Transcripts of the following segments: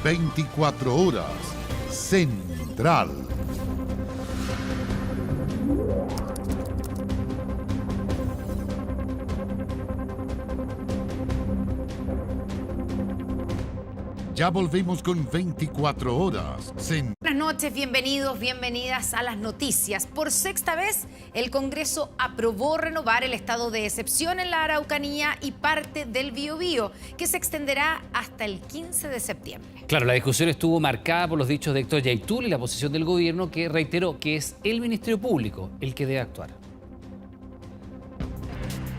24 horas Central. Ya volvemos con 24 horas. Buenas noches, bienvenidos, bienvenidas a las noticias. Por sexta vez, el Congreso aprobó renovar el estado de excepción en la Araucanía y parte del Biobío, que se extenderá hasta el 15 de septiembre. Claro, la discusión estuvo marcada por los dichos de Héctor Yaitul y la posición del gobierno, que reiteró que es el Ministerio Público el que debe actuar.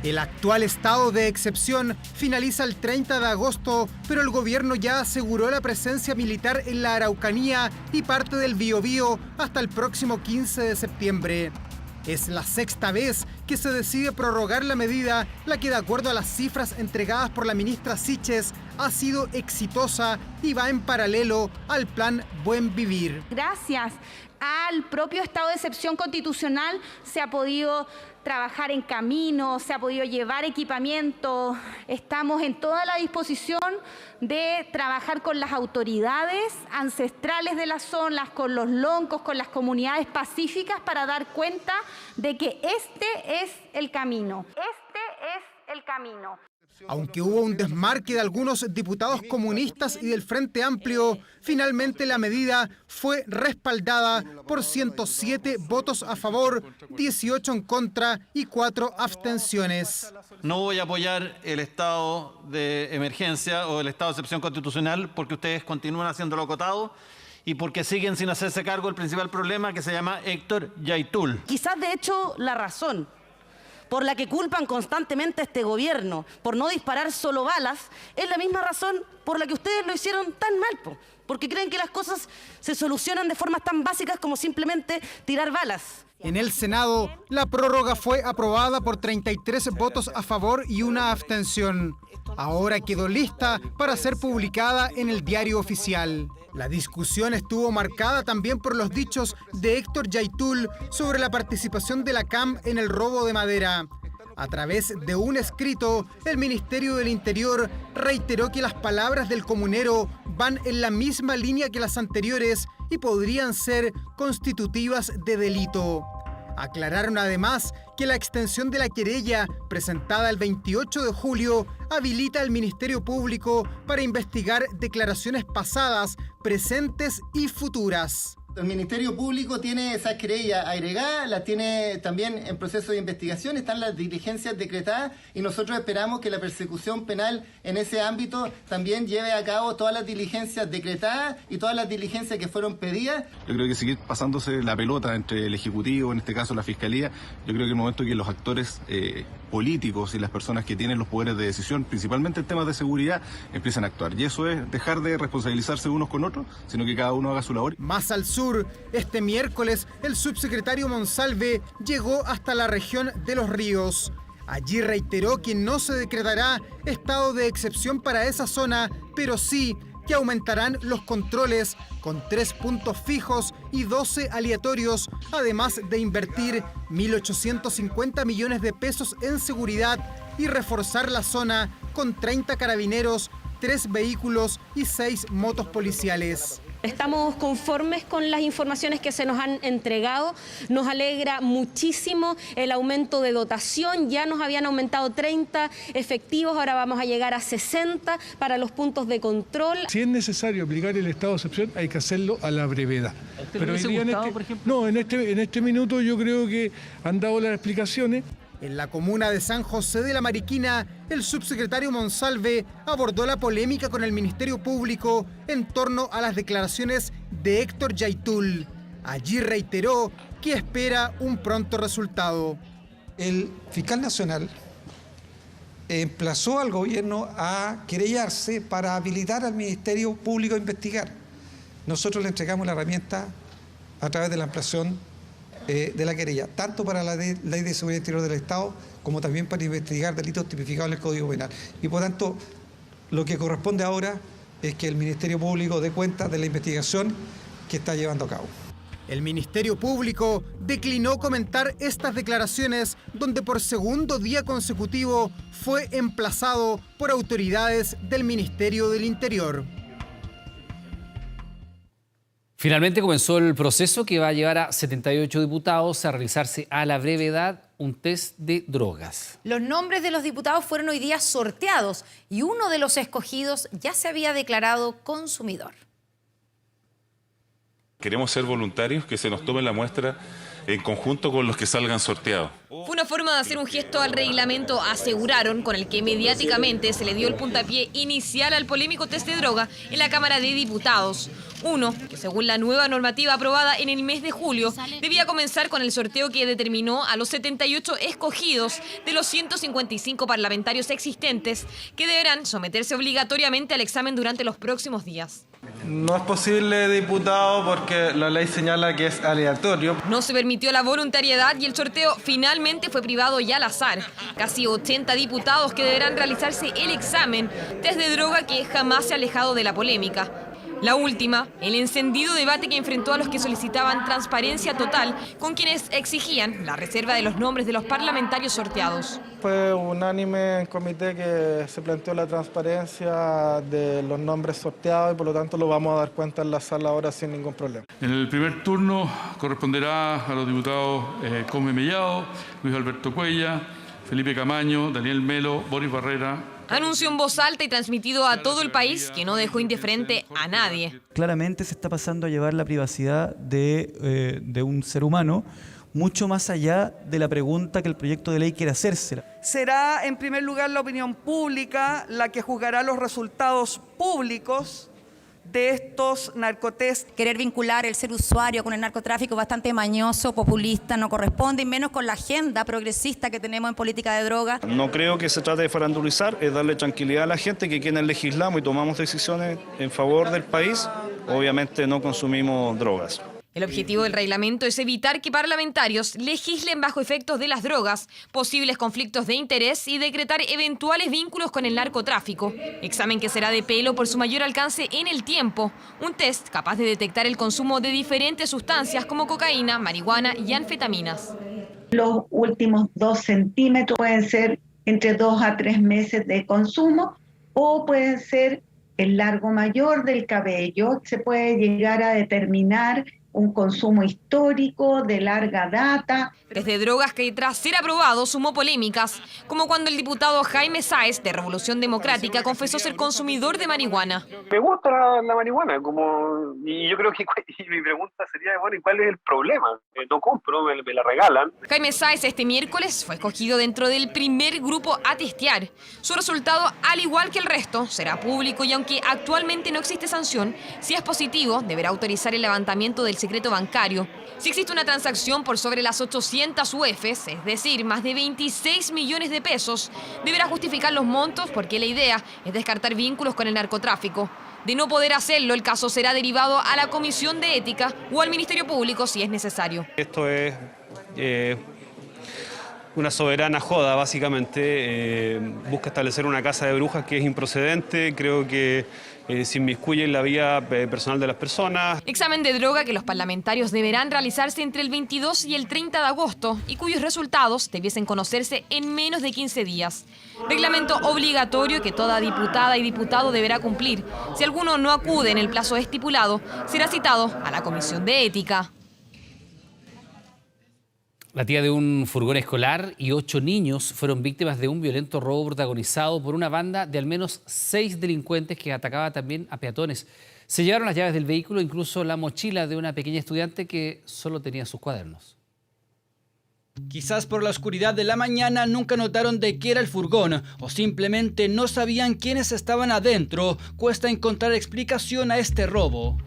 El actual estado de excepción finaliza el 30 de agosto, pero el gobierno ya aseguró la presencia militar en la Araucanía y parte del Biobío hasta el próximo 15 de septiembre. Es la sexta vez que se decide prorrogar la medida, la que de acuerdo a las cifras entregadas por la ministra Siches ha sido exitosa y va en paralelo al plan Buen Vivir. Gracias al propio estado de excepción constitucional se ha podido trabajar en camino, se ha podido llevar equipamiento. Estamos en toda la disposición de trabajar con las autoridades ancestrales de las zonas, con los loncos, con las comunidades pacíficas para dar cuenta de que este es el camino. Este es el camino. Aunque hubo un desmarque de algunos diputados comunistas y del Frente Amplio, finalmente la medida fue respaldada por 107 votos a favor, 18 en contra y 4 abstenciones. No voy a apoyar el estado de emergencia o el estado de excepción constitucional porque ustedes continúan haciéndolo acotado y porque siguen sin hacerse cargo del principal problema que se llama Héctor Yaitul. Quizás, de hecho, la razón por la que culpan constantemente a este gobierno por no disparar solo balas, es la misma razón por la que ustedes lo hicieron tan mal, porque creen que las cosas se solucionan de formas tan básicas como simplemente tirar balas. En el Senado, la prórroga fue aprobada por 33 votos a favor y una abstención. Ahora quedó lista para ser publicada en el Diario Oficial. La discusión estuvo marcada también por los dichos de Héctor Yaitul sobre la participación de la CAM en el robo de madera. A través de un escrito, el Ministerio del Interior reiteró que las palabras del comunero van en la misma línea que las anteriores y podrían ser constitutivas de delito. Aclararon además que la extensión de la querella, presentada el 28 de julio, habilita al Ministerio Público para investigar declaraciones pasadas, presentes y futuras. El Ministerio Público tiene esas querellas agregadas, las tiene también en proceso de investigación, están las diligencias decretadas y nosotros esperamos que la persecución penal en ese ámbito también lleve a cabo todas las diligencias decretadas y todas las diligencias que fueron pedidas. Yo creo que seguir pasándose la pelota entre el Ejecutivo, en este caso la Fiscalía, yo creo que el momento que los actores políticos y las personas que tienen los poderes de decisión, principalmente en temas de seguridad, empiezan a actuar. Y eso es dejar de responsabilizarse unos con otros, sino que cada uno haga su labor. Más al sur, este miércoles, el subsecretario Monsalve llegó hasta la región de Los Ríos. Allí reiteró que no se decretará estado de excepción para esa zona, pero sí que aumentarán los controles con 3 puntos fijos y 12 aleatorios, además de invertir 1.850 millones de pesos en seguridad y reforzar la zona con 30 carabineros, 3 vehículos y 6 motos policiales. Estamos conformes con las informaciones que se nos han entregado. Nos alegra muchísimo el aumento de dotación. Ya nos habían aumentado 30 efectivos, ahora vamos a llegar a 60 para los puntos de control. Si es necesario aplicar el estado de excepción, hay que hacerlo a la brevedad. Pero hoy día por ejemplo? No, en este minuto yo creo que han dado las explicaciones. En la comuna de San José de la Mariquina, el subsecretario Monsalve abordó la polémica con el Ministerio Público en torno a las declaraciones de Héctor Yaitul. Allí reiteró que espera un pronto resultado. El fiscal nacional emplazó al gobierno a querellarse para habilitar al Ministerio Público a investigar. Nosotros le entregamos la herramienta a través de la ampliación de la querella, tanto para la Ley de Seguridad Interior del Estado como también para investigar delitos tipificados en el Código Penal. Y por tanto, lo que corresponde ahora es que el Ministerio Público dé cuenta de la investigación que está llevando a cabo. El Ministerio Público declinó comentar estas declaraciones, donde por segundo día consecutivo fue emplazado por autoridades del Ministerio del Interior. Finalmente comenzó el proceso que va a llevar a 78 diputados a realizarse a la brevedad un test de drogas. Los nombres de los diputados fueron hoy día sorteados y uno de los escogidos ya se había declarado consumidor. Queremos ser voluntarios, que se nos tome la muestra en conjunto con los que salgan sorteados. Fue una forma de hacer un gesto al reglamento, aseguraron, con el que mediáticamente se le dio el puntapié inicial al polémico test de droga en la Cámara de Diputados. Uno, que según la nueva normativa aprobada en el mes de julio, debía comenzar con el sorteo que determinó a los 78 escogidos de los 155 parlamentarios existentes, que deberán someterse obligatoriamente al examen durante los próximos días. No es posible, diputado, porque la ley señala que es aleatorio. No se permitió la voluntariedad y el sorteo finalmente fue privado y al azar. Casi 80 diputados que deberán realizarse el examen, test de droga que jamás se ha alejado de la polémica. La última, el encendido debate que enfrentó a los que solicitaban transparencia total con quienes exigían la reserva de los nombres de los parlamentarios sorteados. Fue unánime en comité que se planteó la transparencia de los nombres sorteados y por lo tanto lo vamos a dar cuenta en la sala ahora sin ningún problema. En el primer turno corresponderá a los diputados Cosme Mellado, Luis Alberto Cuella, Felipe Camaño, Daniel Melo, Boris Barrera. Anunció en voz alta y transmitido a todo el país que no dejó indiferente a nadie. Claramente se está pasando a llevar la privacidad de un ser humano mucho más allá de la pregunta que el proyecto de ley quiere hacerse. Será en primer lugar la opinión pública la que juzgará los resultados públicos de estos narcotest. Querer vincular el ser usuario con el narcotráfico bastante mañoso, populista, no corresponde, y menos con la agenda progresista que tenemos en política de droga. No creo que se trate de farandulizar, es darle tranquilidad a la gente que quienes legislamos y tomamos decisiones en favor del país, obviamente no consumimos drogas. El objetivo del reglamento es evitar que parlamentarios legislen bajo efectos de las drogas, posibles conflictos de interés y decretar eventuales vínculos con el narcotráfico. Examen que será de pelo por su mayor alcance en el tiempo. Un test capaz de detectar el consumo de diferentes sustancias como cocaína, marihuana y anfetaminas. Los últimos 2 centímetros pueden ser entre 2 a 3 meses de consumo o pueden ser el largo mayor del cabello. Se puede llegar a determinar un consumo histórico de larga data. Desde drogas que tras ser aprobado sumó polémicas, como cuando el diputado Jaime Sáez de Revolución Democrática confesó ser consumidor de marihuana. Me gusta la marihuana, y yo creo que mi pregunta sería, bueno, ¿y cuál es el problema? No compro, me la regalan. Jaime Sáez este miércoles fue escogido dentro del primer grupo a testear. Su resultado, al igual que el resto, será público y aunque actualmente no existe sanción, si es positivo, deberá autorizar el levantamiento del secreto bancario. Si existe una transacción por sobre las 800 UFs, es decir, más de 26 millones de pesos, deberá justificar los montos porque la idea es descartar vínculos con el narcotráfico. De no poder hacerlo, el caso será derivado a la Comisión de Ética o al Ministerio Público si es necesario. Esto es una soberana joda, básicamente. Busca establecer una casa de brujas que es improcedente. Creo que se inmiscuye en la vida personal de las personas. Examen de droga que los parlamentarios deberán realizarse entre el 22 y el 30 de agosto y cuyos resultados debiesen conocerse en menos de 15 días. Reglamento obligatorio que toda diputada y diputado deberá cumplir. Si alguno no acude en el plazo estipulado, será citado a la Comisión de Ética. La tía de un furgón escolar y 8 niños fueron víctimas de un violento robo protagonizado por una banda de al menos 6 delincuentes que atacaba también a peatones. Se llevaron las llaves del vehículo, incluso la mochila de una pequeña estudiante que solo tenía sus cuadernos. Quizás por la oscuridad de la mañana nunca notaron de qué era el furgón o simplemente no sabían quiénes estaban adentro. Cuesta encontrar explicación a este robo.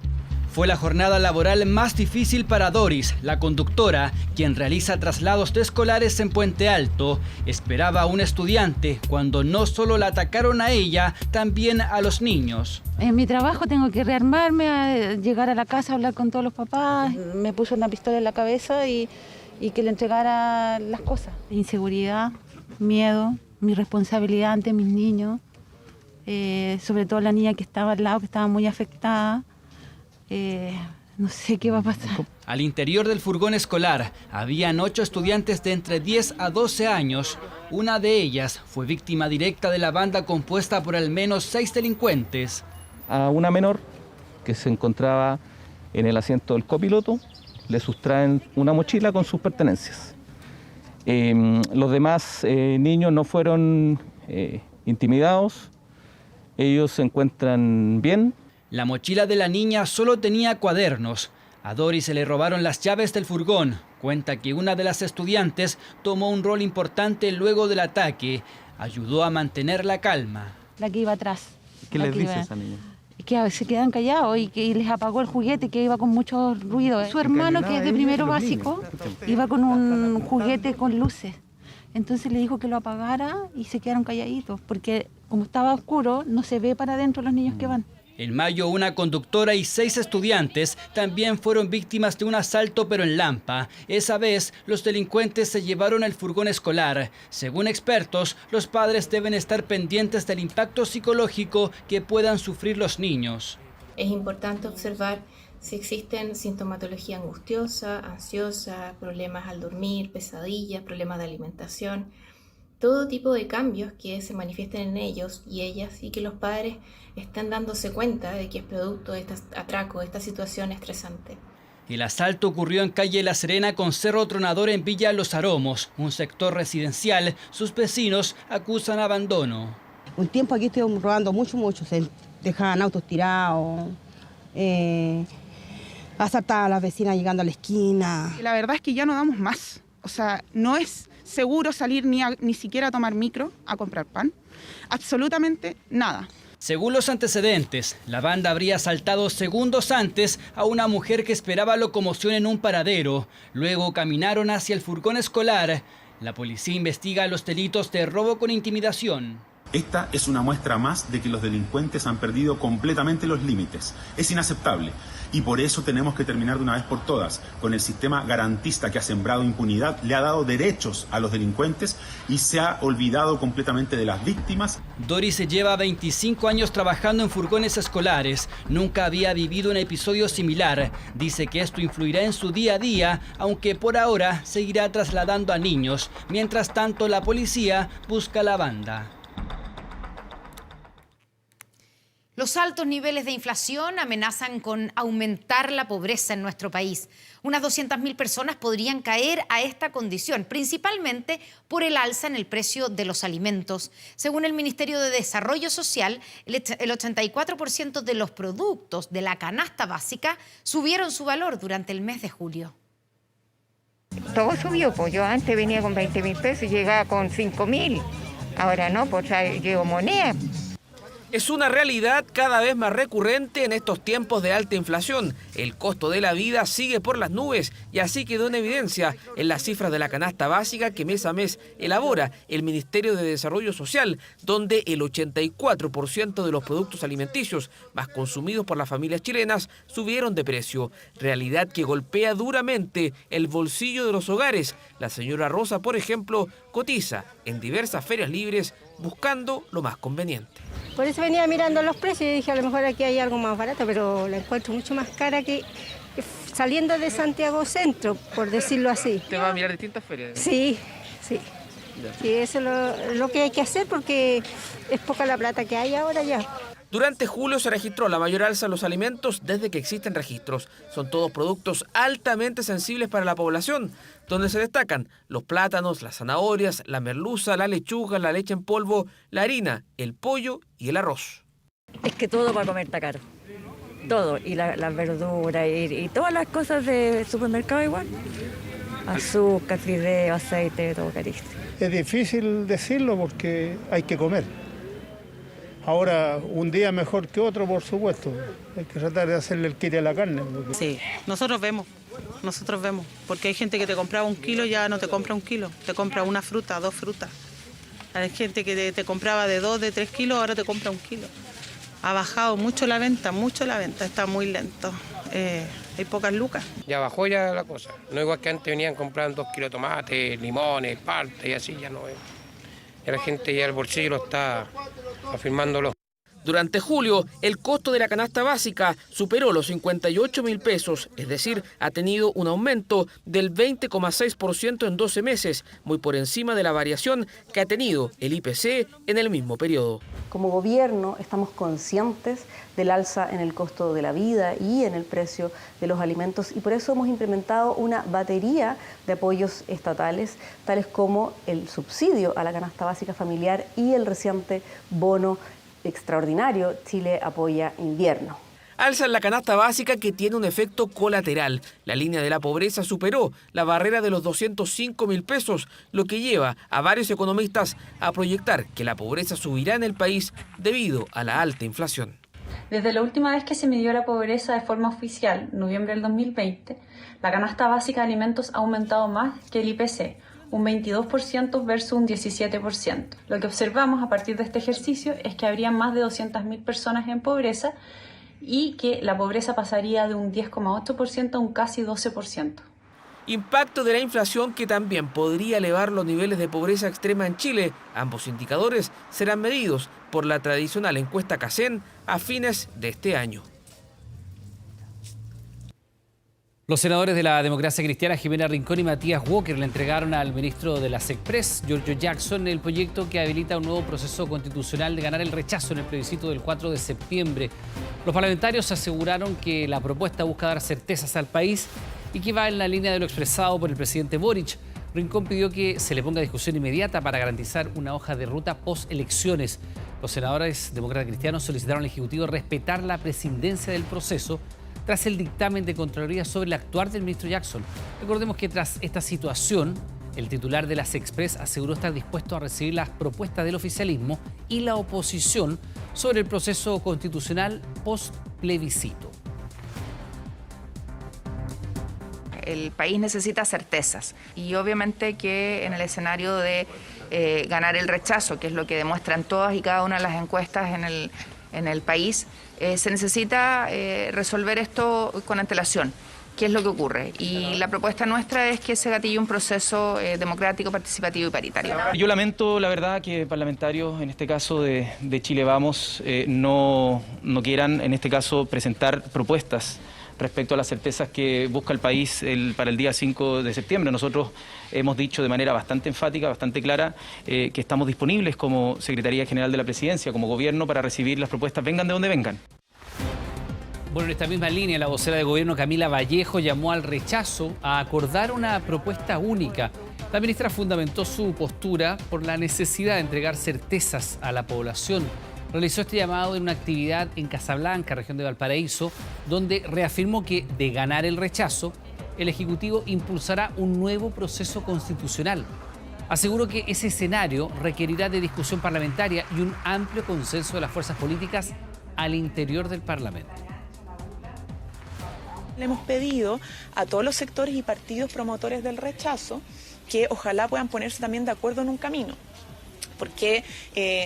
Fue la jornada laboral más difícil para Doris, la conductora, quien realiza traslados de escolares en Puente Alto. Esperaba a un estudiante cuando no solo la atacaron a ella, también a los niños. En mi trabajo tengo que rearmarme, llegar a la casa, hablar con todos los papás. Me puso una pistola en la cabeza y que le entregara las cosas. Inseguridad, miedo, mi responsabilidad ante mis niños, sobre todo la niña que estaba al lado, que estaba muy afectada. No sé qué va a pasar. Al interior del furgón escolar habían 8 estudiantes de entre 10 a 12 años. Una de ellas fue víctima directa de la banda compuesta por al menos 6 delincuentes. A una menor que se encontraba en el asiento del copiloto, le sustraen una mochila con sus pertenencias. Los demás niños no fueron intimidados, ellos se encuentran bien. La mochila de la niña solo tenía cuadernos. A Doris se le robaron las llaves del furgón. Cuenta que una de las estudiantes tomó un rol importante luego del ataque. Ayudó a mantener la calma. La que iba atrás. ¿Qué les dice esa niña? Que se quedan callados y que les apagó el juguete, que iba con mucho ruido. Su hermano, que es de primero básico, iba con un juguete con luces. Entonces le dijo que lo apagara y se quedaron calladitos, porque como estaba oscuro, no se ve para adentro los niños que van. En mayo, una conductora y 6 estudiantes también fueron víctimas de un asalto, pero en Lampa. Esa vez, los delincuentes se llevaron el furgón escolar. Según expertos, los padres deben estar pendientes del impacto psicológico que puedan sufrir los niños. Es importante observar si existen sintomatología angustiosa, ansiosa, problemas al dormir, pesadillas, problemas de alimentación, todo tipo de cambios que se manifiesten en ellos y ellas, y que los padres están dándose cuenta de que es producto de este atraco, de esta situación estresante. El asalto ocurrió en calle La Serena con Cerro Tronador en Villa Los Aromos, un sector residencial. Sus vecinos acusan abandono. Un tiempo aquí estuvimos robando mucho, se dejaban autos tirados, asaltaban a las vecinas llegando a la esquina. La verdad es que ya no damos más, o sea, no es seguro salir ni siquiera a tomar micro, a comprar pan, absolutamente nada. Según los antecedentes, la banda habría asaltado segundos antes a una mujer que esperaba locomoción en un paradero. Luego caminaron hacia el furgón escolar. La policía investiga los delitos de robo con intimidación. Esta es una muestra más de que los delincuentes han perdido completamente los límites. Es inaceptable. Y por eso tenemos que terminar de una vez por todas con el sistema garantista que ha sembrado impunidad, le ha dado derechos a los delincuentes y se ha olvidado completamente de las víctimas. Doris se lleva 25 años trabajando en furgones escolares. Nunca había vivido un episodio similar. Dice que esto influirá en su día a día, aunque por ahora seguirá trasladando a niños. Mientras tanto, la policía busca a la banda. Los altos niveles de inflación amenazan con aumentar la pobreza en nuestro país. Unas 200.000 personas podrían caer a esta condición, principalmente por el alza en el precio de los alimentos. Según el Ministerio de Desarrollo Social, el 84% de los productos de la canasta básica subieron su valor durante el mes de julio. Todo subió, pues yo antes venía con 20.000 pesos y llegaba con 5.000. Ahora no, pues ya llevo moneda. Es una realidad cada vez más recurrente en estos tiempos de alta inflación. El costo de la vida sigue por las nubes y así quedó en evidencia en las cifras de la canasta básica que mes a mes elabora el Ministerio de Desarrollo Social, donde el 84% de los productos alimenticios más consumidos por las familias chilenas subieron de precio. Realidad que golpea duramente el bolsillo de los hogares. La señora Rosa, por ejemplo, cotiza en diversas ferias libres buscando lo más conveniente. Por eso venía mirando los precios y dije, a lo mejor aquí hay algo más barato, pero la encuentro mucho más cara que saliendo de Santiago Centro, por decirlo así. ¿Te va a mirar distintas ferias? Sí. Sí, eso es lo que hay que hacer porque es poca la plata que hay ahora ya. Durante julio se registró la mayor alza en los alimentos desde que existen registros. Son todos productos altamente sensibles para la población, donde se destacan los plátanos, las zanahorias, la merluza, la lechuga, la leche en polvo, la harina, el pollo y el arroz. Es que todo para comer está caro. Todo, y las verduras y todas las cosas de supermercado igual. Azúcar, fideo, aceite, todo carísimo. Es difícil decirlo porque hay que comer. Ahora, un día mejor que otro, por supuesto. Hay que tratar de hacerle el quite a la carne. Porque... Sí, nosotros vemos, porque hay gente que te compraba 1 kilo y ya no te compra 1 kilo, te compra una fruta, 2 frutas. Hay gente que te compraba de 2, de 3 kilos, ahora te compra 1 kilo. Ha bajado mucho la venta, está muy lento. Hay pocas lucas. Ya bajó ya la cosa, no igual que antes venían comprando 2 kilos de tomate, limones, palta y así ya no es. La gente ya el bolsillo lo está afirmándolo. Durante julio, el costo de la canasta básica superó los 58.000 pesos, es decir, ha tenido un aumento del 20,6% en 12 meses, muy por encima de la variación que ha tenido el IPC en el mismo periodo. Como gobierno estamos conscientes del alza en el costo de la vida y en el precio de los alimentos y por eso hemos implementado una batería de apoyos estatales, tales como el subsidio a la canasta básica familiar y el reciente bono extraordinario Chile Apoya Invierno. Alza en la canasta básica que tiene un efecto colateral. La línea de la pobreza superó la barrera de los 205.000 pesos, lo que lleva a varios economistas a proyectar que la pobreza subirá en el país debido a la alta inflación. Desde la última vez que se midió la pobreza de forma oficial, noviembre del 2020, la canasta básica de alimentos ha aumentado más que el IPC, un 22% versus un 17%. Lo que observamos a partir de este ejercicio es que habría más de 200.000 personas en pobreza y que la pobreza pasaría de un 10,8% a un casi 12%. Impacto de la inflación que también podría elevar los niveles de pobreza extrema en Chile. Ambos indicadores serán medidos por la tradicional encuesta CACEN a fines de este año. Los senadores de la Democracia Cristiana, Jimena Rincón y Matías Walker, le entregaron al ministro de la SECPRES, Giorgio Jackson, el proyecto que habilita un nuevo proceso constitucional de ganar el rechazo en el plebiscito del 4 de septiembre. Los parlamentarios aseguraron que la propuesta busca dar certezas al país y que va en la línea de lo expresado por el presidente Boric. Rincón pidió que se le ponga a discusión inmediata para garantizar una hoja de ruta post-elecciones. Los senadores demócratas cristianos solicitaron al Ejecutivo respetar la presidencia del proceso tras el dictamen de Contraloría sobre el actuar del ministro Jackson. Recordemos que tras esta situación, el titular de la SECPRES aseguró estar dispuesto a recibir las propuestas del oficialismo y la oposición sobre el proceso constitucional post-plebiscito. El país necesita certezas y obviamente que en el escenario de ganar el rechazo, que es lo que demuestran todas y cada una de las encuestas en el país, se necesita resolver esto con antelación. ¿Qué es lo que ocurre? Y la propuesta nuestra es que se gatille un proceso democrático, participativo y paritario. Yo lamento, la verdad, que parlamentarios, en este caso de Chile Vamos, no quieran, en este caso, presentar propuestas respecto a las certezas que busca el país para el día 5 de septiembre. Nosotros hemos dicho de manera bastante enfática, bastante clara, que estamos disponibles como Secretaría General de la Presidencia, como Gobierno, para recibir las propuestas, vengan de donde vengan. Bueno, en esta misma línea, la vocera de Gobierno, Camila Vallejo, llamó al rechazo a acordar una propuesta única. La ministra fundamentó su postura por la necesidad de entregar certezas a la población. Realizó este llamado en una actividad en Casablanca, región de Valparaíso, donde reafirmó que, de ganar el rechazo, el Ejecutivo impulsará un nuevo proceso constitucional. Aseguró que ese escenario requerirá de discusión parlamentaria y un amplio consenso de las fuerzas políticas al interior del Parlamento. Le hemos pedido a todos los sectores y partidos promotores del rechazo que ojalá puedan ponerse también de acuerdo en un camino. Porque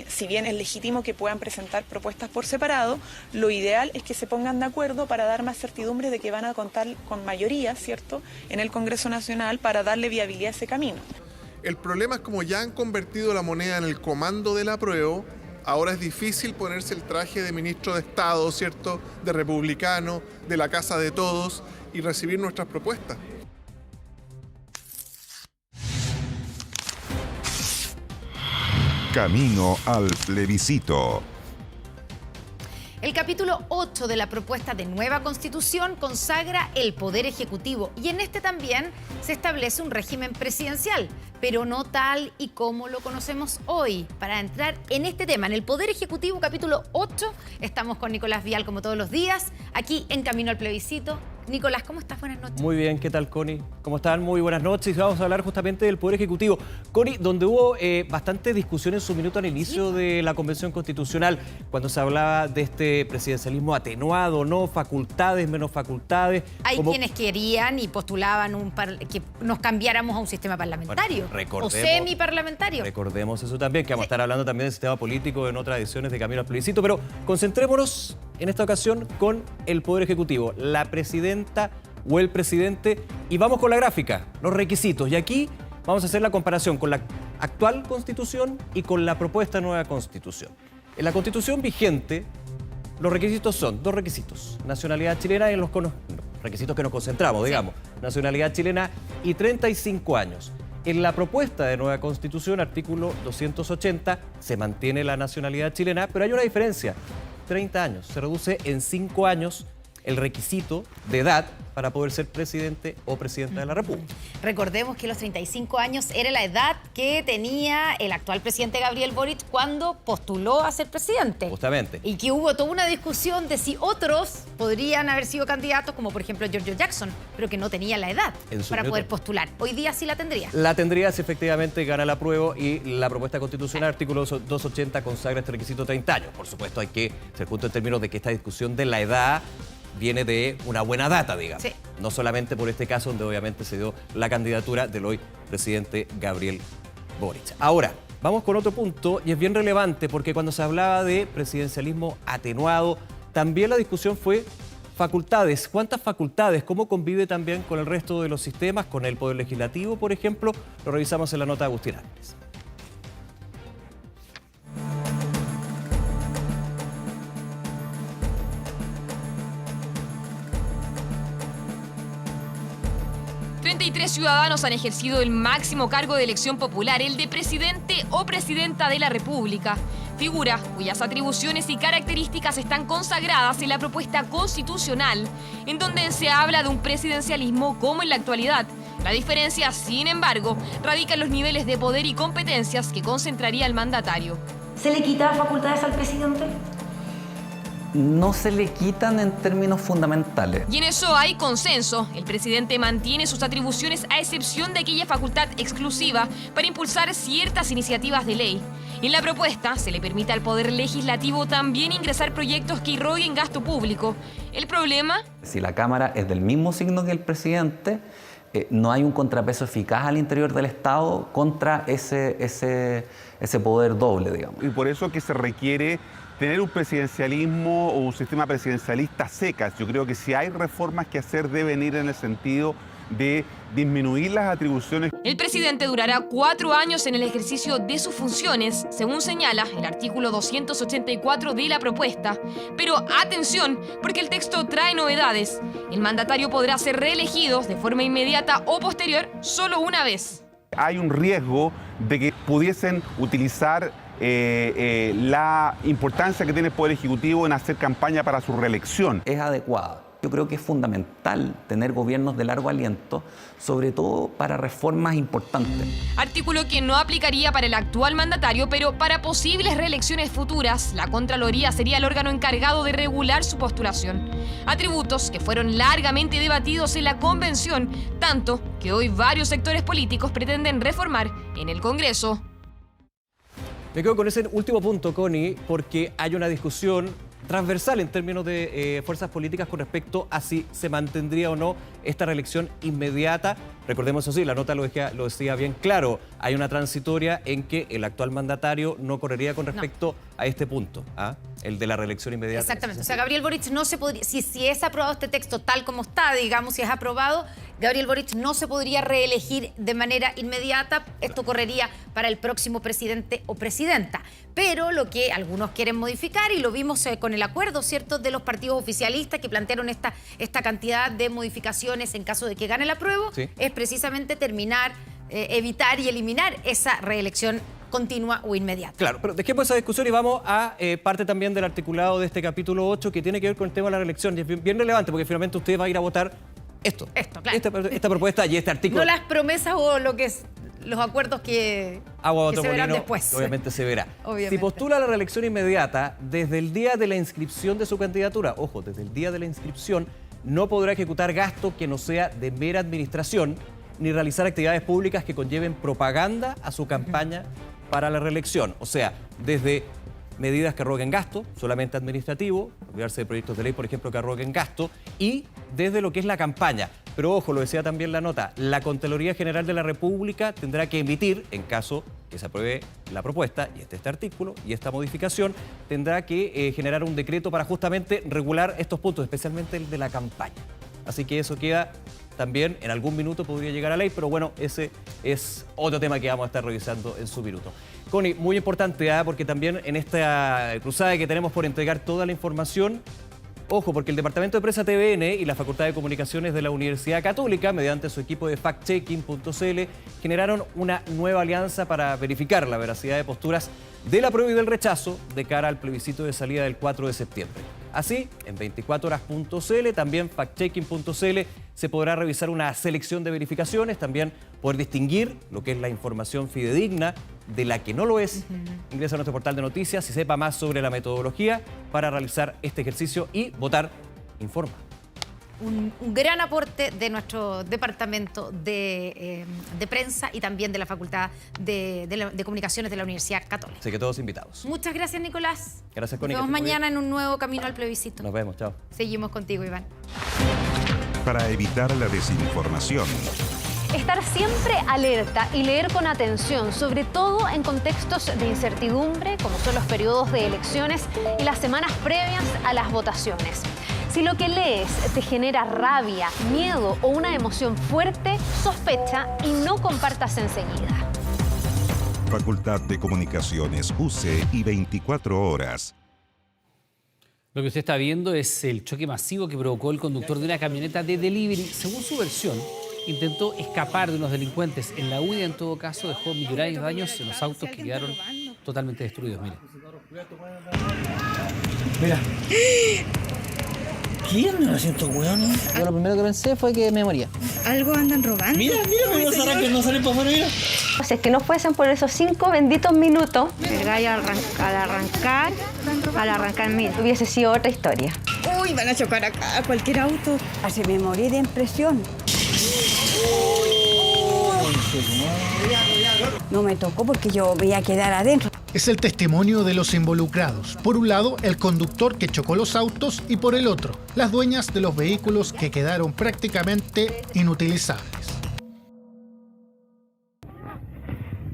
si bien es legítimo que puedan presentar propuestas por separado, lo ideal es que se pongan de acuerdo para dar más certidumbre de que van a contar con mayoría, ¿cierto?, en el Congreso Nacional para darle viabilidad a ese camino. El problema es como ya han convertido la moneda en el comando del apruebo, ahora es difícil ponerse el traje de ministro de Estado, ¿cierto?, de republicano, de la casa de todos y recibir nuestras propuestas. Camino al plebiscito. El capítulo 8 de la propuesta de nueva Constitución consagra el Poder Ejecutivo y en este también se establece un régimen presidencial, pero no tal y como lo conocemos hoy. Para entrar en este tema, en el Poder Ejecutivo, capítulo 8, estamos con Nicolás Vial como todos los días, aquí en Camino al Plebiscito. Nicolás, ¿cómo estás? Buenas noches. Muy bien, ¿qué tal, Connie? ¿Cómo están? Muy buenas noches. Vamos a hablar justamente del Poder Ejecutivo. Connie, donde hubo bastante discusión en su minuto al inicio de la Convención Constitucional, cuando se hablaba de este presidencialismo atenuado, ¿no? Facultades, menos facultades. Hay quienes querían y postulaban que nos cambiáramos a un sistema parlamentario o semiparlamentario. Recordemos eso también, que vamos a estar hablando también del sistema político en otras ediciones de Camino al Plebiscito, pero concentrémonos en esta ocasión con el Poder Ejecutivo, la presidenta o el presidente, y vamos con la gráfica, los requisitos. Y aquí vamos a hacer la comparación con la actual Constitución y con la propuesta de nueva Constitución. En la Constitución vigente, los requisitos son 2 requisitos. Nacionalidad chilena y los requisitos que nos concentramos, digamos. Nacionalidad chilena y 35 años. En la propuesta de nueva Constitución, artículo 280, se mantiene la nacionalidad chilena, pero hay una diferencia. 30 años. Se reduce en 5 años el requisito de edad para poder ser presidente o presidenta de la República. Recordemos que los 35 años era la edad que tenía el actual presidente Gabriel Boric cuando postuló a ser presidente. Justamente. Y que hubo toda una discusión de si otros podrían haber sido candidatos, como por ejemplo Giorgio Jackson, pero que no tenía la edad para poder postular. Hoy día sí la tendría. La tendría si efectivamente gana la prueba y la propuesta constitucional, artículo 280, consagra este requisito 30 años. Por supuesto, hay que ser justo en términos de que esta discusión de la edad viene de una buena data, digamos. Sí. No solamente por este caso, donde obviamente se dio la candidatura del hoy presidente Gabriel Boric. Ahora, vamos con otro punto, y es bien relevante porque cuando se hablaba de presidencialismo atenuado, también la discusión fue facultades. ¿Cuántas facultades? ¿Cómo convive también con el resto de los sistemas, con el Poder Legislativo, por ejemplo? Lo revisamos en la nota de Agustín Álvarez. Ciudadanos han ejercido el máximo cargo de elección popular, el de presidente o presidenta de la República, figura cuyas atribuciones y características están consagradas en la propuesta constitucional, en donde se habla de un presidencialismo como en la actualidad. La diferencia, sin embargo, radica en los niveles de poder y competencias que concentraría el mandatario. ¿Se le quita facultades al presidente? No se le quitan en términos fundamentales. Y en eso hay consenso. El presidente mantiene sus atribuciones a excepción de aquella facultad exclusiva para impulsar ciertas iniciativas de ley. En la propuesta se le permite al Poder Legislativo también ingresar proyectos que irroguen gasto público. ¿El problema? Si la Cámara es del mismo signo que el presidente, no hay un contrapeso eficaz al interior del Estado contra ese poder doble, digamos. Y por eso que se requiere tener un presidencialismo o un sistema presidencialista secas. Yo creo que si hay reformas que hacer deben ir en el sentido de disminuir las atribuciones. El presidente durará 4 años en el ejercicio de sus funciones, según señala el artículo 284 de la propuesta. Pero atención, porque el texto trae novedades. El mandatario podrá ser reelegido de forma inmediata o posterior solo una vez. Hay un riesgo de que pudiesen utilizar la importancia que tiene el Poder Ejecutivo en hacer campaña para su reelección. Es adecuada. Yo creo que es fundamental tener gobiernos de largo aliento, sobre todo para reformas importantes. Artículo que no aplicaría para el actual mandatario, pero para posibles reelecciones futuras, la Contraloría sería el órgano encargado de regular su postulación. Atributos que fueron largamente debatidos en la Convención, tanto que hoy varios sectores políticos pretenden reformar en el Congreso. Me quedo con ese último punto, Connie, porque hay una discusión transversal en términos de fuerzas políticas con respecto a si se mantendría o no esta reelección inmediata. Recordemos eso sí, la nota lo decía bien claro, hay una transitoria en que el actual mandatario no correría con respecto a este punto, el de la reelección inmediata. Exactamente, o sea, Gabriel Boric no se podría, si es aprobado este texto tal como está, digamos, si es aprobado, Gabriel Boric no se podría reelegir de manera inmediata, esto correría para el próximo presidente o presidenta. Pero lo que algunos quieren modificar, y lo vimos con el acuerdo, ¿cierto?, de los partidos oficialistas que plantearon esta cantidad de modificaciones en caso de que gane el apruebo, sí, es precisamente terminar, evitar y eliminar esa reelección continua o inmediata. Claro, pero dejemos esa discusión y vamos a parte también del articulado de este capítulo 8 que tiene que ver con el tema de la reelección. Y es bien relevante porque finalmente usted va a ir a votar esto claro. esta propuesta y este artículo. No las promesas o lo que es los acuerdos que se verán después. Obviamente se verá. Obviamente. Si postula la reelección inmediata, desde el día de la inscripción de su candidatura, ojo, desde el día de la inscripción, no podrá ejecutar gasto que no sea de mera administración, ni realizar actividades públicas que conlleven propaganda a su campaña para la reelección. O sea, desde medidas que arroguen gasto, solamente administrativo, olvidarse de proyectos de ley, por ejemplo, que arroguen gasto, y desde lo que es la campaña. Pero ojo, lo decía también la nota, la Contraloría General de la República tendrá que emitir, en caso que se apruebe la propuesta, y este artículo y esta modificación, tendrá que generar un decreto para justamente regular estos puntos, especialmente el de la campaña. Así que eso queda también en algún minuto podría llegar a ley, pero bueno, ese es otro tema que vamos a estar revisando en su minuto. Connie, muy importante, porque también en esta cruzada que tenemos por entregar toda la información, ojo, porque el Departamento de Prensa TVN y la Facultad de Comunicaciones de la Universidad Católica, mediante su equipo de factchecking.cl, generaron una nueva alianza para verificar la veracidad de posturas del apruebo y del rechazo de cara al plebiscito de salida del 4 de septiembre. Así, en 24horas.cl, también factchecking.cl, se podrá revisar una selección de verificaciones, también poder distinguir lo que es la información fidedigna de la que no lo es. Ingresa a nuestro portal de noticias y sepa más sobre la metodología para realizar este ejercicio y votar informa. Un gran aporte de nuestro departamento de prensa y también de la Facultad de Comunicaciones de la Universidad Católica. Así que todos invitados. Muchas gracias, Nicolás. Gracias, Connie. Nos vemos mañana en un nuevo Camino al Plebiscito. Nos vemos, chao. Seguimos contigo, Iván. Para evitar la desinformación. Estar siempre alerta y leer con atención, sobre todo en contextos de incertidumbre, como son los periodos de elecciones y las semanas previas a las votaciones. Si lo que lees te genera rabia, miedo o una emoción fuerte, sospecha y no compartas enseguida. Facultad de Comunicaciones, UC y 24 horas. Lo que usted está viendo es el choque masivo que provocó el conductor de una camioneta de delivery. Según su versión, intentó escapar de unos delincuentes. En la huida, en todo caso, dejó millonarios daños en los autos que quedaron totalmente destruidos. Mira. Mira. ¿Quién me siento weón? Yo lo primero que pensé fue que me moría. ¿Algo andan robando? Mira, me vas a que no salen para afuera, mira. Si es que no fuesen por esos 5 benditos minutos, El gallo al arrancar mil. hubiese sido otra historia. Uy, van a chocar acá, cualquier auto. Así me morí de impresión. No me tocó porque yo me iba a quedar adentro. Es el testimonio de los involucrados. Por un lado, el conductor que chocó los autos y por el otro, las dueñas de los vehículos que quedaron prácticamente inutilizables.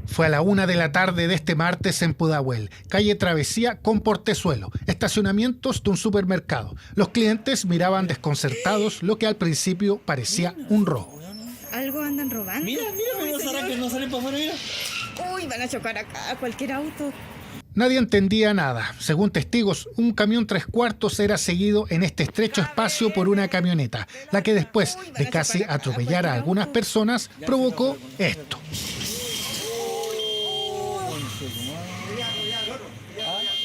Fue a la 1 de la tarde de este martes en Pudahuel, calle Travesía con Portezuelo, estacionamientos de un supermercado. Los clientes miraban desconcertados lo que al principio parecía un robo. ¿Algo andan robando? Mira, me vas a que no salen para afuera, mira. Uy, van a chocar acá, cualquier auto. Nadie entendía nada. Según testigos, un camión 3/4 era seguido en este estrecho espacio por una camioneta, la que después de casi atropellar a algunas personas, provocó esto.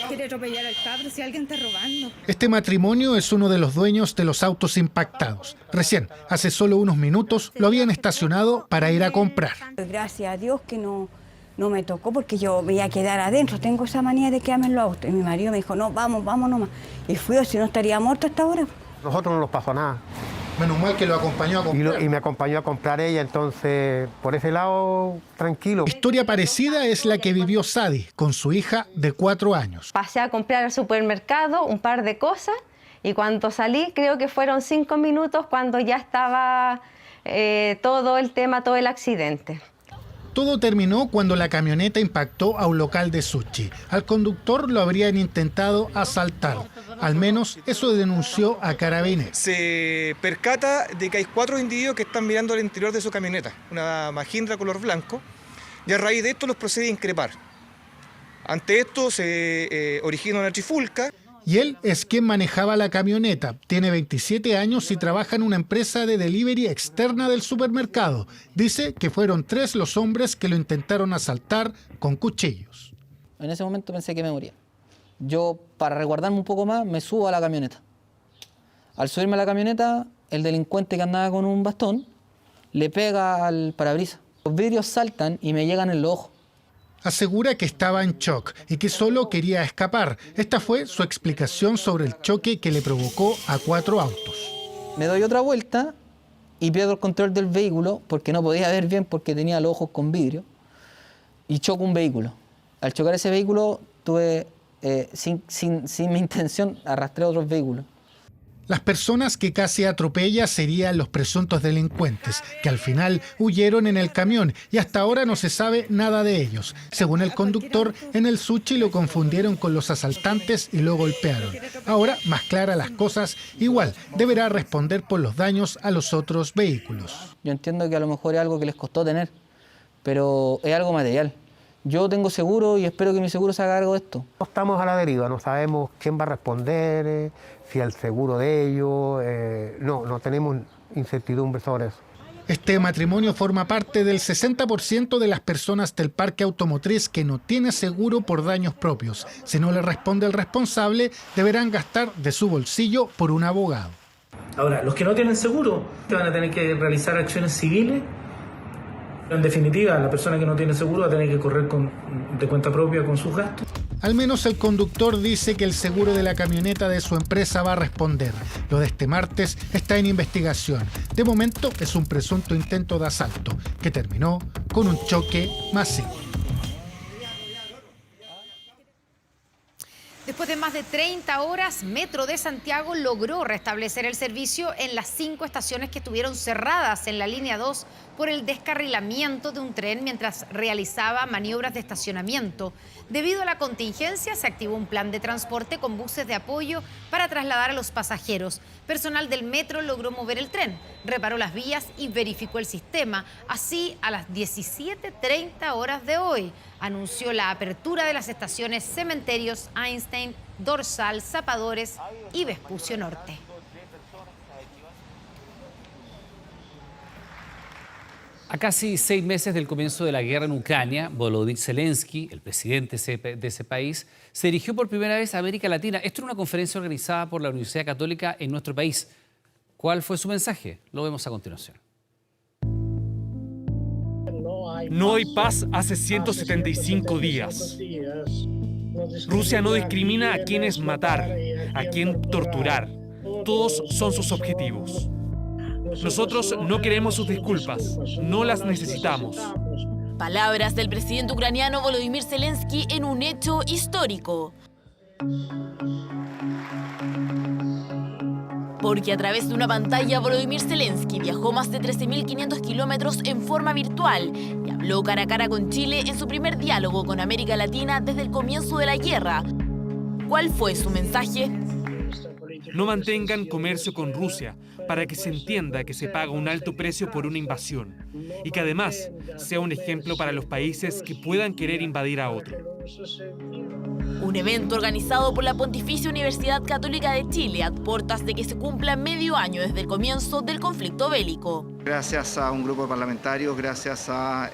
Quiere atropellar al cabro si alguien está robando. Este matrimonio es uno de los dueños de los autos impactados. Recién, hace solo unos minutos, lo habían estacionado para ir a comprar. Gracias a Dios que no me tocó porque yo me iba a quedar adentro. Tengo esa manía de quedarme en los autos. Y mi marido me dijo, no, vamos nomás. Y fui, o si no estaría muerto hasta ahora. Nosotros no nos pasó nada. Menos mal que lo acompañó a comprar. Y me acompañó a comprar ella, entonces por ese lado, tranquilo. Historia parecida es la que vivió Sadi con su hija de 4 años. Pasé a comprar al supermercado un par de cosas y cuando salí, creo que fueron 5 minutos cuando ya estaba todo el tema, todo el accidente. Todo terminó cuando la camioneta impactó a un local de sushi. Al conductor lo habrían intentado asaltar. Al menos eso denunció a Carabineros. Se percata de que hay 4 individuos que están mirando al interior de su camioneta, una Mahindra color blanco, y a raíz de esto los procede a increpar. Ante esto se origina una trifulca. Y él es quien manejaba la camioneta. Tiene 27 años y trabaja en una empresa de delivery externa del supermercado. Dice que fueron 3 los hombres que lo intentaron asaltar con cuchillos. En ese momento pensé que me moría. Yo, para resguardarme un poco más, me subo a la camioneta. Al subirme a la camioneta, el delincuente que andaba con un bastón le pega al parabrisas. Los vidrios saltan y me llegan en los ojos. Asegura que estaba en shock y que solo quería escapar. Esta fue su explicación sobre el choque que le provocó a 4 autos. Me doy otra vuelta y pierdo el control del vehículo porque no podía ver bien porque tenía los ojos con vidrio y choco un vehículo. Al chocar ese vehículo tuve, sin mi intención, arrastré otros vehículos. Las personas que casi atropella serían los presuntos delincuentes, que al final huyeron en el camión y hasta ahora no se sabe nada de ellos. Según el conductor, en el Suchi lo confundieron con los asaltantes y lo golpearon. Ahora, más claras las cosas, igual deberá responder por los daños a los otros vehículos. Yo entiendo que a lo mejor es algo que les costó tener, pero es algo material. Yo tengo seguro y espero que mi seguro se haga cargo de esto. No estamos a la deriva, no sabemos quién va a responder, si el seguro de ellos, no tenemos incertidumbre sobre eso. Este matrimonio forma parte del 60% de las personas del parque automotriz que no tiene seguro por daños propios. Si no le responde el responsable, deberán gastar de su bolsillo por un abogado. Ahora, los que no tienen seguro van a tener que realizar acciones civiles. En definitiva, la persona que no tiene seguro va a tener que correr de cuenta propia con sus gastos. Al menos el conductor dice que el seguro de la camioneta de su empresa va a responder. Lo de este martes está en investigación. De momento es un presunto intento de asalto que terminó con un choque masivo. Después de más de 30 horas, Metro de Santiago logró restablecer el servicio en las 5 estaciones que estuvieron cerradas en la línea 2 por el descarrilamiento de un tren mientras realizaba maniobras de estacionamiento. Debido a la contingencia, se activó un plan de transporte con buses de apoyo para trasladar a los pasajeros. Personal del Metro logró mover el tren, reparó las vías y verificó el sistema. Así, a las 17:30 horas de hoy, anunció la apertura de las estaciones Cementerios, Einstein, Dorsal, Zapadores y Vespucio Norte. A casi 6 meses del comienzo de la guerra en Ucrania, Volodymyr Zelensky, el presidente de ese país, se dirigió por primera vez a América Latina. Esto en una conferencia organizada por la Universidad Católica en nuestro país. ¿Cuál fue su mensaje? Lo vemos a continuación. No hay paz hace 175 días. Rusia no discrimina a quién es matar, a quién torturar. Todos son sus objetivos. Nosotros no queremos sus disculpas, no las necesitamos. Palabras del presidente ucraniano Volodymyr Zelensky en un hecho histórico. Porque a través de una pantalla, Volodymyr Zelensky viajó más de 13.500 kilómetros en forma virtual y habló cara a cara con Chile en su primer diálogo con América Latina desde el comienzo de la guerra. ¿Cuál fue su mensaje? No mantengan comercio con Rusia para que se entienda que se paga un alto precio por una invasión y que además sea un ejemplo para los países que puedan querer invadir a otro. Un evento organizado por la Pontificia Universidad Católica de Chile a puertas de que se cumpla medio año desde el comienzo del conflicto bélico. Gracias a un grupo de parlamentarios, gracias al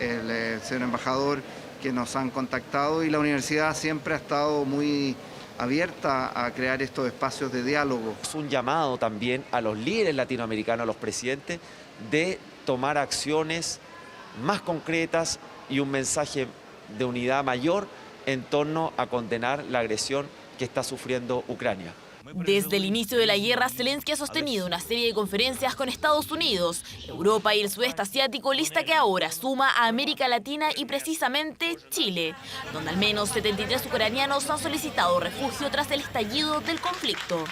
señor embajador que nos han contactado, y la universidad siempre ha estado muy abierta a crear estos espacios de diálogo. Es un llamado también a los líderes latinoamericanos, a los presidentes, de tomar acciones más concretas y un mensaje de unidad mayor en torno a condenar la agresión que está sufriendo Ucrania. Desde el inicio de la guerra, Zelensky ha sostenido una serie de conferencias con Estados Unidos, Europa y el sudeste asiático, lista que ahora suma a América Latina y precisamente Chile, donde al menos 73 ucranianos han solicitado refugio tras el estallido del conflicto.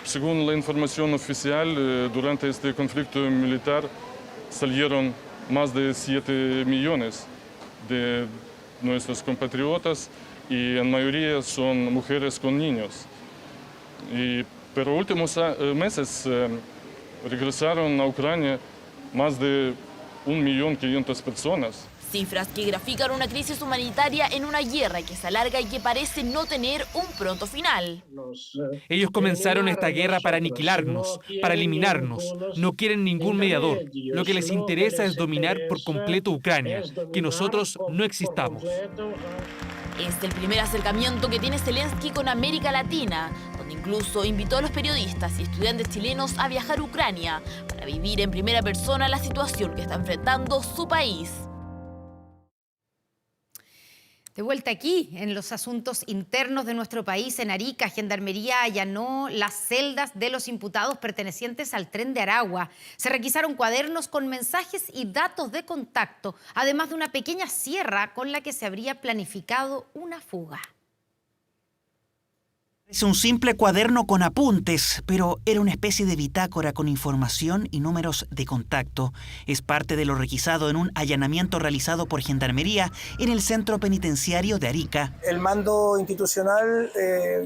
Según la información oficial, durante este conflicto militar salieron más de 7 millones de nuestros compatriotas y en mayoría son mujeres con niños. Pero últimos meses regresaron a Ucrania más de 1.500.000 personas. Cifras que grafican una crisis humanitaria en una guerra que se alarga y que parece no tener un pronto final. Ellos comenzaron esta guerra para aniquilarnos, para eliminarnos. No quieren ningún mediador. Lo que les interesa es dominar por completo Ucrania, que nosotros no existamos. Es el primer acercamiento que tiene Zelensky con América Latina, donde incluso invitó a los periodistas y estudiantes chilenos a viajar a Ucrania para vivir en primera persona la situación que está enfrentando su país. De vuelta aquí, en los asuntos internos de nuestro país, en Arica, Gendarmería allanó las celdas de los imputados pertenecientes al Tren de Aragua. Se requisaron cuadernos con mensajes y datos de contacto, además de una pequeña sierra con la que se habría planificado una fuga. Es un simple cuaderno con apuntes, pero era una especie de bitácora con información y números de contacto. Es parte de lo requisado en un allanamiento realizado por Gendarmería en el centro penitenciario de Arica. El mando institucional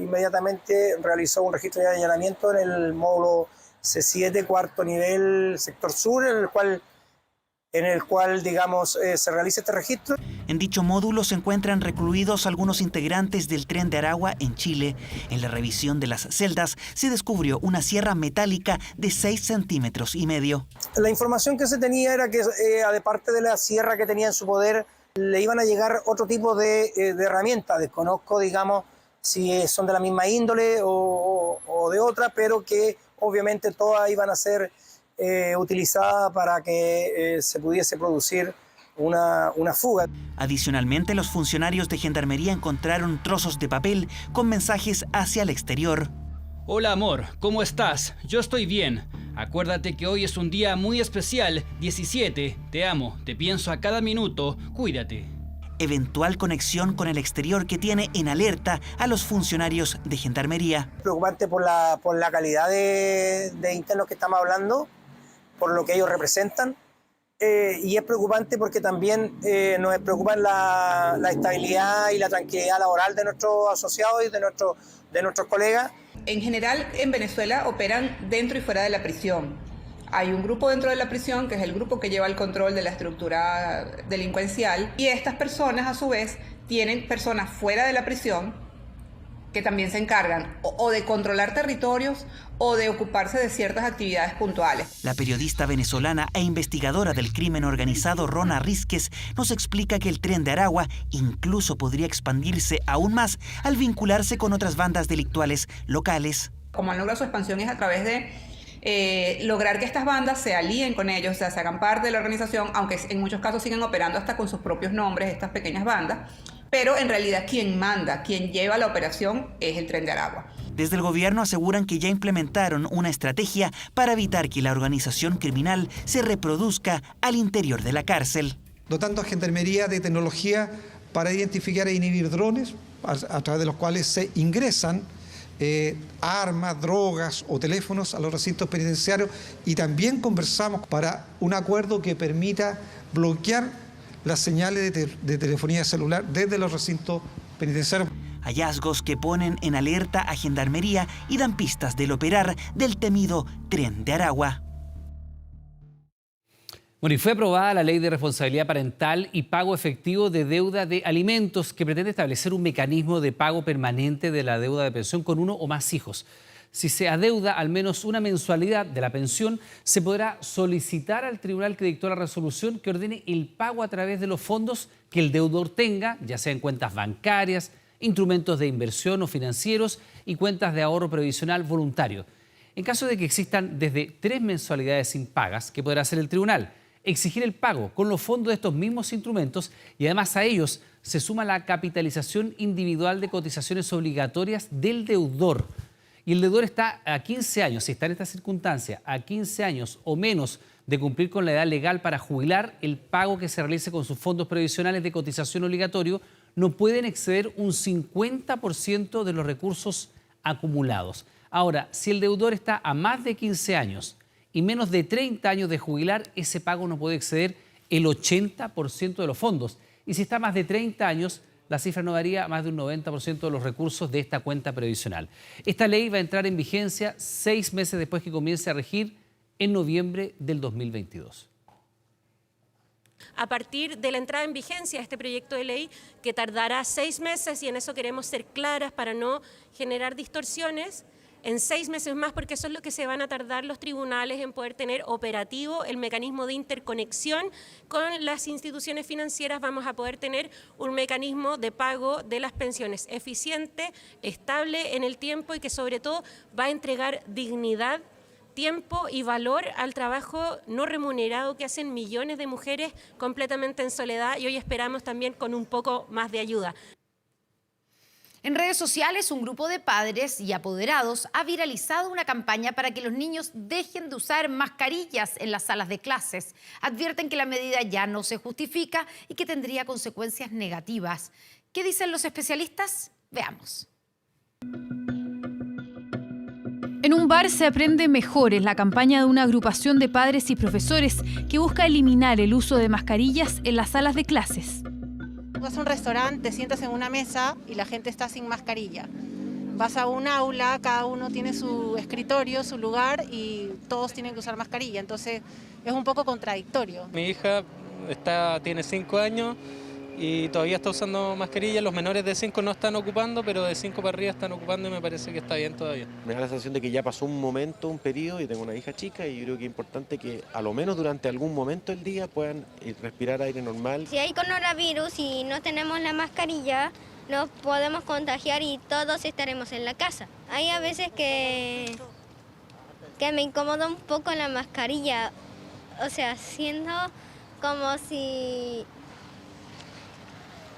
inmediatamente realizó un registro de allanamiento en el módulo C7, cuarto nivel, sector sur, en el cual digamos, se realiza este registro. En dicho módulo se encuentran recluidos algunos integrantes del Tren de Aragua en Chile. En la revisión de las celdas se descubrió una sierra metálica de 6,5 centímetros. La información que se tenía era que, aparte de la sierra que tenía en su poder, le iban a llegar otro tipo de herramientas. Desconozco, digamos, si son de la misma índole o de otra, pero que obviamente todas iban a ser utilizada para que se pudiese producir una fuga. Adicionalmente, los funcionarios de Gendarmería encontraron trozos de papel con mensajes hacia el exterior. Hola amor, ¿cómo estás? Yo estoy bien. Acuérdate que hoy es un día muy especial, 17. Te amo, te pienso a cada minuto, cuídate. Eventual conexión con el exterior que tiene en alerta a los funcionarios de Gendarmería. Preocupante por la calidad de internos que estamos hablando, por lo que ellos representan, y es preocupante porque también nos preocupa la estabilidad y la tranquilidad laboral de nuestros asociados y de nuestros colegas. En general, en Venezuela operan dentro y fuera de la prisión. Hay un grupo dentro de la prisión, que es el grupo que lleva el control de la estructura delincuencial, y estas personas, a su vez, tienen personas fuera de la prisión que también se encargan o de controlar territorios o de ocuparse de ciertas actividades puntuales. La periodista venezolana e investigadora del crimen organizado Rona Rísquez nos explica que el Tren de Aragua incluso podría expandirse aún más al vincularse con otras bandas delictuales locales. Como han logrado su expansión es a través de lograr que estas bandas se alíen con ellos, o sea, se hagan parte de la organización, aunque en muchos casos siguen operando hasta con sus propios nombres, estas pequeñas bandas, pero en realidad quien manda, quien lleva la operación es el Tren de Aragua. Desde el gobierno aseguran que ya implementaron una estrategia para evitar que la organización criminal se reproduzca al interior de la cárcel. Dotando a Gendarmería de tecnología para identificar e inhibir drones, a través de los cuales se ingresan armas, drogas o teléfonos a los recintos penitenciarios, y también conversamos para un acuerdo que permita bloquear las señales de telefonía celular desde los recintos penitenciarios. Hallazgos que ponen en alerta a Gendarmería y dan pistas del operar del temido Tren de Aragua. Bueno, y fue aprobada la Ley de Responsabilidad Parental y Pago Efectivo de Deuda de Alimentos, que pretende establecer un mecanismo de pago permanente de la deuda de pensión con uno o más hijos. Si se adeuda al menos una mensualidad de la pensión, se podrá solicitar al tribunal que dictó la resolución que ordene el pago a través de los fondos que el deudor tenga, ya sea en cuentas bancarias, instrumentos de inversión o financieros y cuentas de ahorro previsional voluntario. En caso de que existan desde 3 mensualidades impagas, ¿qué podrá hacer el tribunal? Exigir el pago con los fondos de estos mismos instrumentos, y además a ellos se suma la capitalización individual de cotizaciones obligatorias del deudor. Y el deudor está a 15 años, si está en esta circunstancia, a 15 años o menos de cumplir con la edad legal para jubilar, el pago que se realice con sus fondos previsionales de cotización obligatorio no pueden exceder un 50% de los recursos acumulados. Ahora, si el deudor está a más de 15 años y menos de 30 años de jubilar, ese pago no puede exceder el 80% de los fondos. Y si está a más de 30 años, la cifra no varía más de un 90% de los recursos de esta cuenta previsional. Esta ley va a entrar en vigencia 6 meses después que comience a regir en noviembre del 2022. A partir de la entrada en vigencia de este proyecto de ley, que tardará 6 meses, y en eso queremos ser claras para no generar distorsiones, en 6 meses más, porque eso es lo que se van a tardar los tribunales en poder tener operativo el mecanismo de interconexión con las instituciones financieras. Vamos a poder tener un mecanismo de pago de las pensiones eficiente, estable en el tiempo y que sobre todo va a entregar dignidad, tiempo y valor al trabajo no remunerado que hacen millones de mujeres completamente en soledad, y hoy esperamos también con un poco más de ayuda. En redes sociales, un grupo de padres y apoderados ha viralizado una campaña para que los niños dejen de usar mascarillas en las salas de clases. Advierten que la medida ya no se justifica y que tendría consecuencias negativas. ¿Qué dicen los especialistas? Veamos. En un bar se aprende mejor, es la campaña de una agrupación de padres y profesores que busca eliminar el uso de mascarillas en las salas de clases. Vas a un restaurante, te sientas en una mesa y la gente está sin mascarilla. Vas a un aula, cada uno tiene su escritorio, su lugar y todos tienen que usar mascarilla, entonces es un poco contradictorio. Mi hija tiene 5 años y todavía está usando mascarilla. Los menores de 5 no están ocupando, pero de 5 para arriba están ocupando y me parece que está bien todavía. Me da la sensación de que ya pasó un momento, un periodo, y tengo una hija chica y yo creo que es importante que a lo menos durante algún momento del día puedan respirar aire normal. Si hay coronavirus y no tenemos la mascarilla, nos podemos contagiar y todos estaremos en la casa. Hay a veces que me incomoda un poco la mascarilla, o sea, siendo como si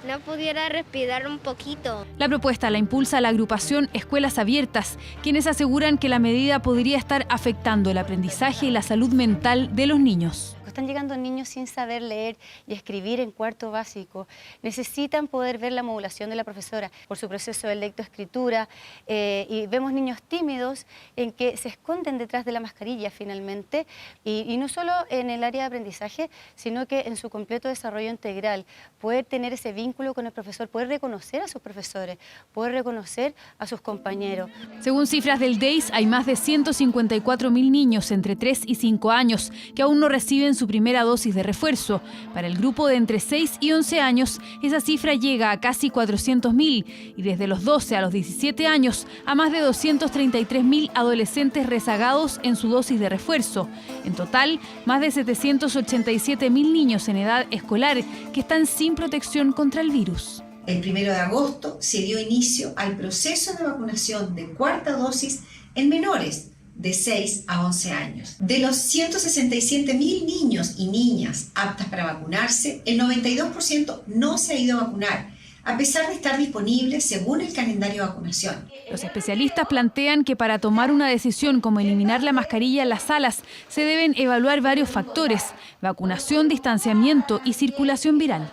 no pudiera respirar un poquito. La propuesta la impulsa la agrupación Escuelas Abiertas, quienes aseguran que la medida podría estar afectando el aprendizaje y la salud mental de los niños. Están llegando niños sin saber leer y escribir en cuarto básico. Necesitan poder ver la modulación de la profesora por su proceso de lectoescritura y vemos niños tímidos en que se esconden detrás de la mascarilla finalmente y no solo en el área de aprendizaje, sino que en su completo desarrollo integral. Poder tener ese vínculo con el profesor, poder reconocer a sus profesores, poder reconocer a sus compañeros. Según cifras del DEIS, hay más de 154.000 niños entre 3 y 5 años que aún no reciben su primera dosis de refuerzo. Para el grupo de entre 6 y 11 años, esa cifra llega a casi 400.000 y desde los 12 a los 17 años a más de 233.000 adolescentes rezagados en su dosis de refuerzo. En total, más de 787.000 niños en edad escolar que están sin protección contra el virus. El 1 de agosto se dio inicio al proceso de vacunación de cuarta dosis en menores de 6 a 11 años. De los 167.000 niños y niñas aptas para vacunarse, el 92% no se ha ido a vacunar, a pesar de estar disponible según el calendario de vacunación. Los especialistas plantean que para tomar una decisión como eliminar la mascarilla en las salas se deben evaluar varios factores: vacunación, distanciamiento y circulación viral.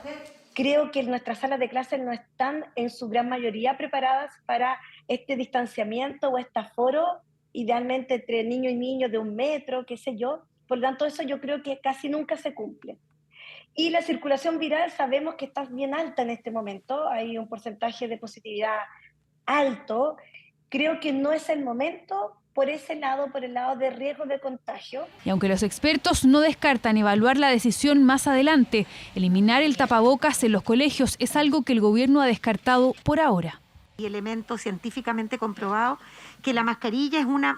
Creo que nuestras salas de clases no están en su gran mayoría preparadas para este distanciamiento o este aforo, idealmente entre niño y niño de 1 metro, qué sé yo. Por lo tanto, eso yo creo que casi nunca se cumple. Y la circulación viral sabemos que está bien alta en este momento, hay un porcentaje de positividad alto. Creo que no es el momento por ese lado, por el lado de riesgo de contagio. Y aunque los expertos no descartan evaluar la decisión más adelante, eliminar el tapabocas en los colegios es algo que el gobierno ha descartado por ahora. Y elementos científicamente comprobados que la mascarilla es una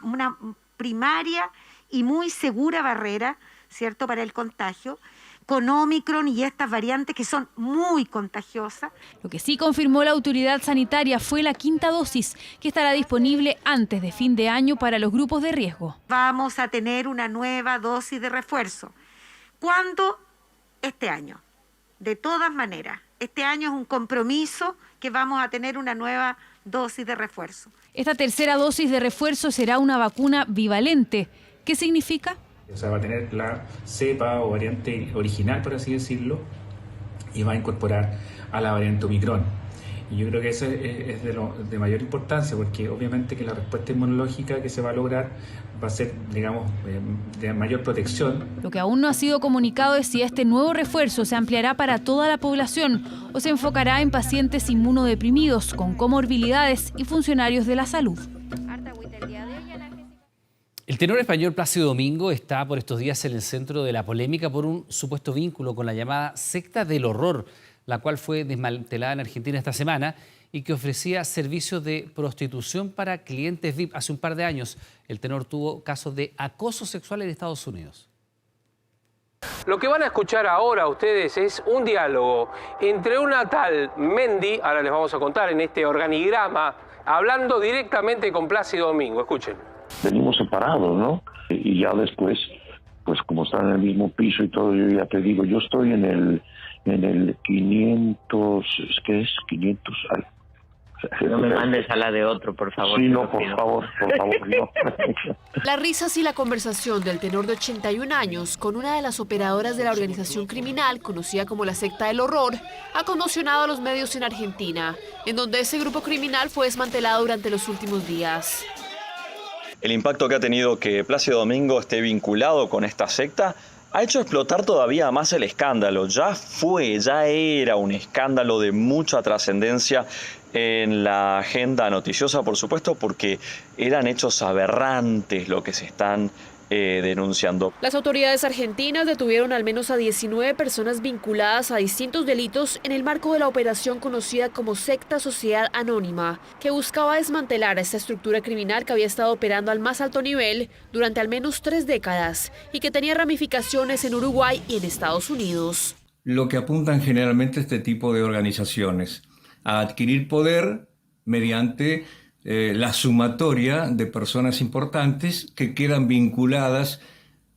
primaria y muy segura barrera, ¿cierto?, para el contagio, con Omicron y estas variantes que son muy contagiosas. Lo que sí confirmó la autoridad sanitaria fue la 5ª dosis, que estará disponible antes de fin de año para los grupos de riesgo. Vamos a tener una nueva dosis de refuerzo. ¿Cuándo? Este año. De todas maneras, este año es un compromiso que vamos a tener una nueva dosis de refuerzo. Esta tercera dosis de refuerzo será una vacuna bivalente. ¿Qué significa? O sea, va a tener la cepa o variante original, por así decirlo, y va a incorporar a la variante Omicron. Y yo creo que eso es de mayor importancia, porque obviamente que la respuesta inmunológica que se va a lograr va a ser, digamos, de mayor protección. Lo que aún no ha sido comunicado es si este nuevo refuerzo se ampliará para toda la población o se enfocará en pacientes inmunodeprimidos con comorbilidades y funcionarios de la salud. El tenor español Plácido Domingo está por estos días en el centro de la polémica por un supuesto vínculo con la llamada secta del horror, la cual fue desmantelada en Argentina esta semana y que ofrecía servicios de prostitución para clientes VIP. Hace un par de años el tenor tuvo casos de acoso sexual en Estados Unidos. Lo que van a escuchar ahora ustedes es un diálogo entre una tal Mendy, ahora les vamos a contar en este organigrama, hablando directamente con Plácido Domingo. Escuchen. Venimos separados, ¿no? Y ya después, pues como están en el mismo piso y todo, yo ya te digo, yo estoy en el 500, ¿qué es? 500... No me mandes a la de otro, por favor. Sí, no, por favor, no. Las risas y la conversación del tenor de 81 años con una de las operadoras de la organización criminal, conocida como la Secta del Horror, ha conmocionado a los medios en Argentina, en donde ese grupo criminal fue desmantelado durante los últimos días. El impacto que ha tenido que Plácido Domingo esté vinculado con esta secta ha hecho explotar todavía más el escándalo. Ya era un escándalo de mucha trascendencia en la agenda noticiosa, por supuesto, porque eran hechos aberrantes lo que se están denunciando. Las autoridades argentinas detuvieron al menos a 19 personas vinculadas a distintos delitos en el marco de la operación conocida como Secta Sociedad Anónima, que buscaba desmantelar a esta estructura criminal que había estado operando al más alto nivel durante al menos 3 décadas y que tenía ramificaciones en Uruguay y en Estados Unidos. Lo que apuntan generalmente este tipo de organizaciones, a adquirir poder mediante la sumatoria de personas importantes que quedan vinculadas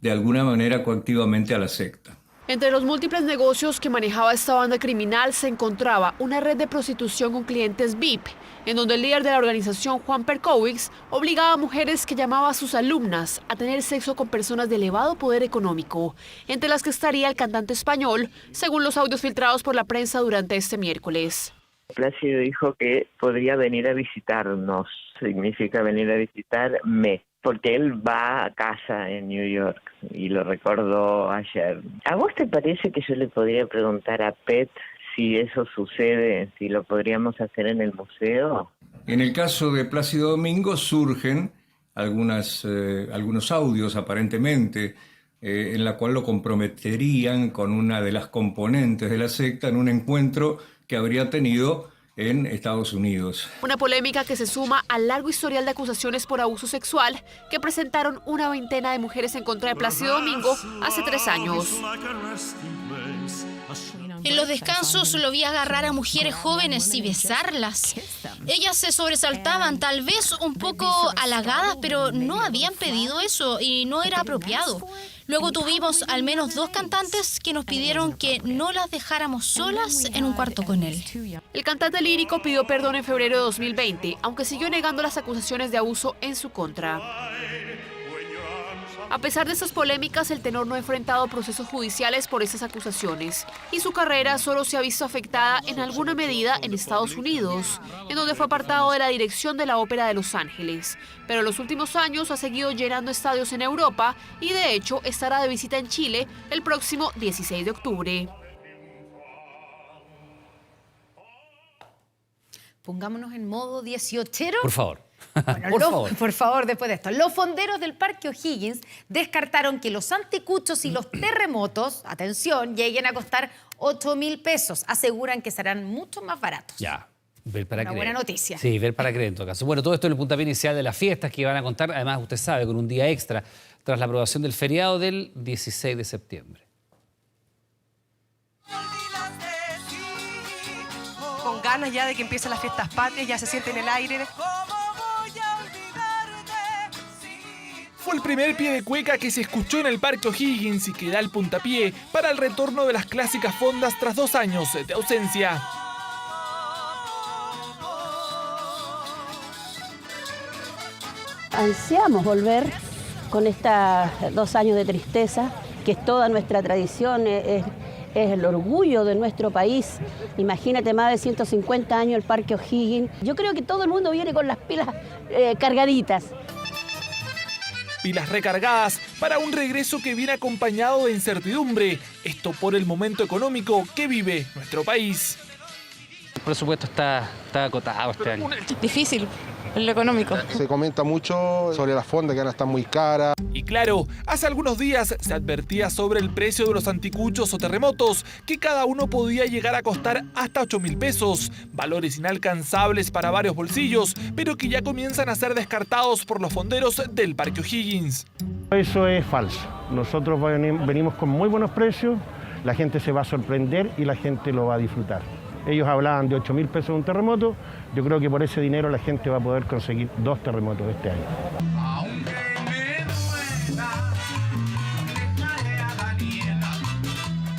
de alguna manera coactivamente a la secta. Entre los múltiples negocios que manejaba esta banda criminal se encontraba una red de prostitución con clientes VIP, en donde el líder de la organización, Juan Perkowicz, obligaba a mujeres que llamaba a sus alumnas a tener sexo con personas de elevado poder económico, entre las que estaría el cantante español, según los audios filtrados por la prensa durante este miércoles. Plácido dijo que podría venir a visitarnos, significa venir a visitarme, porque él va a casa en New York y lo recordó ayer. ¿A vos te parece que yo le podría preguntar a Pet si eso sucede, si lo podríamos hacer en el museo? En el caso de Plácido Domingo surgen algunos audios aparentemente en la cual lo comprometerían con una de las componentes de la secta en un encuentro que habría tenido en Estados Unidos. Una polémica que se suma al largo historial de acusaciones por abuso sexual que presentaron una veintena de mujeres en contra de Plácido Domingo hace 3 años. En los descansos lo vi agarrar a mujeres jóvenes y besarlas. Ellas se sobresaltaban, tal vez un poco halagadas, pero no habían pedido eso y no era apropiado. Luego tuvimos al menos 2 cantantes que nos pidieron que no las dejáramos solas en un cuarto con él. El cantante lírico pidió perdón en febrero de 2020, aunque siguió negando las acusaciones de abuso en su contra. A pesar de estas polémicas, el tenor no ha enfrentado procesos judiciales por esas acusaciones y su carrera solo se ha visto afectada en alguna medida en Estados Unidos, en donde fue apartado de la dirección de la Ópera de Los Ángeles. Pero en los últimos años ha seguido llenando estadios en Europa y de hecho estará de visita en Chile el próximo 16 de octubre. Pongámonos en modo 18ero. Por favor. Bueno, por favor, después de esto. Los fonderos del Parque O'Higgins descartaron que los anticuchos y los terremotos, atención, lleguen a costar 8.000 pesos. Aseguran que serán mucho más baratos. Ya, ver para Una creer. buena noticia. Sí, ver para creer en todo caso. Bueno, todo esto es el puntapié inicial de las fiestas que van a contar, además usted sabe, con un día extra tras la aprobación del feriado del 16 de septiembre. Con ganas ya de que empiecen las fiestas patrias, ya se siente en el aire. Fue el primer pie de cueca que se escuchó en el Parque O'Higgins y que da el puntapié para el retorno de las clásicas fondas tras 2 años de ausencia. Ansiamos volver con estos 2 años de tristeza, que es toda nuestra tradición, es el orgullo de nuestro país. Imagínate, más de 150 años el Parque O'Higgins. Yo creo que todo el mundo viene con las pilas cargaditas. Pilas recargadas para un regreso que viene acompañado de incertidumbre. Esto por el momento económico que vive nuestro país. El presupuesto está acotado este año. Difícil, en lo económico. Se comenta mucho sobre las fondas que ahora están muy caras. Y claro, hace algunos días se advertía sobre el precio de los anticuchos o terremotos, que cada uno podía llegar a costar hasta 8.000 pesos, valores inalcanzables para varios bolsillos, pero que ya comienzan a ser descartados por los fonderos del Parque O'Higgins. Eso es falso. Nosotros venimos con muy buenos precios, la gente se va a sorprender y la gente lo va a disfrutar. Ellos hablaban de 8.000 pesos un terremoto, yo creo que por ese dinero la gente va a poder conseguir 2 terremotos este año.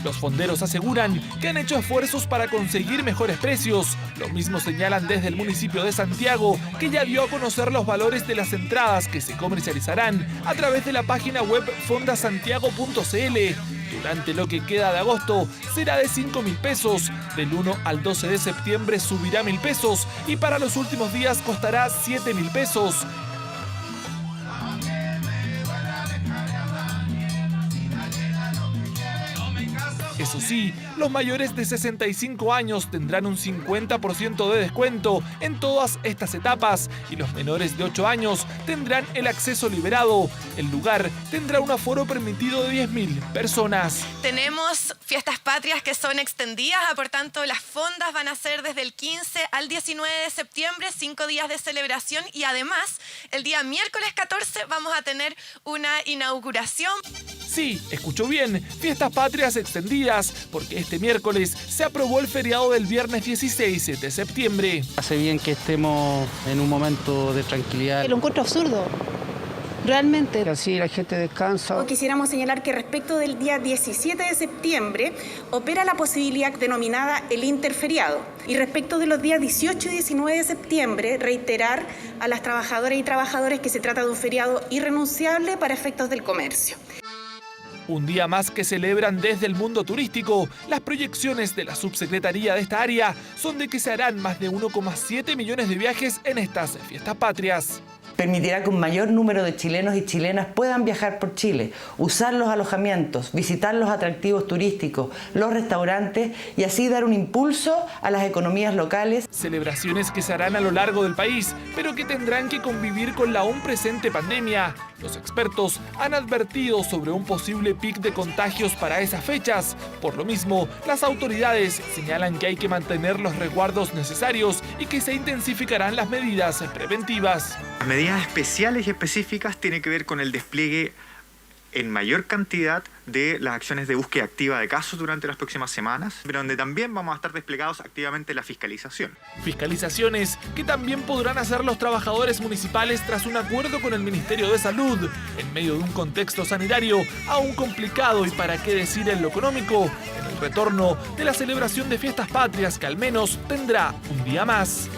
Los fonderos aseguran que han hecho esfuerzos para conseguir mejores precios. Lo mismo señalan desde el municipio de Santiago, que ya dio a conocer los valores de las entradas que se comercializarán a través de la página web fondasantiago.cl. Durante lo que queda de agosto será de 5.000 pesos, del 1 al 12 de septiembre subirá 1.000 pesos y para los últimos días costará 7.000 pesos. Eso sí, los mayores de 65 años tendrán un 50% de descuento en todas estas etapas y los menores de 8 años tendrán el acceso liberado. El lugar tendrá un aforo permitido de 10.000 personas. Tenemos fiestas patrias que son extendidas, por tanto las fondas van a ser desde el 15 al 19 de septiembre, 5 días de celebración, y además el día miércoles 14 vamos a tener una inauguración. Sí, escuchó bien, fiestas patrias extendidas, porque este miércoles se aprobó el feriado del viernes 16 de septiembre. Hace bien que estemos en un momento de tranquilidad. Lo encuentro absurdo. Realmente. Así la gente descansa. Quisiéramos señalar que respecto del día 17 de septiembre opera la posibilidad denominada el interferiado. Y respecto de los días 18 y 19 de septiembre, reiterar a las trabajadoras y trabajadores que se trata de un feriado irrenunciable para efectos del comercio. Un día más que celebran desde el mundo turístico. Las proyecciones de la subsecretaría de esta área son de que se harán más de 1,7 millones de viajes en estas fiestas patrias. Permitirá que un mayor número de chilenos y chilenas puedan viajar por Chile, usar los alojamientos, visitar los atractivos turísticos, los restaurantes y así dar un impulso a las economías locales. Celebraciones que se harán a lo largo del país, pero que tendrán que convivir con la aún presente pandemia. Los expertos han advertido sobre un posible pic de contagios para esas fechas. Por lo mismo, las autoridades señalan que hay que mantener los resguardos necesarios y que se intensificarán las medidas preventivas. Las medidas especiales y específicas tienen que ver con el despliegue en mayor cantidad de las acciones de búsqueda activa de casos durante las próximas semanas, pero donde también vamos a estar desplegados activamente la fiscalización. Fiscalizaciones que también podrán hacer los trabajadores municipales tras un acuerdo con el Ministerio de Salud, en medio de un contexto sanitario aún complicado y para qué decir en lo económico, en el retorno de la celebración de fiestas patrias que al menos tendrá un día más.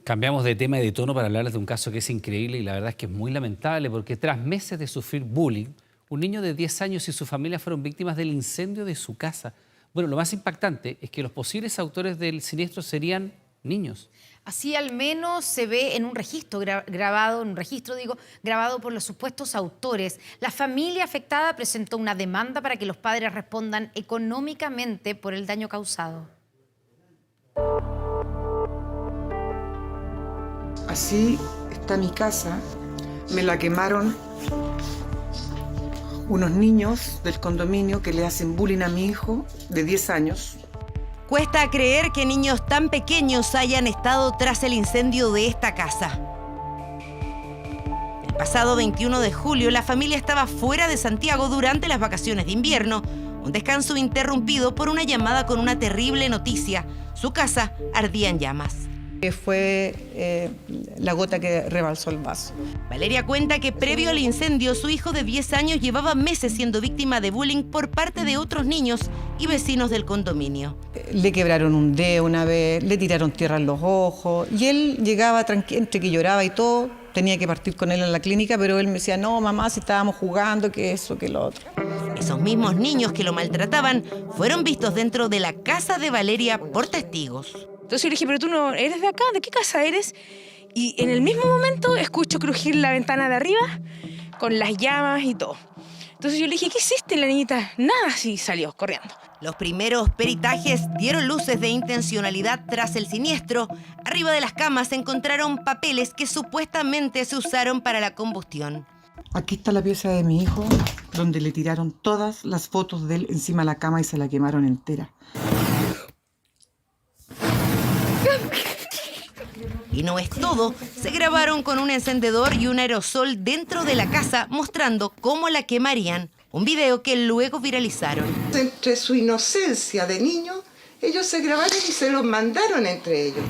Cambiamos de tema y de tono para hablarles de un caso que es increíble y la verdad es que es muy lamentable porque tras meses de sufrir bullying, un niño de 10 años y su familia fueron víctimas del incendio de su casa. Bueno, lo más impactante es que los posibles autores del siniestro serían niños. Así al menos se ve en un registro grabado por los supuestos autores. La familia afectada presentó una demanda para que los padres respondan económicamente por el daño causado. Así está mi casa, me la quemaron unos niños del condominio que le hacen bullying a mi hijo de 10 años. Cuesta creer que niños tan pequeños hayan estado tras el incendio de esta casa. El pasado 21 de julio, la familia estaba fuera de Santiago durante las vacaciones de invierno, un descanso interrumpido por una llamada con una terrible noticia. Su casa ardía en llamas. Fue la gota que rebalsó el vaso. Valeria cuenta que previo al incendio, su hijo de 10 años llevaba meses siendo víctima de bullying por parte de otros niños y vecinos del condominio. Le quebraron un dedo una vez, le tiraron tierra en los ojos y él llegaba tranquilo, entre que lloraba y todo. Tenía que partir con él a la clínica, pero él me decía, no, mamá, si estábamos jugando, que eso, que lo otro. Esos mismos niños que lo maltrataban fueron vistos dentro de la casa de Valeria por testigos. Entonces yo le dije, pero tú no eres de acá, ¿de qué casa eres? Y en el mismo momento escucho crujir la ventana de arriba con las llamas y todo. Entonces yo le dije, ¿qué hiciste, la niñita? Nada, sí, salió corriendo. Los primeros peritajes dieron luces de intencionalidad tras el siniestro. Arriba de las camas se encontraron papeles que supuestamente se usaron para la combustión. Aquí está la pieza de mi hijo, donde le tiraron todas las fotos de él encima de la cama y se la quemaron entera. Y no es todo, se grabaron con un encendedor y un aerosol dentro de la casa mostrando cómo la quemarían. Un video que luego viralizaron. Entre su inocencia de niño, ellos se grabaron y se los mandaron entre ellos.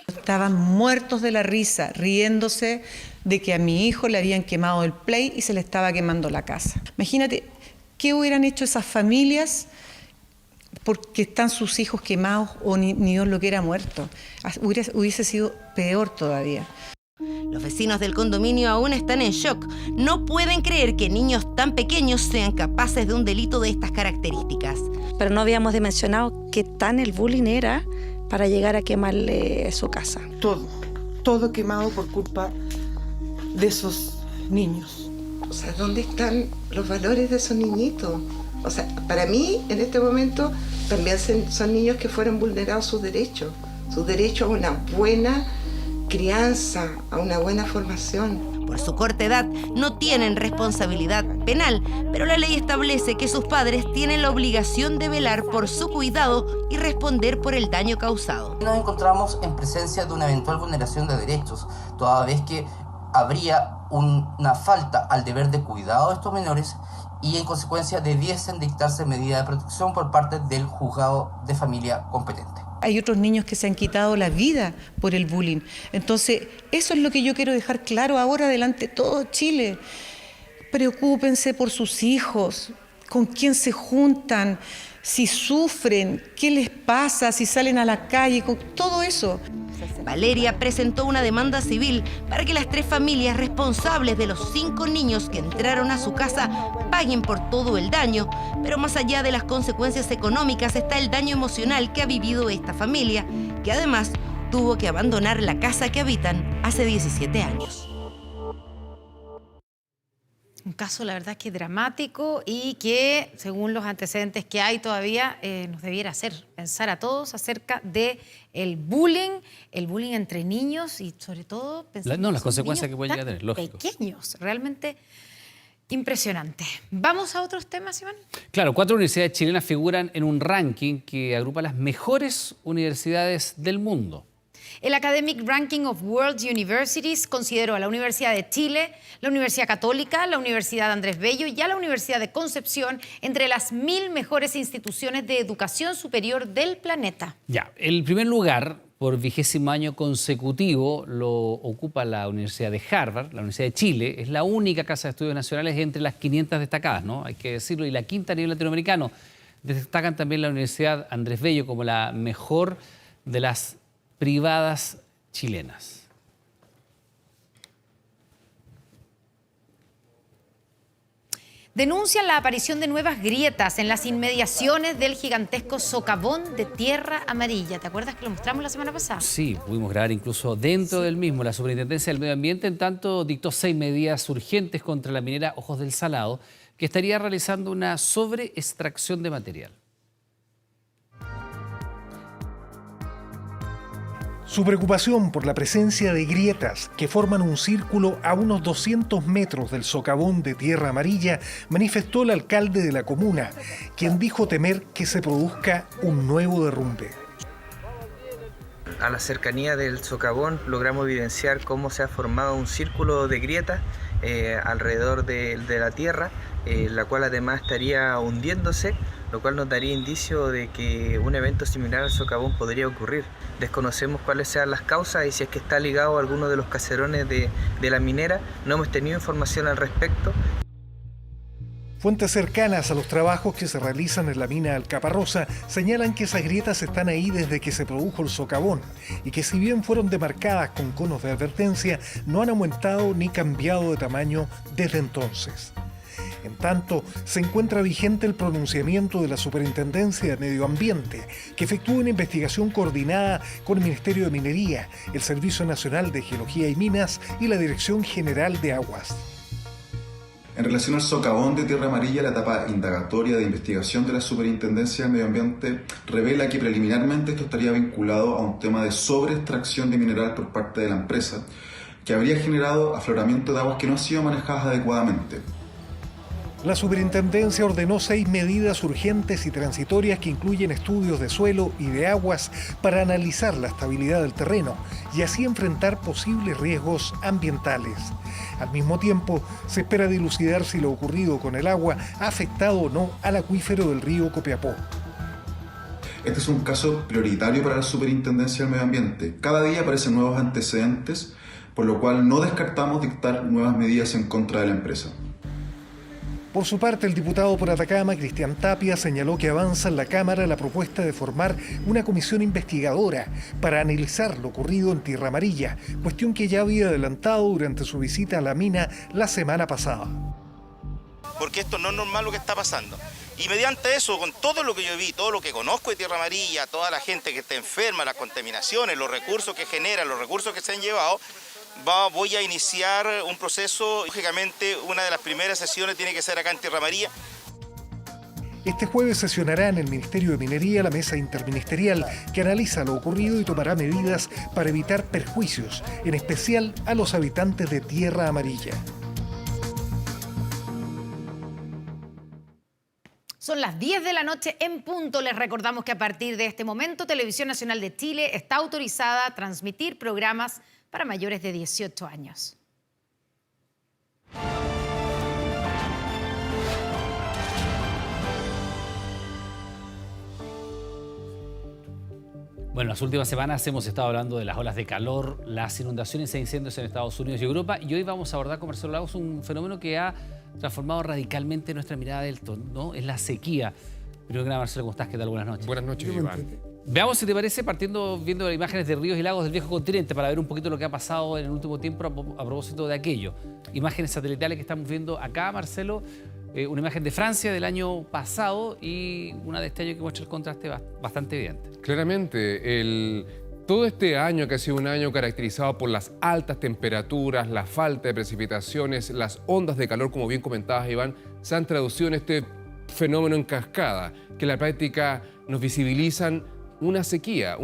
Estaban muertos de la risa, riéndose de que a mi hijo le habían quemado el Play y se le estaba quemando la casa. Imagínate, ¿qué hubieran hecho esas familias porque están sus hijos quemados o ni Dios lo quiera muerto? Hubiese sido peor todavía. Los vecinos del condominio aún están en shock. No pueden creer que niños tan pequeños sean capaces de un delito de estas características. Pero no habíamos dimensionado qué tan el bullying era para llegar a quemarle su casa. Todo quemado por culpa de esos niños. O sea, ¿dónde están los valores de esos niñitos? O sea, para mí, en este momento, también son niños que fueron vulnerados sus derechos a una buena crianza, a una buena formación. Por su corta edad no tienen responsabilidad penal, pero la ley establece que sus padres tienen la obligación de velar por su cuidado y responder por el daño causado. Nos encontramos en presencia de una eventual vulneración de derechos, toda vez que habría una falta al deber de cuidado de estos menores y en consecuencia debiesen dictarse medidas de protección por parte del juzgado de familia competente. Hay otros niños que se han quitado la vida por el bullying. Entonces, eso es lo que yo quiero dejar claro ahora delante de todo Chile. Preocúpense por sus hijos, con quién se juntan, si sufren, qué les pasa, si salen a la calle, con todo eso. Valeria presentó una demanda civil para que las 3 familias responsables de los 5 niños que entraron a su casa paguen por todo el daño, pero más allá de las consecuencias económicas está el daño emocional que ha vivido esta familia, que además tuvo que abandonar la casa que habitan hace 17 años. Un caso, la verdad, que dramático y que, según los antecedentes que hay todavía, nos debiera hacer pensar a todos acerca de el bullying entre niños y, sobre todo, pensar las consecuencias que puede llegar a tener, lógico. Pequeños, realmente impresionante. ¿Vamos a otros temas, Iván? Claro, 4 universidades chilenas figuran en un ranking que agrupa las mejores universidades del mundo. El Academic Ranking of World Universities consideró a la Universidad de Chile, la Universidad Católica, la Universidad Andrés Bello y a la Universidad de Concepción entre las 1000 mejores instituciones de educación superior del planeta. Ya, el primer lugar por 20º año consecutivo lo ocupa la Universidad de Harvard, la Universidad de Chile. Es la única casa de estudios nacionales entre las 500 destacadas, ¿no? Hay que decirlo, y la quinta a nivel latinoamericano. Destacan también la Universidad Andrés Bello como la mejor de las privadas chilenas. Denuncian la aparición de nuevas grietas en las inmediaciones del gigantesco socavón de Tierra Amarilla. ¿Te acuerdas que lo mostramos la semana pasada? Sí, pudimos grabar incluso dentro del mismo. La Superintendencia del Medio Ambiente, en tanto, dictó 6 medidas urgentes contra la minera Ojos del Salado, que estaría realizando una sobreextracción de material. Su preocupación por la presencia de grietas que forman un círculo a unos 200 metros del socavón de Tierra Amarilla manifestó el alcalde de la comuna, quien dijo temer que se produzca un nuevo derrumbe. A la cercanía del socavón logramos evidenciar cómo se ha formado un círculo de grietas alrededor de la tierra, la cual además estaría hundiéndose, lo cual nos daría indicio de que un evento similar al socavón podría ocurrir. Desconocemos cuáles sean las causas y si es que está ligado a alguno de los caserones de la minera. No hemos tenido información al respecto. Fuentes cercanas a los trabajos que se realizan en la mina Alcaparrosa señalan que esas grietas están ahí desde que se produjo el socavón y que si bien fueron demarcadas con conos de advertencia, no han aumentado ni cambiado de tamaño desde entonces. En tanto, se encuentra vigente el pronunciamiento de la Superintendencia de Medio Ambiente, que efectúa una investigación coordinada con el Ministerio de Minería, el Servicio Nacional de Geología y Minas y la Dirección General de Aguas. En relación al socavón de Tierra Amarilla, la etapa indagatoria de investigación de la Superintendencia de Medio Ambiente revela que preliminarmente esto estaría vinculado a un tema de sobreextracción de mineral por parte de la empresa, que habría generado afloramiento de aguas que no han sido manejadas adecuadamente. La Superintendencia ordenó 6 medidas urgentes y transitorias que incluyen estudios de suelo y de aguas para analizar la estabilidad del terreno y así enfrentar posibles riesgos ambientales. Al mismo tiempo, se espera dilucidar si lo ocurrido con el agua ha afectado o no al acuífero del río Copiapó. Este es un caso prioritario para la Superintendencia del Medio Ambiente. Cada día aparecen nuevos antecedentes, por lo cual no descartamos dictar nuevas medidas en contra de la empresa. Por su parte, el diputado por Atacama, Cristian Tapia, señaló que avanza en la Cámara la propuesta de formar una comisión investigadora para analizar lo ocurrido en Tierra Amarilla, cuestión que ya había adelantado durante su visita a la mina la semana pasada. Porque esto no es normal lo que está pasando. Y mediante eso, con todo lo que yo vi, todo lo que conozco de Tierra Amarilla, toda la gente que está enferma, las contaminaciones, los recursos que generan, los recursos que se han llevado, voy a iniciar un proceso. Lógicamente, una de las primeras sesiones tiene que ser acá en Tierra Amarilla. Este jueves sesionará en el Ministerio de Minería la mesa interministerial que analiza lo ocurrido y tomará medidas para evitar perjuicios, en especial a los habitantes de Tierra Amarilla. Son las 10 de la noche en punto. Les recordamos que a partir de este momento Televisión Nacional de Chile está autorizada a transmitir programas para mayores de 18 años. Bueno, las últimas semanas hemos estado hablando de las olas de calor, las inundaciones e incendios en Estados Unidos y Europa, y hoy vamos a abordar con Marcelo Lagos un fenómeno que ha transformado radicalmente nuestra mirada del todo, ¿no? Es la sequía. Primero que nada, Marcelo, ¿cómo estás? ¿Qué tal? Buenas noches. Buenas noches, Iván. Veamos si te parece, viendo imágenes de ríos y lagos del viejo continente para ver un poquito lo que ha pasado en el último tiempo a propósito de aquello. Imágenes satelitales que estamos viendo acá, Marcelo. Una imagen de Francia del año pasado y una de este año que muestra el contraste bastante evidente. Claramente, todo este año que ha sido un año caracterizado por las altas temperaturas, la falta de precipitaciones, las ondas de calor, como bien comentabas, Iván, se han traducido en este fenómeno en cascada, que en la práctica nos visibilizan una sequía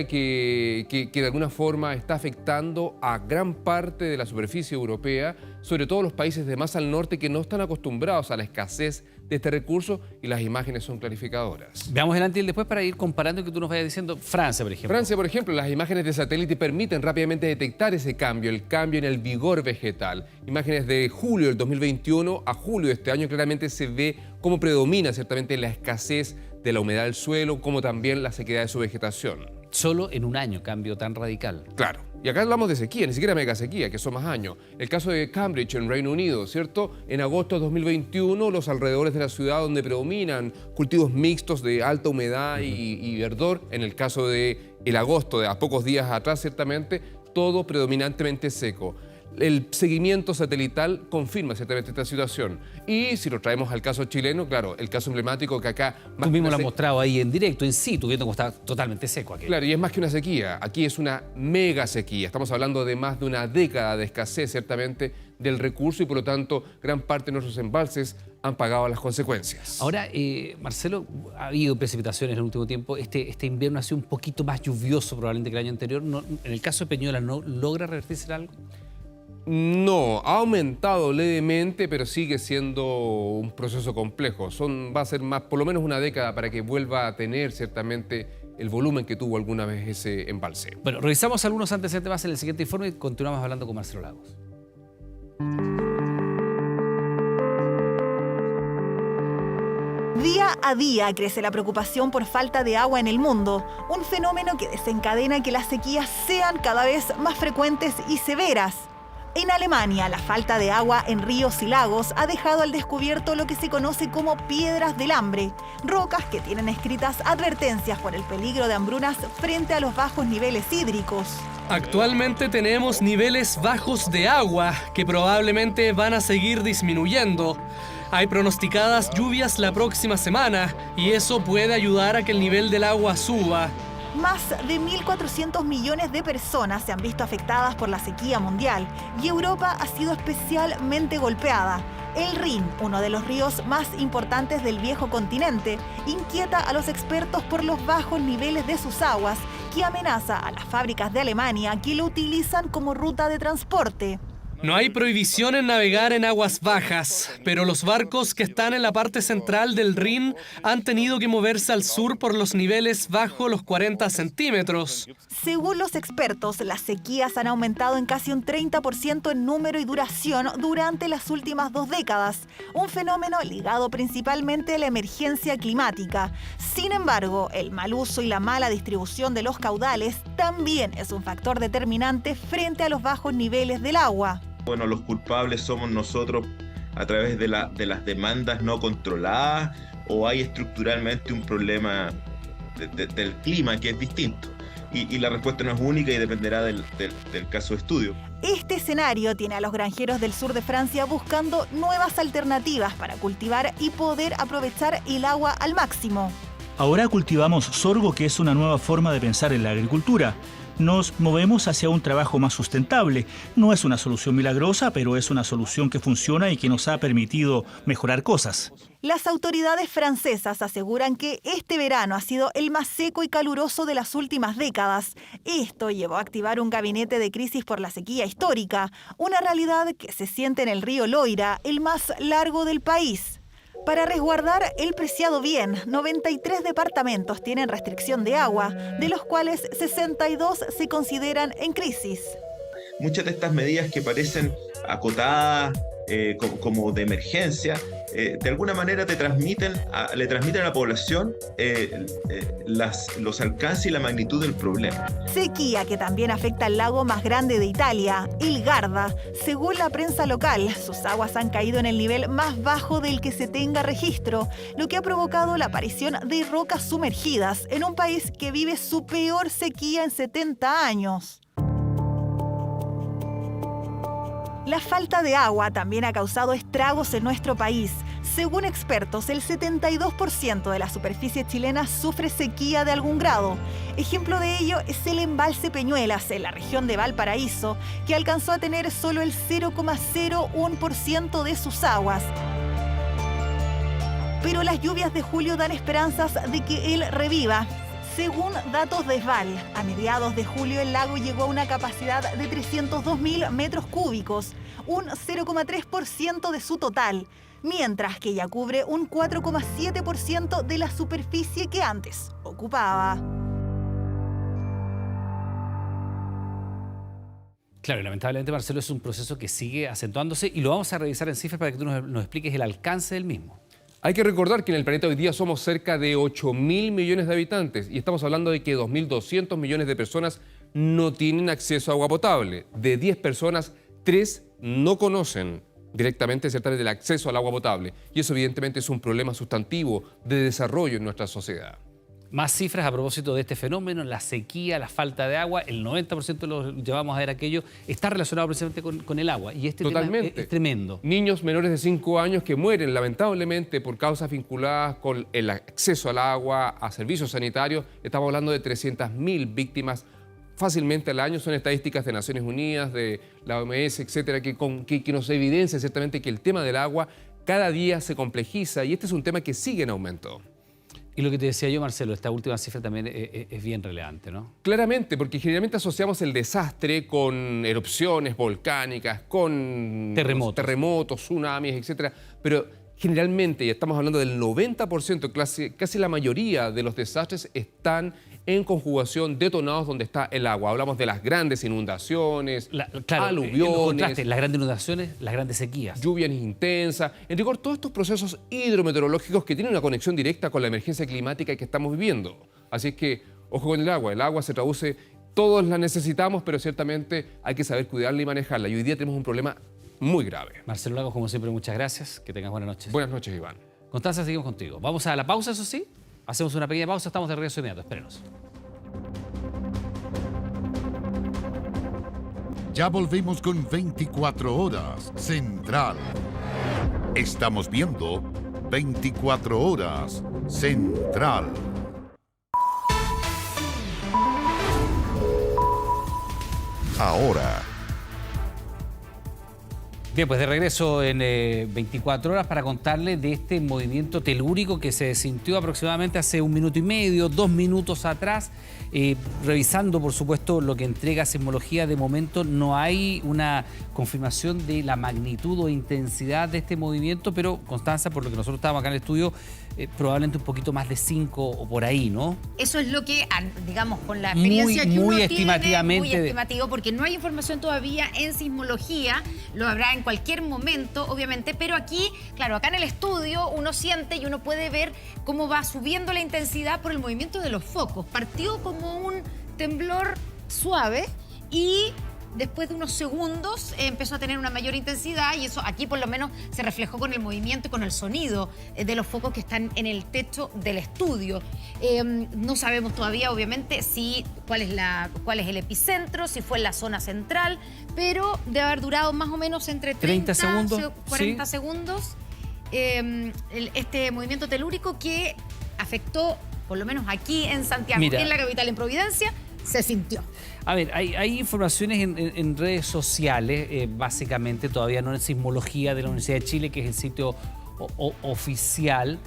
que de alguna forma está afectando a gran parte de la superficie europea, sobre todo los países de más al norte que no están acostumbrados a la escasez de este recurso, y las imágenes son clarificadoras. Veamos el antes y el después para ir comparando y que tú nos vayas diciendo. Francia, por ejemplo. Francia, por ejemplo, las imágenes de satélite permiten rápidamente detectar ese cambio, el cambio en el vigor vegetal. Imágenes de julio del 2021 a julio de este año claramente se ve cómo predomina ciertamente la escasez de la humedad del suelo, como también la sequedad de su vegetación. Solo en un año cambio tan radical. Claro. Y acá hablamos de sequía, ni siquiera mega sequía, que son más años. El caso de Cambridge, en Reino Unido, ¿cierto? En agosto de 2021, los alrededores de la ciudad donde predominan cultivos mixtos de alta humedad y verdor. En el caso de el agosto, de a pocos días atrás, ciertamente, todo predominantemente seco. El seguimiento satelital confirma ciertamente esta situación. Y si lo traemos al caso chileno, claro, el caso emblemático que acá... Tú mismo lo has mostrado ahí en directo, in situ, viendo cómo está totalmente seco aquí. Claro, y es más que una sequía. Aquí es una mega sequía. Estamos hablando de más de una década de escasez, ciertamente, del recurso, y por lo tanto, gran parte de nuestros embalses han pagado las consecuencias. Ahora, Marcelo, ha habido precipitaciones en el último tiempo. Este invierno ha sido un poquito más lluvioso probablemente que el año anterior. En el caso de Peñuela, ¿no logra revertirse algo? No, ha aumentado levemente, pero sigue siendo un proceso complejo. Va a ser más, por lo menos una década para que vuelva a tener ciertamente el volumen que tuvo alguna vez ese embalse. Bueno, revisamos algunos antecedentes más en el siguiente informe y continuamos hablando con Marcelo Lagos. Día a día crece la preocupación por falta de agua en el mundo, un fenómeno que desencadena que las sequías sean cada vez más frecuentes y severas. En Alemania, la falta de agua en ríos y lagos ha dejado al descubierto lo que se conoce como piedras del hambre, rocas que tienen escritas advertencias por el peligro de hambrunas frente a los bajos niveles hídricos. Actualmente tenemos niveles bajos de agua que probablemente van a seguir disminuyendo. Hay pronosticadas lluvias la próxima semana y eso puede ayudar a que el nivel del agua suba. Más de 1.400 millones de personas se han visto afectadas por la sequía mundial y Europa ha sido especialmente golpeada. El Rin, uno de los ríos más importantes del viejo continente, inquieta a los expertos por los bajos niveles de sus aguas, que amenaza a las fábricas de Alemania que lo utilizan como ruta de transporte. No hay prohibición en navegar en aguas bajas, pero los barcos que están en la parte central del Rin han tenido que moverse al sur por los niveles bajo los 40 centímetros. Según los expertos, las sequías han aumentado en casi un 30% en número y duración durante las últimas 2 décadas, un fenómeno ligado principalmente a la emergencia climática. Sin embargo, el mal uso y la mala distribución de los caudales también es un factor determinante frente a los bajos niveles del agua. Bueno, los culpables somos nosotros a través de las demandas no controladas, o hay estructuralmente un problema del clima que es distinto. Y la respuesta no es única y dependerá del caso de estudio. Este escenario tiene a los granjeros del sur de Francia buscando nuevas alternativas para cultivar y poder aprovechar el agua al máximo. Ahora cultivamos sorgo, que es una nueva forma de pensar en la agricultura. nos movemos hacia un trabajo más sustentable. No es una solución milagrosa, pero es una solución que funciona y que nos ha permitido mejorar cosas. Las autoridades francesas aseguran que este verano ha sido el más seco y caluroso de las últimas décadas. Esto llevó a activar un gabinete de crisis por la sequía histórica, una realidad que se siente en el río Loira, el más largo del país. Para resguardar el preciado bien, 93 departamentos tienen restricción de agua, de los cuales 62 se consideran en crisis. Muchas de estas medidas que parecen acotadas, como de emergencia, de alguna manera le transmiten a la población los alcances y la magnitud del problema. Sequía que también afecta al lago más grande de Italia, el Garda. Según la prensa local, sus aguas han caído en el nivel más bajo del que se tenga registro, lo que ha provocado la aparición de rocas sumergidas en un país que vive su peor sequía en 70 años. La falta de agua también ha causado estragos en nuestro país. Según expertos, el 72% de la superficie chilena sufre sequía de algún grado. Ejemplo de ello es el embalse Peñuelas, en la región de Valparaíso, que alcanzó a tener solo el 0,01% de sus aguas. Pero las lluvias de julio dan esperanzas de que él reviva. Según datos de SVAL, a mediados de julio el lago llegó a una capacidad de 302.000 metros cúbicos, un 0,3% de su total, mientras que ya cubre un 4,7% de la superficie que antes ocupaba. Claro, y lamentablemente, Marcelo, es un proceso que sigue acentuándose y lo vamos a revisar en cifras para que tú nos expliques el alcance del mismo. Hay que recordar que en el planeta hoy día somos cerca de 8.000 millones de habitantes y estamos hablando de que 2.200 millones de personas no tienen acceso a agua potable. De 10 personas, 3 no conocen directamente acerca del acceso al agua potable. Y eso evidentemente es un problema sustantivo de desarrollo en nuestra sociedad. Más cifras a propósito de este fenómeno, la sequía, la falta de agua, el 90% lo llevamos a ver aquello, está relacionado precisamente con el agua. Y este Totalmente. tema es tremendo. Niños menores de 5 años que mueren lamentablemente por causas vinculadas con el acceso al agua, a servicios sanitarios. Estamos hablando de 300.000 víctimas fácilmente al año. Son estadísticas de Naciones Unidas, de la OMS, etcétera, que nos evidencia ciertamente que el tema del agua cada día se complejiza y este es un tema que sigue en aumento. Y lo que te decía yo, Marcelo, esta última cifra también es bien relevante, ¿no? Claramente, porque generalmente asociamos el desastre con erupciones volcánicas, con terremotos, tsunamis, etcétera. Pero generalmente, y estamos hablando del 90%, casi la mayoría de los desastres están en conjugación detonados donde está el agua. Hablamos de las grandes inundaciones, aluviones, las grandes inundaciones, las grandes sequías. Lluvias intensas. En rigor, todos estos procesos hidrometeorológicos que tienen una conexión directa con la emergencia climática que estamos viviendo. Así es que, ojo con el agua. El agua se traduce, todos la necesitamos, pero ciertamente hay que saber cuidarla y manejarla. Y hoy día tenemos un problema muy grave. Marcelo Lagos, como siempre, muchas gracias. Que tengas buenas noches. Buenas noches, Iván. Constanza, seguimos contigo. Vamos a la pausa, eso sí. Hacemos una pequeña pausa, estamos de regreso inmediato. Espérenos. Ya volvemos con 24 Horas Central. Estamos viendo 24 Horas Central. Ahora. Bien, pues de regreso en 24 horas para contarle de este movimiento telúrico que se sintió aproximadamente hace 1 minuto y medio, 2 minutos atrás. Revisando, por supuesto, lo que entrega sismología, de momento no hay una confirmación de la magnitud o intensidad de este movimiento, pero Constanza, por lo que nosotros estábamos acá en el estudio, probablemente un poquito más de 5 o por ahí, ¿no? Eso es lo que, digamos, con la experiencia que uno estimativamente tiene, muy estimativo, porque no hay información todavía en sismología, lo habrá en cualquier momento, obviamente, pero aquí, claro, acá en el estudio uno siente y uno puede ver cómo va subiendo la intensidad por el movimiento de los focos. Partió como un temblor suave y después de unos segundos empezó a tener una mayor intensidad y eso aquí por lo menos se reflejó con el movimiento y con el sonido de los focos que están en el techo del estudio. No sabemos todavía, obviamente, cuál es el epicentro, si fue en la zona central, pero debe haber durado más o menos entre 30 segundos, 40 segundos este movimiento telúrico que afectó, por lo menos aquí en Santiago, en la capital, en Providencia, se sintió. A ver, hay informaciones en redes sociales, básicamente todavía no en sismología de la Universidad de Chile, que es el sitio oficial,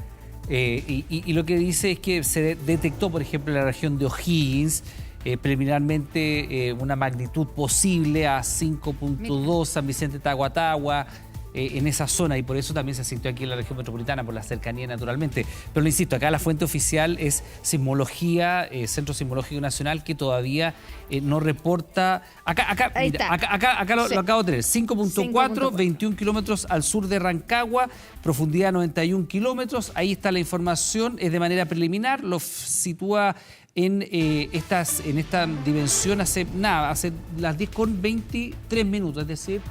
y lo que dice es que se detectó, por ejemplo, en la región de O'Higgins, preliminarmente una magnitud posible a 5.2, San Vicente Tahuatahua, en esa zona, y por eso también se sintió aquí en la región metropolitana, por la cercanía naturalmente. Pero lo insisto, acá la fuente oficial es Sismología, Centro Sismológico Nacional, que todavía no reporta... Acá lo acabo de tener, 5.4, 21 kilómetros al sur de Rancagua, profundidad 91 kilómetros, ahí está la información, es de manera preliminar, lo sitúa en esta dimensión hace las 10:23 minutos, es decir,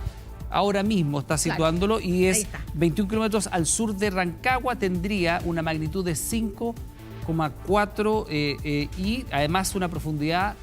ahora mismo está situándolo, y es 21 kilómetros al sur de Rancagua, tendría una magnitud de 5,4 y además una profundidad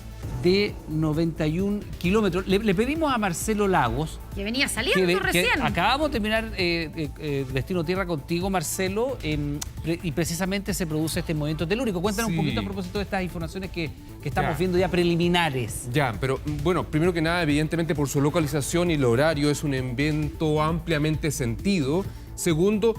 de 91 kilómetros. Le pedimos a Marcelo Lagos, que venía saliendo recién. Acabamos de terminar Destino Tierra contigo, Marcelo, y precisamente se produce este movimiento telúrico. Cuéntanos un poquito a propósito de estas informaciones que estamos viendo ya preliminares. Ya, pero bueno, primero que nada, evidentemente por su localización y el horario es un evento ampliamente sentido. Segundo,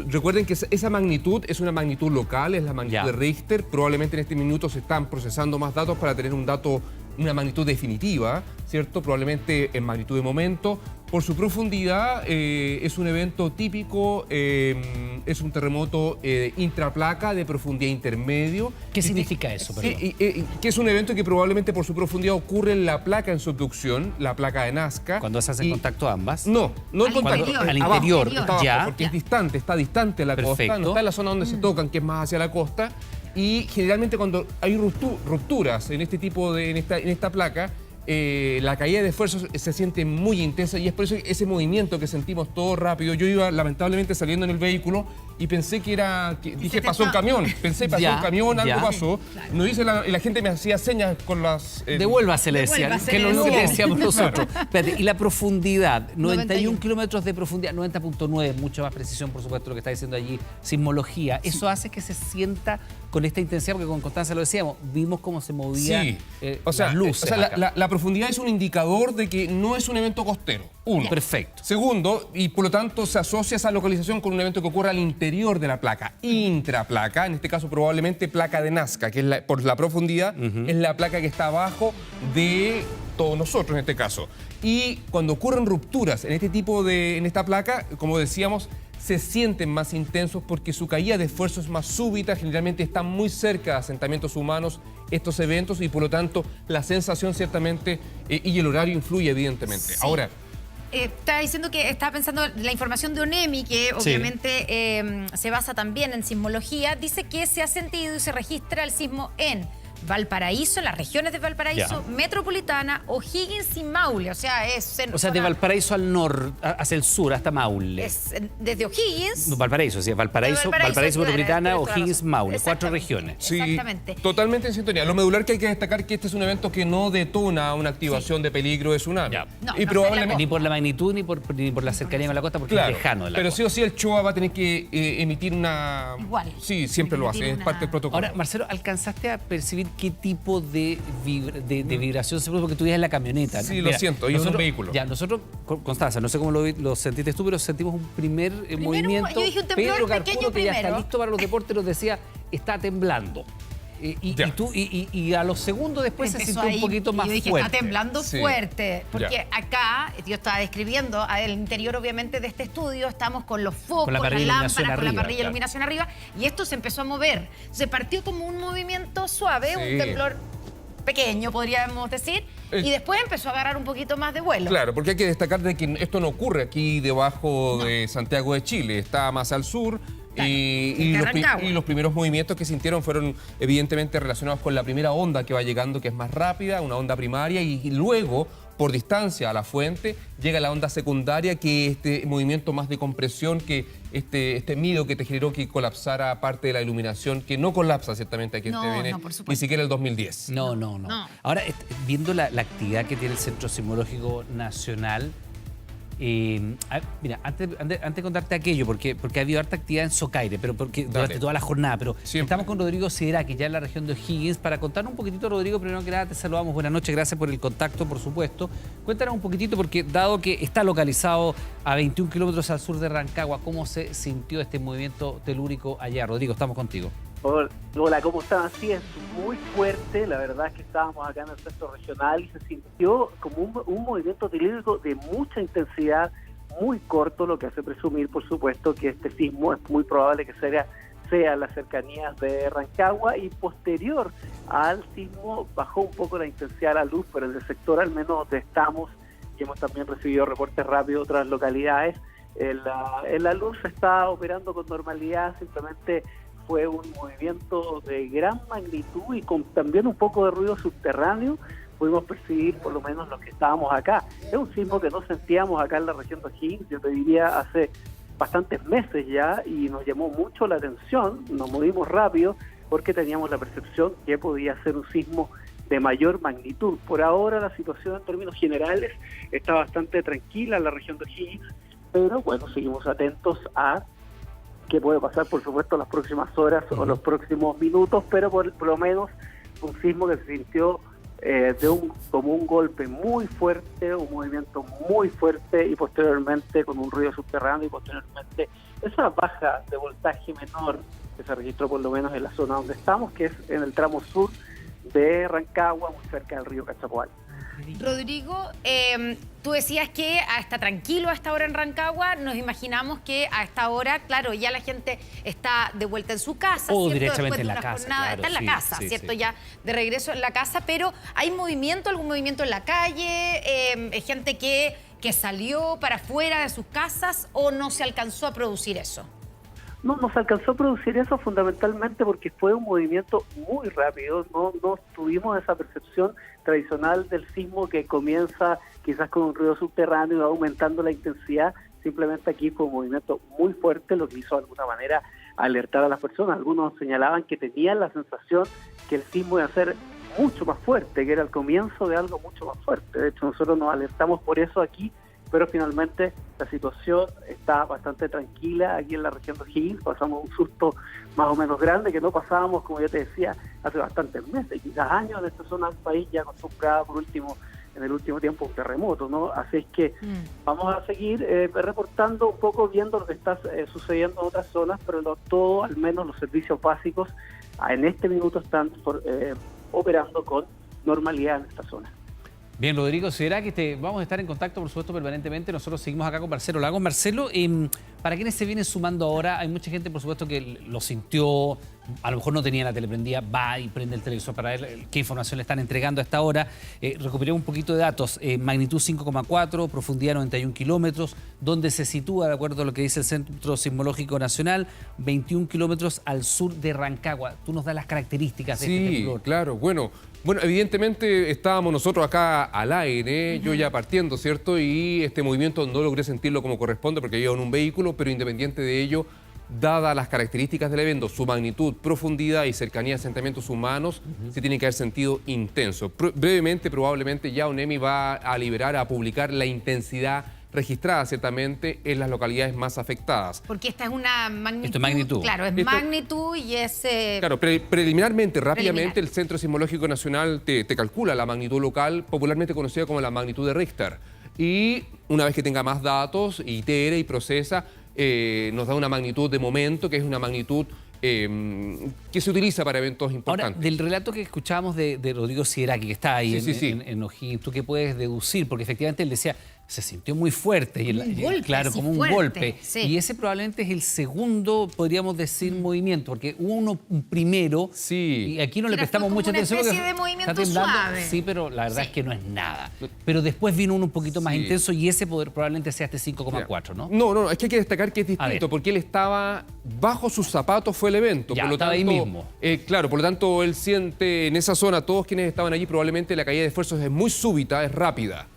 recuerden que esa magnitud es una magnitud local, es la magnitud de Richter. Probablemente en este minuto se están procesando más datos para tener una magnitud definitiva, ¿cierto? Probablemente en magnitud de momento. Por su profundidad, es un evento típico, es un terremoto intraplaca de profundidad intermedio. ¿Qué significa eso? Que es un evento que probablemente por su profundidad ocurre en la placa en subducción, la placa de Nazca. ¿Cuando se hacen contacto ambas? No en contacto. Al interior, abajo, porque está distante de la costa, no está en la zona donde se tocan, que es más hacia la costa. Y generalmente cuando hay rupturas en este tipo en esta placa, la caída de esfuerzos se siente muy intensa, y es por eso ese movimiento que sentimos todo rápido. Yo iba lamentablemente saliendo en el vehículo y pensé dije, pasó un camión. Pensé, pasó un camión, algo pasó. Claro. No hice y la gente me hacía señas con las... Devuélvase, le decían, que es lo que decíamos nosotros. Espérate, y la profundidad, 91 kilómetros de profundidad, 90.9, mucha más precisión, por supuesto, lo que está diciendo allí Sismología. Eso hace que se sienta con esta intensidad, porque con Constanza lo decíamos, vimos cómo se movían las luces. La profundidad es un indicador de que no es un evento costero. Uno. Perfecto. Segundo, y por lo tanto se asocia esa localización con un evento que ocurre al interior de la placa, intraplaca, en este caso probablemente placa de Nazca, que es por la profundidad, es la placa que está abajo de todos nosotros en este caso. Y cuando ocurren rupturas en esta placa, como decíamos, se sienten más intensos porque su caída de esfuerzo es más súbita, generalmente están muy cerca de asentamientos humanos estos eventos, y por lo tanto la sensación ciertamente y el horario influye evidentemente. Sí. Ahora, está diciendo que estaba pensando la información de ONEMI, que obviamente se basa también en sismología, dice que se ha sentido y se registra el sismo en Valparaíso, en las regiones de Valparaíso, Metropolitana, O'Higgins y Maule. O sea, de Valparaíso al norte, hacia el sur, hasta Maule. Es desde O'Higgins. No, Valparaíso, sí, Valparaíso, Metropolitana, O'Higgins, Maule, 4 regiones. Sí, exactamente. Totalmente en sintonía. Lo medular que hay que destacar que este es un evento que no detona una activación de peligro de tsunami. Y probablemente ni por la magnitud ni por la cercanía con la costa, porque es lejano de la costa. Pero sí o sí el CHOA va a tener que emitir una... Igual. Sí, siempre lo hace, es parte del protocolo. Ahora, Marcelo, ¿alcanzaste a percibir qué tipo de vibración se produce? Porque tú ibas en la camioneta, ¿no? Sí, lo siento, yo en un vehículo. Nosotros, Constanza, no sé cómo lo sentiste tú, pero sentimos un primer movimiento. Yo dije un temblor Pedro pequeño Carpuro, que ya está primero. listo para los deportes, nos decía, está temblando. Y a los segundos después se sintió un poquito más fuerte. fuerte. Está temblando fuerte. Porque acá, yo estaba describiendo, al interior obviamente de este estudio, estamos con los focos, las lámparas, con la parrilla de iluminación arriba, y esto se empezó a mover. Se partió como un movimiento suave, un temblor pequeño, podríamos decir, y después empezó a agarrar un poquito más de vuelo. Claro, porque hay que destacar de que esto no ocurre aquí debajo de Santiago de Chile, está más al sur. Claro, y los primeros movimientos que sintieron fueron evidentemente relacionados con la primera onda que va llegando, que es más rápida, una onda primaria, y luego, por distancia a la fuente, llega la onda secundaria, que este movimiento más de compresión, que este miedo que te generó que colapsara parte de la iluminación, que no colapsa ciertamente aquí en TVN, ni siquiera el 2010. No. Ahora, viendo la actividad que tiene el Centro Sismológico Nacional, Mira, antes de contarte aquello, porque ha habido harta actividad en Socaire, pero durante toda la jornada, pero estamos con Rodrigo Sidera, que ya en la región de O'Higgins, para contarnos un poquitito, Rodrigo, primero que nada te saludamos, buenas noches, gracias por el contacto, por supuesto. Cuéntanos un poquitito, porque dado que está localizado a 21 kilómetros al sur de Rancagua, ¿cómo se sintió este movimiento telúrico allá? Rodrigo, estamos contigo. Hola, ¿cómo están? Sí, es muy fuerte, la verdad es que estábamos acá en el centro regional y se sintió como un movimiento telúrico de mucha intensidad, muy corto, lo que hace presumir, por supuesto, que este sismo es muy probable que sea en las cercanías de Rancagua, y posterior al sismo bajó un poco la intensidad de la luz, pero en el sector al menos donde estamos, y hemos también recibido reportes rápidos de otras localidades, la luz está operando con normalidad, simplemente fue un movimiento de gran magnitud y con también un poco de ruido subterráneo. Pudimos percibir, por lo menos los que estábamos acá. Es un sismo que no sentíamos acá en la región de O'Higgins, yo te diría hace bastantes meses ya, y nos llamó mucho la atención, nos movimos rápido porque teníamos la percepción que podía ser un sismo de mayor magnitud. Por ahora la situación en términos generales está bastante tranquila en la región de O'Higgins, pero bueno, seguimos atentos a qué puede pasar, por supuesto, las próximas horas o los próximos minutos, pero por lo menos un sismo que se sintió como un golpe muy fuerte, un movimiento muy fuerte, y posteriormente con un ruido subterráneo, y posteriormente esa baja de voltaje menor que se registró por lo menos en la zona donde estamos, que es en el tramo sur de Rancagua, muy cerca del río Cachapoal. Rodrigo, tú decías que está tranquilo a esta hora en Rancagua. Nos imaginamos que a esta hora, claro, ya la gente está de vuelta en su casa. O ¿cierto? directamente en la Después de una jornada, casa. está en la casa, ¿cierto? Ya de regreso en la casa, pero ¿hay algún movimiento en la calle? ¿Gente que salió para afuera de sus casas o no se alcanzó a producir eso? No se alcanzó a producir eso fundamentalmente porque fue un movimiento muy rápido, no tuvimos esa percepción tradicional del sismo que comienza quizás con un ruido subterráneo y va aumentando la intensidad. Simplemente aquí fue un movimiento muy fuerte, lo que hizo de alguna manera alertar a las personas. Algunos señalaban que tenían la sensación que el sismo iba a ser mucho más fuerte, que era el comienzo de algo mucho más fuerte. De hecho, nosotros nos alertamos por eso aquí, pero finalmente la situación está bastante tranquila aquí en la región de O'Higgins. Pasamos un susto más o menos grande que no pasábamos, como yo te decía, hace bastantes meses, quizás años, en esta zona del país ya acostumbrada en el último tiempo a un terremoto, ¿no? Así es que vamos a seguir reportando un poco, viendo lo que está sucediendo en otras zonas, pero todo, al menos los servicios básicos, en este minuto están operando con normalidad en esta zona. Bien, Rodrigo, será que vamos a estar en contacto, por supuesto, permanentemente. Nosotros seguimos acá con Marcelo Lagos. Marcelo, para quienes se vienen sumando ahora, hay mucha gente, por supuesto, que lo sintió, a lo mejor no tenía la tele prendida, va y prende el televisor para ver qué información le están entregando a esta hora. Recuperé un poquito de datos. Magnitud 5,4, profundidad 91 kilómetros, donde se sitúa, de acuerdo a lo que dice el Centro Sismológico Nacional, 21 kilómetros al sur de Rancagua. Tú nos das las características de este temblor. Sí, claro. Bueno, evidentemente estábamos nosotros acá al aire, yo ya partiendo, ¿cierto? Y este movimiento no logré sentirlo como corresponde porque iba en un vehículo, pero independiente de ello, dadas las características del evento, su magnitud, profundidad y cercanía a asentamientos humanos, se tiene que haber sentido intenso. Brevemente, probablemente ya ONEMI va a publicar la intensidad registrada ciertamente en las localidades más afectadas. Porque esta es una magnitud. Esto es magnitud. Claro, es magnitud y es... Claro, preliminarmente, rápidamente, el Centro Sismológico Nacional te calcula la magnitud local, popularmente conocida como la magnitud de Richter. Y una vez que tenga más datos, itere y procesa, nos da una magnitud de momento, que es una magnitud que se utiliza para eventos importantes. Ahora, del relato que escuchábamos de Rodrigo Sideraki, que está ahí en O'Higgins, ¿tú qué puedes deducir? Porque efectivamente él decía, se sintió muy fuerte. Claro, como un golpe. Sí. Y ese probablemente es el segundo, podríamos decir, movimiento, porque hubo un primero, y aquí no le prestamos mucha atención. Una especie de movimiento suave. Sí, pero la verdad es que no es nada. Pero después vino uno un poquito más intenso y ese probablemente sea este 5,4, ¿no? No, es que hay que destacar que es distinto, porque él estaba bajo sus zapatos, fue el evento. Ya, por lo estaba tanto, ahí mismo. Claro, por lo tanto, él siente en esa zona, todos quienes estaban allí, probablemente la caída de esfuerzos es muy súbita, es rápida.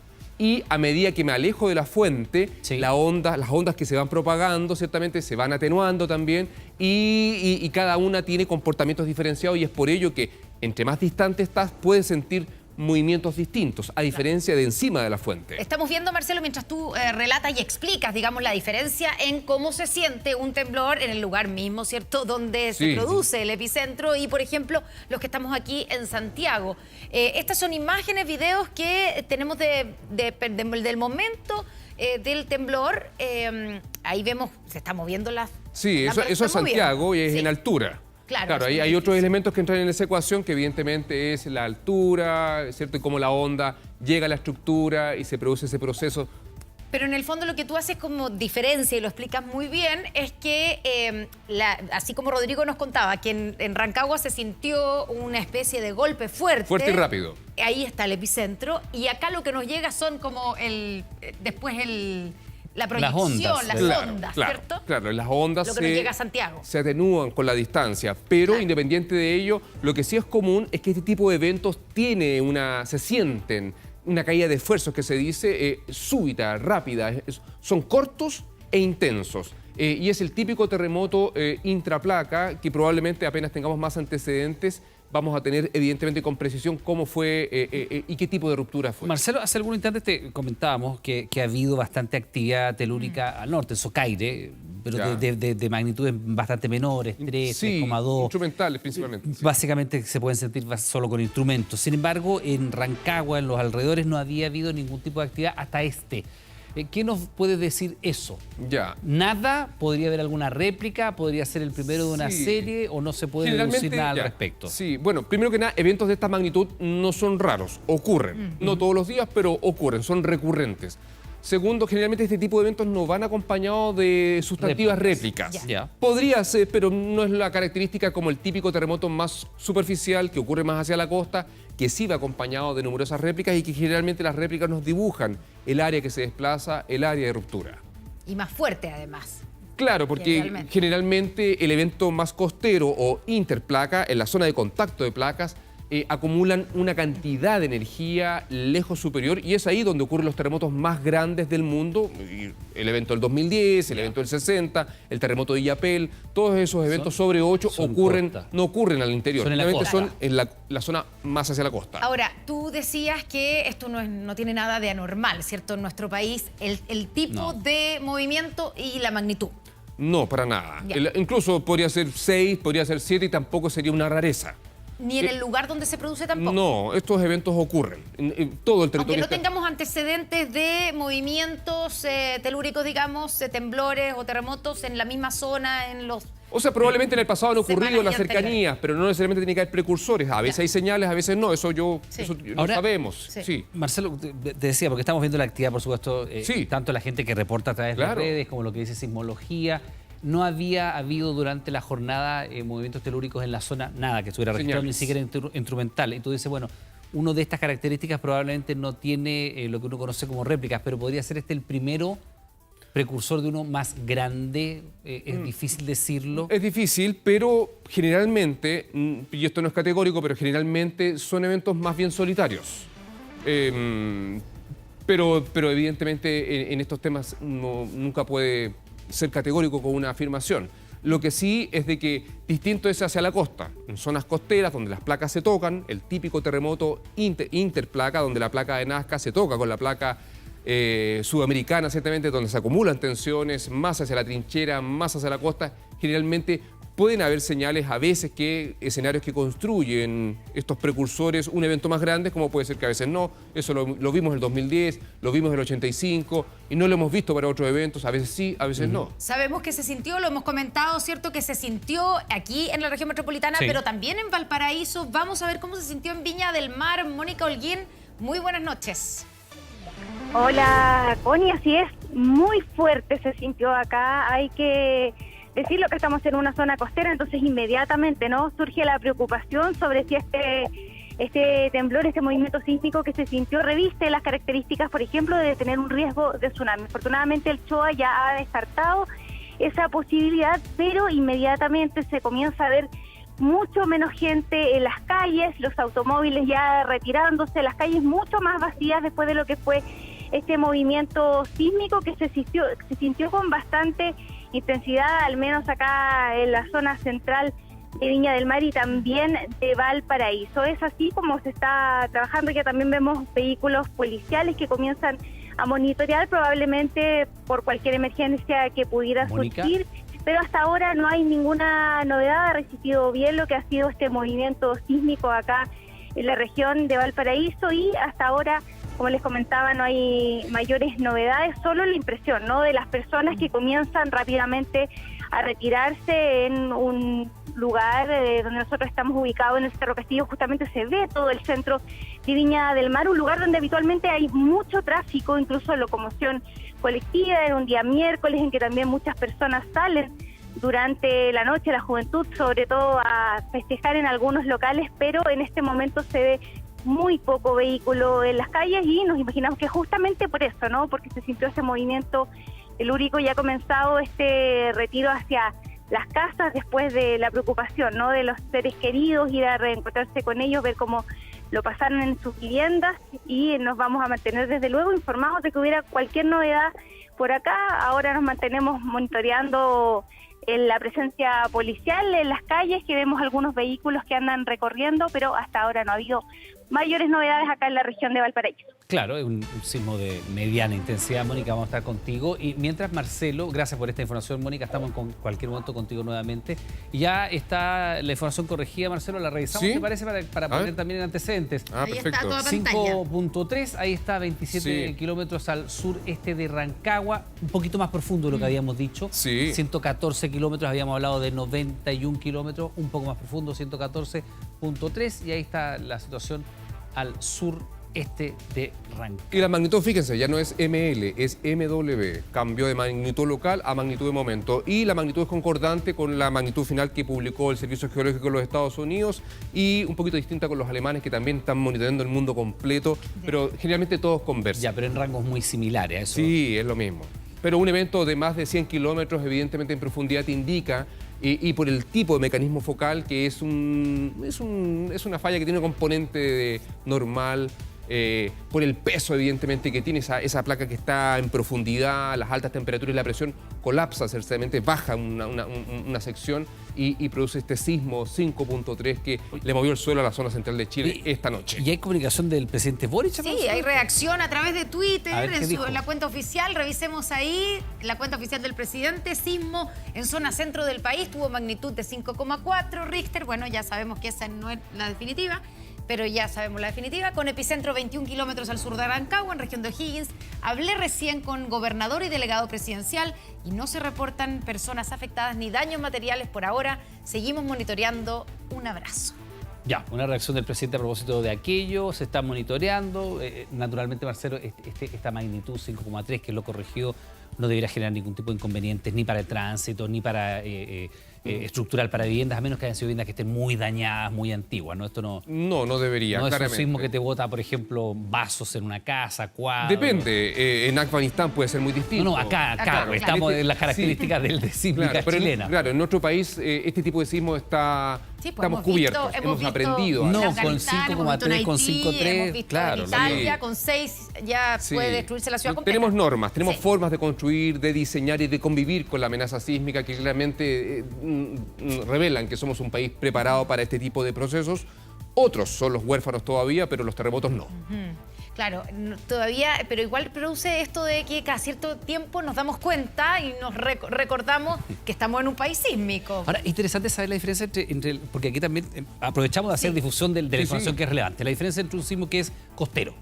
Y a medida que me alejo de la fuente, las ondas que se van propagando, ciertamente se van atenuando también, y cada una tiene comportamientos diferenciados, y es por ello que entre más distante estás, puedes sentir movimientos distintos, a diferencia de encima de la fuente. Estamos viendo, Marcelo, mientras tú relatas y explicas, digamos, la diferencia en cómo se siente un temblor en el lugar mismo, ¿cierto?, donde se produce el epicentro y, por ejemplo, los que estamos aquí en Santiago. Estas son imágenes, videos que tenemos del momento del temblor. Ahí vemos, se está moviendo la... Sí, eso es Santiago y es en altura. Claro, ahí hay otros elementos que entran en esa ecuación, que evidentemente es la altura, ¿cierto? Y cómo la onda llega a la estructura y se produce ese proceso. Pero en el fondo lo que tú haces como diferencia, y lo explicas muy bien, es que, así como Rodrigo nos contaba, que en Rancagua se sintió una especie de golpe fuerte. Fuerte y rápido. Ahí está el epicentro, y acá lo que nos llega son como la proyección, las ondas, ¿cierto? Claro, las ondas lo que nos llega a Santiago. Se atenúan con la distancia, pero independiente de ello, lo que sí es común es que este tipo de eventos se sienten una caída de esfuerzos que se dice súbita, rápida, son cortos e intensos. Y es el típico terremoto intraplaca que probablemente apenas tengamos más antecedentes vamos a tener evidentemente con precisión cómo fue y qué tipo de ruptura fue. Marcelo, hace algunos instantes te comentábamos que ha habido bastante actividad telúrica al norte, Socaire, pero de magnitudes bastante menores, 3, 3,2. Instrumentales principalmente. Básicamente se pueden sentir solo con instrumentos. Sin embargo, en Rancagua, en los alrededores, no había habido ningún tipo de actividad hasta este. ¿Qué nos puede decir eso? ¿Nada? ¿Podría haber alguna réplica? ¿Podría ser el primero de una serie? ¿O no se puede deducir nada al respecto? Sí, bueno, primero que nada, eventos de esta magnitud no son raros, ocurren. No todos los días, pero ocurren, son recurrentes. Segundo, generalmente este tipo de eventos no van acompañados de sustantivas réplicas. Podría ser, pero no es la característica como el típico terremoto más superficial que ocurre más hacia la costa, que sí va acompañado de numerosas réplicas y que generalmente las réplicas nos dibujan el área que se desplaza, el área de ruptura. Y más fuerte además. Claro, porque generalmente el evento más costero o interplaca, en la zona de contacto de placas, acumulan una cantidad de energía lejos superior y es ahí donde ocurren los terremotos más grandes del mundo. El evento del 2010, el evento del 60, el terremoto de Illapel, todos esos eventos sobre 8 no ocurren al interior, son en la zona más hacia la costa. Ahora, tú decías que esto no tiene nada de anormal, ¿cierto? En nuestro país, el tipo de movimiento y la magnitud. No, para nada. Incluso podría ser 6, podría ser 7 y tampoco sería una rareza. ¿Ni en el lugar donde se produce tampoco? No, estos eventos ocurren en todo el territorio. Aunque no tengamos antecedentes de movimientos telúricos, digamos, temblores o terremotos en la misma zona, en los... O sea, probablemente en el pasado han ocurrido en las cercanías, pero no necesariamente tiene que haber precursores. A veces hay señales, a veces no. Eso lo sabemos. Sí. Marcelo, te decía, porque estamos viendo la actividad, por supuesto, tanto la gente que reporta a través de las redes como lo que dice sismología. No había habido durante la jornada movimientos telúricos en la zona, nada que estuviera registrado, ni siquiera instrumental. Y tú dices, bueno, uno de estas características probablemente no tiene lo que uno conoce como réplicas, pero podría ser el primero precursor de uno más grande. Es difícil decirlo. Es difícil, pero generalmente, y esto no es categórico, pero generalmente son eventos más bien solitarios. Pero evidentemente en estos temas nunca puede ser categórico con una afirmación. Lo que sí es de que distinto es hacia la costa, en zonas costeras donde las placas se tocan, el típico terremoto interplaca, donde la placa de Nazca se toca con la placa sudamericana, ciertamente, donde se acumulan tensiones más hacia la trinchera, más hacia la costa. Generalmente pueden haber señales a veces que escenarios que construyen estos precursores un evento más grande, como puede ser que a veces no. Eso lo vimos en el 2010, lo vimos en el 85 y no lo hemos visto para otros eventos, a veces sí, a veces no. Sabemos que se sintió, lo hemos comentado, ¿cierto? Que se sintió aquí en la región metropolitana, pero también en Valparaíso. Vamos a ver cómo se sintió en Viña del Mar. Mónica Holguín, muy buenas noches. Hola, Connie, así es, muy fuerte se sintió acá. Hay que decirlo que estamos en una zona costera, entonces inmediatamente surge la preocupación sobre si este temblor, este movimiento sísmico que se sintió reviste las características, por ejemplo, de tener un riesgo de tsunami. Afortunadamente el CHOA ya ha descartado esa posibilidad, pero inmediatamente se comienza a ver mucho menos gente en las calles, los automóviles ya retirándose, las calles mucho más vacías después de lo que fue este movimiento sísmico que se sintió con bastante intensidad, al menos acá en la zona central de Viña del Mar y también de Valparaíso. Es así como se está trabajando. Ya también vemos vehículos policiales que comienzan a monitorear probablemente por cualquier emergencia que pudiera surgir, pero hasta ahora no hay ninguna novedad. Ha resistido bien lo que ha sido este movimiento sísmico acá en la región de Valparaíso y hasta ahora, como les comentaba, no hay mayores novedades, solo la impresión, ¿no?, de las personas que comienzan rápidamente a retirarse en un lugar donde nosotros estamos ubicados en el Cerro Castillo. Justamente se ve todo el centro de Viña del Mar, un lugar donde habitualmente hay mucho tráfico, incluso locomoción colectiva, en un día miércoles en que también muchas personas salen durante la noche, la juventud sobre todo, a festejar en algunos locales, pero en este momento se ve muy poco vehículo en las calles y nos imaginamos que justamente por eso, ¿no?, porque se sintió ese movimiento telúrico y ha comenzado este retiro hacia las casas después de la preocupación, ¿no?, de los seres queridos, ir a reencontrarse con ellos, ver cómo lo pasaron en sus viviendas, y nos vamos a mantener desde luego informados de que hubiera cualquier novedad por acá. Ahora nos mantenemos monitoreando la presencia policial en las calles, que vemos algunos vehículos que andan recorriendo, pero hasta ahora no ha habido mayores novedades acá en la región de Valparaíso. Claro, es un sismo de mediana intensidad. Mónica, vamos a estar contigo. Y mientras, Marcelo, gracias por esta información, Mónica, estamos en cualquier momento contigo nuevamente. Y ya está la información corregida, Marcelo, la revisamos, ¿sí?, ¿te parece? Para poner también en antecedentes. Ahí perfecto. Está toda 5.3, ahí está, 27 kilómetros al sureste de Rancagua, un poquito más profundo de lo que habíamos dicho. 114 kilómetros, habíamos hablado de 91 kilómetros, un poco más profundo, 114.3, y ahí está la situación al sureste de Rancagua. Y la magnitud, fíjense, ya no es ML, es MW. Cambió de magnitud local a magnitud de momento. Y la magnitud es concordante con la magnitud final que publicó el Servicio Geológico de los Estados Unidos, y un poquito distinta con los alemanes, que también están monitoreando el mundo completo, pero generalmente todos conversan. Ya, pero en rangos muy similares a eso. Sí, es lo mismo. Pero un evento de más de 100 kilómetros, evidentemente en profundidad, te indica, y por el tipo de mecanismo focal, que es una falla que tiene un componente normal, por el peso, evidentemente, que tiene esa placa que está en profundidad, las altas temperaturas y la presión, colapsa, certamente baja una sección y produce este sismo 5.3 que le movió el suelo a la zona central de Chile esta noche. ¿Y hay comunicación del presidente Boric? Sí, hay reacción a través de Twitter, en la cuenta oficial. Revisemos ahí la cuenta oficial del presidente. Sismo en zona centro del país, tuvo magnitud de 5,4 Richter. Bueno, ya sabemos que esa no es la definitiva, pero ya sabemos la definitiva, con epicentro 21 kilómetros al sur de Rancagua, en región de O'Higgins. Hablé recién con gobernador y delegado presidencial y no se reportan personas afectadas ni daños materiales por ahora. Seguimos monitoreando. Un abrazo. Ya, una reacción del presidente a propósito de aquello, se está monitoreando. Naturalmente, Marcelo, esta magnitud 5,3, que lo corrigió, no debería generar ningún tipo de inconvenientes ni para el tránsito, ni para estructural para viviendas, a menos que hayan sido viviendas que estén muy dañadas, muy antiguas, ¿no? Esto no debería, no claramente. Es un sismo que te bota, por ejemplo, vasos en una casa, cuadros. Depende, en Afganistán puede ser muy distinto. No, acá estamos en las características de sísmica chilena. Claro, en nuestro país este tipo de sismo estamos cubiertos, hemos aprendido. No, con 5,3, con 5,3, claro. En Italia, con 6 ya puede destruirse la ciudad completa. Tenemos normas, tenemos formas de construir, de diseñar y de convivir con la amenaza sísmica que claramente revelan que somos un país preparado para este tipo de procesos. Otros son los huérfanos todavía, pero los terremotos no. Claro, todavía, pero igual produce esto de que cada cierto tiempo nos damos cuenta y nos recordamos que estamos en un país sísmico. Ahora, interesante saber la diferencia entre porque aquí también aprovechamos de hacer difusión de la información que es relevante. La diferencia entre un sismo que es costero,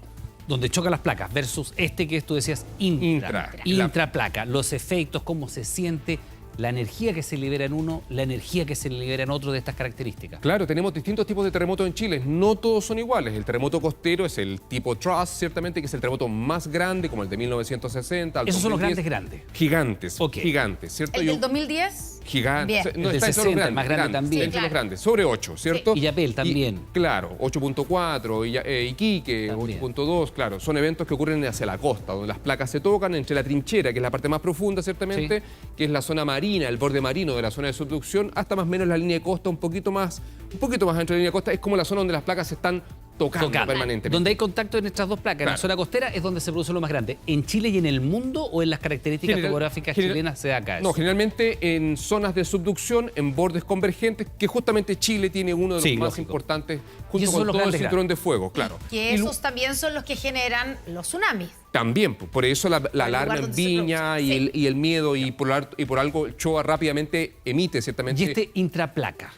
donde chocan las placas, versus que tú decías intraplaca. Los efectos, cómo se siente, la energía que se libera en uno, la energía que se libera en otro de estas características. Claro, tenemos distintos tipos de terremotos en Chile, no todos son iguales. El terremoto costero es el tipo Trust, ciertamente, que es el terremoto más grande, como el de 1960. Esos son los grandes. Gigantes, gigantes, ¿cierto? ¿El del 2010? Gigante. No, el 60, el más grande también. Entre los grandes, sobre 8, ¿cierto? Sí. Illapel también. Claro, 8.4, Iquique, 8.2, claro. Son eventos que ocurren hacia la costa, donde las placas se tocan entre la trinchera, que es la parte más profunda, ciertamente, que es la zona marina, el borde marino de la zona de subducción, hasta más o menos la línea de costa, un poquito más dentro de la línea de costa. Es como la zona donde las placas se están tocando permanentemente. Donde hay contacto en estas dos placas, en la zona costera, es donde se produce lo más grande. ¿En Chile y en el mundo o en las características topográficas chilenas se da acá eso? No, generalmente en zonas de subducción, en bordes convergentes, que justamente Chile tiene uno de los más importantes, junto con todo el cinturón de fuego, claro. Que esos también son los que generan los tsunamis. También, por eso la alarma en Viña y el miedo, y por algo Choa rápidamente emite ciertamente... ¿Y este intraplaca?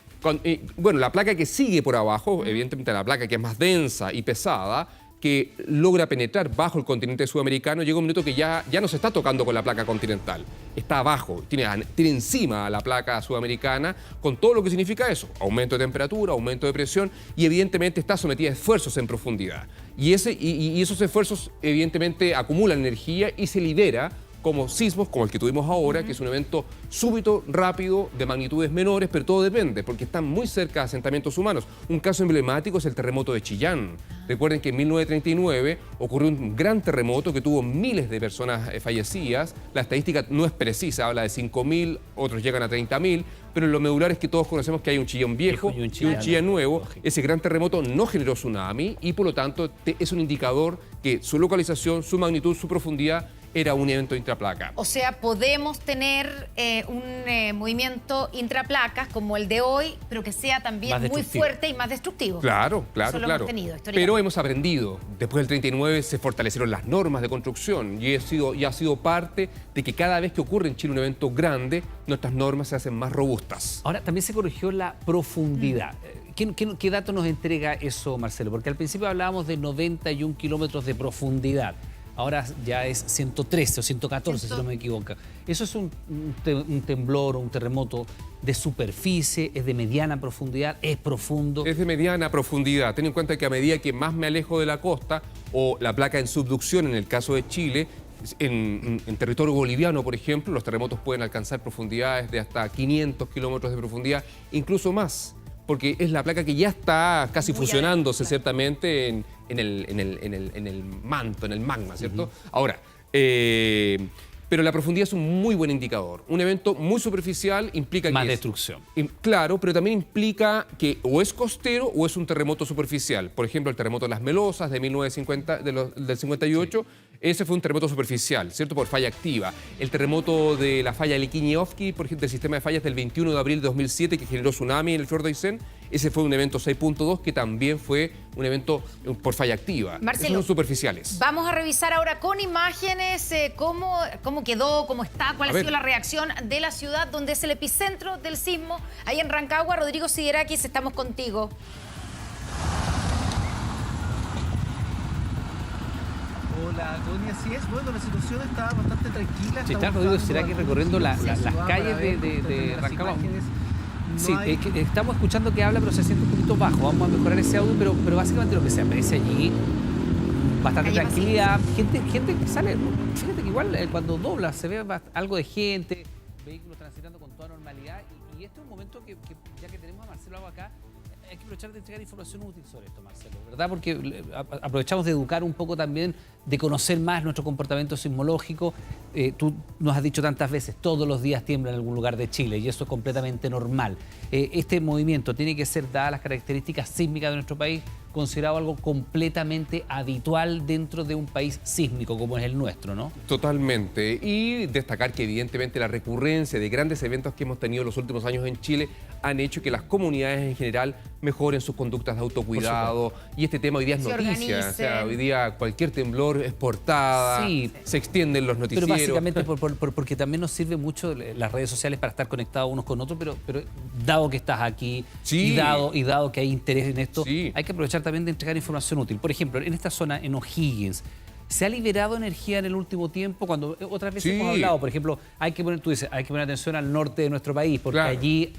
Bueno, la placa que sigue por abajo, evidentemente la placa que es más densa y pesada, que logra penetrar bajo el continente sudamericano, llega un minuto que ya no se está tocando con la placa continental, está abajo, tiene encima la placa sudamericana, con todo lo que significa eso, aumento de temperatura, aumento de presión, y evidentemente está sometida a esfuerzos en profundidad. Y esos esfuerzos evidentemente acumulan energía y se libera como sismos, como el que tuvimos ahora, que es un evento súbito, rápido, de magnitudes menores, pero todo depende, porque están muy cerca de asentamientos humanos. Un caso emblemático es el terremoto de Chillán. Recuerden que en 1939 ocurrió un gran terremoto que tuvo miles de personas fallecidas. La estadística no es precisa, habla de 5.000, otros llegan a 30.000, pero lo medular es que todos conocemos que hay un Chillán viejo y un Chillán nuevo. Ese gran terremoto no generó tsunami y por lo tanto es un indicador que su localización, su magnitud, su profundidad era un evento intraplaca. O sea, podemos tener un movimiento intraplacas como el de hoy, pero que sea también muy fuerte y más destructivo. Claro. Eso lo hemos tenido históricamente. Pero hemos aprendido. Después del 39 se fortalecieron las normas de construcción y ha sido parte de que cada vez que ocurre en Chile un evento grande, nuestras normas se hacen más robustas. Ahora, también se corrigió la profundidad. ¿Qué dato nos entrega eso, Marcelo? Porque al principio hablábamos de 91 kilómetros de profundidad. Ahora ya es 113 o 114, si no me equivoco. ¿Eso es un temblor o un terremoto de superficie? ¿Es de mediana profundidad? ¿Es profundo? Es de mediana profundidad. Ten en cuenta que a medida que más me alejo de la costa, o la placa en subducción en el caso de Chile, en territorio boliviano, por ejemplo, los terremotos pueden alcanzar profundidades de hasta 500 kilómetros de profundidad, incluso más, porque es la placa que ya está casi fusionándose ciertamente en el manto, en el magma, ¿cierto? Ahora, pero la profundidad es un muy buen indicador. Un evento muy superficial implica más destrucción. Claro, pero también implica que o es costero o es un terremoto superficial. Por ejemplo, el terremoto de Las Melosas de 1950, del 58, ese fue un terremoto superficial, ¿cierto? Por falla activa. El terremoto de la falla Liquiñe-Ofqui, por ejemplo, del sistema de fallas del 21 de abril de 2007, que generó tsunami en el fiordo Aysén, ese fue un evento 6.2, que también fue un evento por falla activa. Marcelo, esos son superficiales. Vamos a revisar ahora con imágenes cómo quedó, cómo está, cuál ha sido la reacción de la ciudad donde es el epicentro del sismo. Ahí en Rancagua, Rodrigo Siderakis, estamos contigo. Hola, Tony, así es. Bueno, la situación está bastante tranquila. Sí, está Rodrigo Siderakis recorriendo las calles de Rancagua. Sí, estamos escuchando que habla, pero se siente un poquito bajo. Vamos a mejorar ese audio, pero básicamente lo que se aprecia allí, bastante tranquilidad. Gente que sale, fíjate que igual cuando dobla se ve algo de gente, vehículos transitando con toda normalidad. Y este es un momento que ya que tenemos a Marcelo acá, hay que aprovechar de entregar información útil sobre esto, Marcelo, ¿verdad? Porque aprovechamos de educar un poco también, de conocer más nuestro comportamiento sismológico. Tú nos has dicho tantas veces, todos los días tiembla en algún lugar de Chile y eso es completamente normal. Este movimiento tiene que ser, dadas las características sísmicas de nuestro país, considerado algo completamente habitual dentro de un país sísmico como es el nuestro, ¿no? Totalmente. Y destacar que evidentemente la recurrencia de grandes eventos que hemos tenido en los últimos años en Chile han hecho que las comunidades en general mejoren sus conductas de autocuidado. Y este tema hoy día es noticia. O sea, hoy día cualquier temblor es portada, se extienden los noticieros. Pero básicamente porque también nos sirve mucho las redes sociales para estar conectados unos con otros, pero dado que estás aquí y dado que hay interés en esto, hay que aprovechar también de entregar información útil. Por ejemplo, en esta zona, en O'Higgins, ¿se ha liberado energía en el último tiempo? Cuando otras veces hemos hablado, por ejemplo, hay que poner atención al norte de nuestro país, porque allí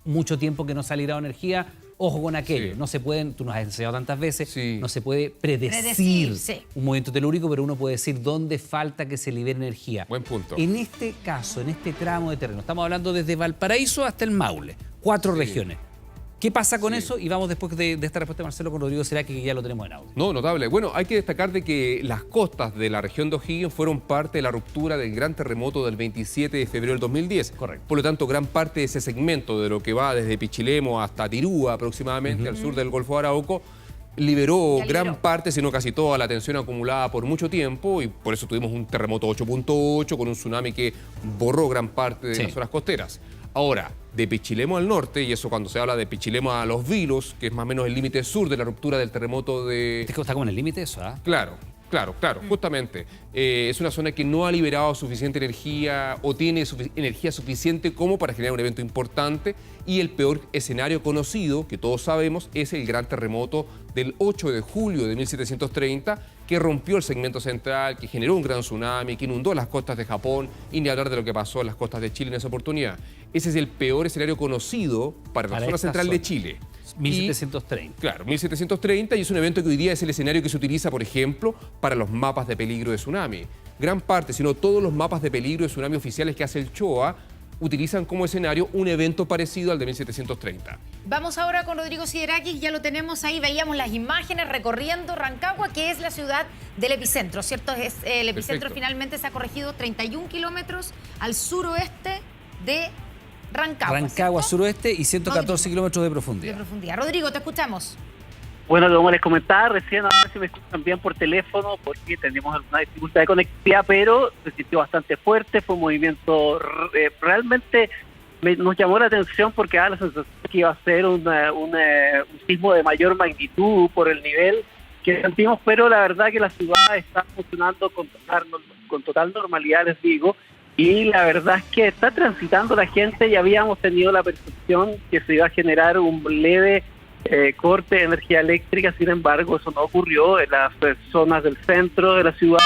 mucho tiempo que no se ha liberado energía. Ojo con aquello, no se pueden, tú nos has enseñado tantas veces, no se puede predecir un movimiento telúrico, pero uno puede decir dónde falta que se libere energía. Buen punto. En este caso, en este tramo de terreno, estamos hablando desde Valparaíso hasta el Maule, 4 regiones. ¿Qué pasa con eso? Y vamos después de esta respuesta de Marcelo con Rodrigo Siderakis, que ya lo tenemos en audio. No, notable. Bueno, hay que destacar de que las costas de la región de O'Higgins fueron parte de la ruptura del gran terremoto del 27 de febrero del 2010. Correcto. Por lo tanto, gran parte de ese segmento de lo que va desde Pichilemo hasta Tirúa aproximadamente, al sur del Golfo de Arauco, liberó gran parte, si no casi toda, la tensión acumulada por mucho tiempo y por eso tuvimos un terremoto 8.8 con un tsunami que borró gran parte de las zonas costeras. Ahora, de Pichilemu al norte, y eso cuando se habla de Pichilemu a Los Vilos, que es más o menos el límite sur de la ruptura del terremoto de... ¿Está como en el límite eso? Claro, justamente. Es una zona que no ha liberado suficiente energía o tiene energía suficiente como para generar un evento importante, y el peor escenario conocido, que todos sabemos, es el gran terremoto del 8 de julio de 1730, que rompió el segmento central, que generó un gran tsunami, que inundó las costas de Japón, y ni hablar de lo que pasó en las costas de Chile en esa oportunidad. Ese es el peor escenario conocido para la zona central de Chile. 1730. Claro, 1730, y es un evento que hoy día es el escenario que se utiliza, por ejemplo, para los mapas de peligro de tsunami. Gran parte, si no todos los mapas de peligro de tsunami oficiales que hace el CHOA utilizan como escenario un evento parecido al de 1730. Vamos ahora con Rodrigo Siderakis, ya lo tenemos ahí, veíamos las imágenes recorriendo Rancagua, que es la ciudad del epicentro, ¿cierto? El epicentro finalmente se ha corregido 31 kilómetros al suroeste de Rancagua. Rancagua suroeste y 114 kilómetros de profundidad. Rodrigo, te escuchamos. Bueno, como les comentaba recién, a ver si me escuchan bien por teléfono, porque tenemos alguna dificultad de conectividad, pero se sintió bastante fuerte, fue un movimiento realmente nos llamó la atención porque da la sensación que iba a ser un sismo de mayor magnitud por el nivel que sentimos, pero la verdad que la ciudad está funcionando con total normalidad, les digo, y la verdad es que está transitando la gente y habíamos tenido la percepción que se iba a generar un leve corte de energía eléctrica, sin embargo eso no ocurrió. En las zonas del centro de la ciudad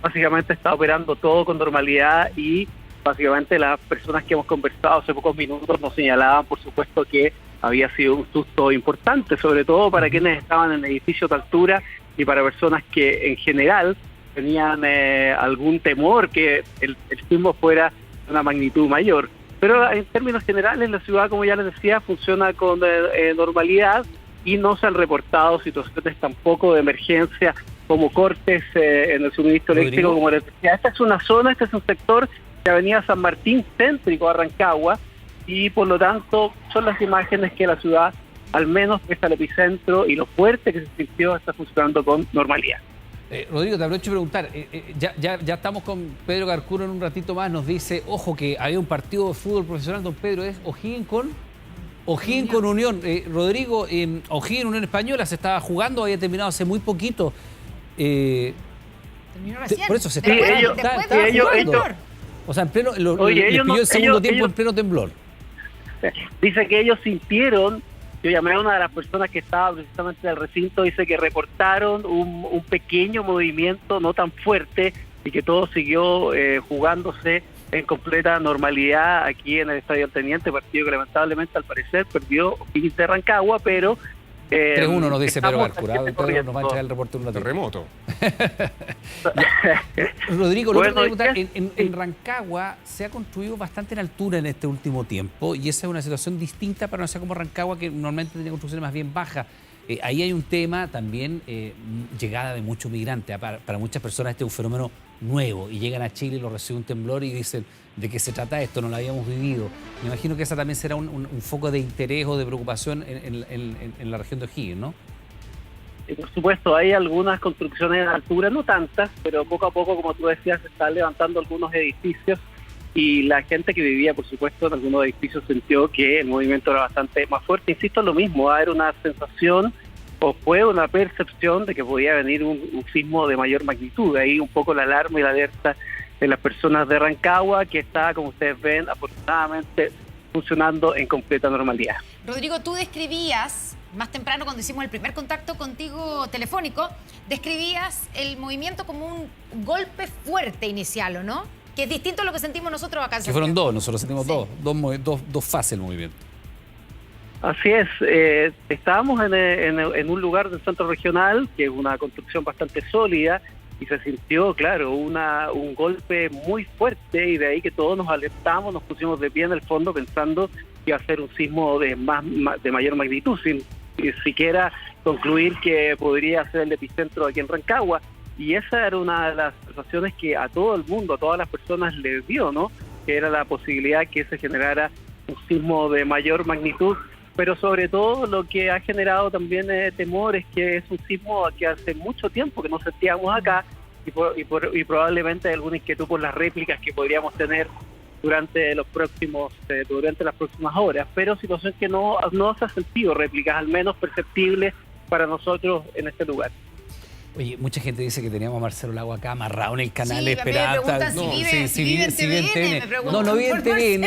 básicamente está operando todo con normalidad y básicamente las personas que hemos conversado hace pocos minutos nos señalaban, por supuesto, que había sido un susto importante, sobre todo para quienes estaban en edificios de altura y para personas que en general tenían algún temor que el sismo fuera de una magnitud mayor. Pero en términos generales la ciudad, como ya les decía, funciona con normalidad y no se han reportado situaciones tampoco de emergencia como cortes en el suministro eléctrico, como les decía. Esta es una zona, este es un sector de Avenida San Martín, céntrico a Rancagua, y por lo tanto son las imágenes que la ciudad, al menos pese al epicentro y lo fuerte que se sintió, está funcionando con normalidad. Rodrigo, te aprovecho de preguntar, ya estamos con Pedro Carcuro en un ratito más, nos dice, ojo que había un partido de fútbol profesional, don Pedro, es O'Higgins con Unión. Rodrigo, O'Higgins, Unión Española, se estaba jugando, había terminado hace muy poquito. Terminó recién. Por eso se estaba jugando. O sea, en pleno, les pilló el segundo tiempo en pleno temblor. Dice que ellos sintieron, yo llamé a una de las personas que estaba precisamente en el recinto, dice que reportaron un pequeño movimiento, no tan fuerte, y que todo siguió jugándose en completa normalidad aquí en el Estadio Teniente, partido que lamentablemente al parecer perdió O'Higgins de Rancagua, pero... 3-1 nos dice Pedro Carcurado, entonces nos va a entregar el reporte de un terremoto. Rodrigo, lo que preguntar, en Rancagua se ha construido bastante en altura en este último tiempo y esa es una situación distinta para una ciudad como Rancagua, que normalmente tiene construcciones más bien bajas. Ahí hay un tema también, llegada de muchos migrantes. Para muchas personas este es un fenómeno nuevo y llegan a Chile y lo recibe un temblor y dicen, ¿de qué se trata esto? No lo habíamos vivido. Me imagino que esa también será un foco de interés o de preocupación en la región de O'Higgins, ¿no? Por supuesto, hay algunas construcciones de altura, no tantas, pero poco a poco, como tú decías, se están levantando algunos edificios y la gente que vivía, por supuesto, en algunos edificios sintió que el movimiento era bastante más fuerte. Insisto en lo mismo, era una sensación o fue una percepción de que podía venir un sismo de mayor magnitud. Ahí un poco la alarma y la alerta de las personas de Rancagua, que está, como ustedes ven, afortunadamente funcionando en completa normalidad. Rodrigo, tú describías, más temprano cuando hicimos el primer contacto contigo telefónico, describías el movimiento como un golpe fuerte inicial, ¿o no? Que es distinto a lo que sentimos nosotros acá. Que fueron dos, nosotros sentimos dos fases del movimiento. Así es, estábamos en un lugar del centro regional, que es una construcción bastante sólida, y se sintió, claro, un golpe muy fuerte, y de ahí que todos nos alertamos, nos pusimos de pie en el fondo pensando que iba a ser un sismo de mayor magnitud, sin siquiera concluir que podría ser el epicentro aquí en Rancagua. Y esa era una de las sensaciones que a todo el mundo, a todas las personas les dio, ¿no? Que era la posibilidad que se generara un sismo de mayor magnitud. pero sobre todo lo que ha generado también temor es que es un sismo que hace mucho tiempo que no sentíamos acá y probablemente hay alguna inquietud por las réplicas que podríamos tener durante las próximas horas, pero situación que no se ha sentido réplicas, al menos perceptibles para nosotros en este lugar. Oye, mucha gente dice que teníamos a Marcelo Lago acá amarrado en el canal Sí, esperando. si vive en TVN. No vive en TVN.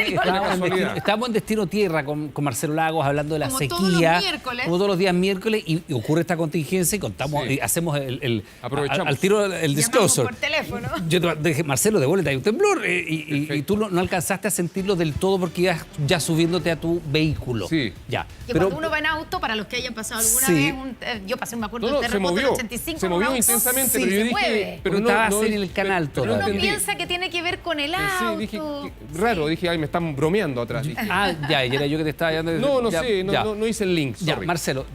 Estábamos en Destino Tierra con Marcelo Lagos hablando de la como sequía. Todos los miércoles. Como todos los días miércoles y ocurre esta contingencia y contamos y hacemos al tiro el disclosure. Por teléfono. Yo te dije, Marcelo, de vuelta hay un temblor y tú no alcanzaste a sentirlo del todo porque ibas ya subiéndote a tu vehículo. Sí. Ya. Cuando uno va en auto, para los que hayan pasado alguna vez, yo pasé, me acuerdo, el se terremoto del movió. 85. Se movió intensamente, pero yo dije... Pero no estabas en el canal todavía. Uno piensa que tiene que ver con el auto. Sí, dije, raro, dije, ay, me están bromeando atrás. Dije. Ya, y era yo que te estaba llamando. No hice el link, sorry. Ya, Marcelo,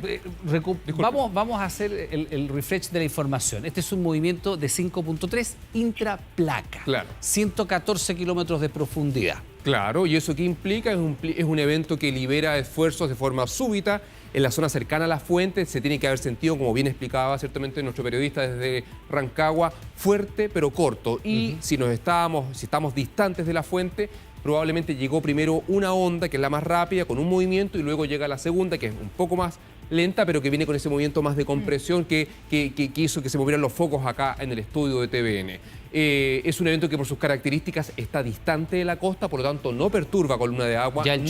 vamos a hacer el refresh de la información. Este es un movimiento de 5.3 intraplaca. Claro. 114 kilómetros de profundidad. Claro, y eso que implica es un evento que libera esfuerzos de forma súbita en la zona cercana a la fuente. Se tiene que haber sentido, como bien explicaba ciertamente nuestro periodista desde Rancagua, fuerte pero corto. Y si estamos distantes de la fuente, probablemente llegó primero una onda, que es la más rápida, con un movimiento, y luego llega la segunda, que es un poco más lenta, pero que viene con ese movimiento más de compresión que hizo que se movieran los focos acá en el estudio de TVN. Es un evento que por sus características está distante de la costa, por lo tanto no perturba columna de agua. Ya el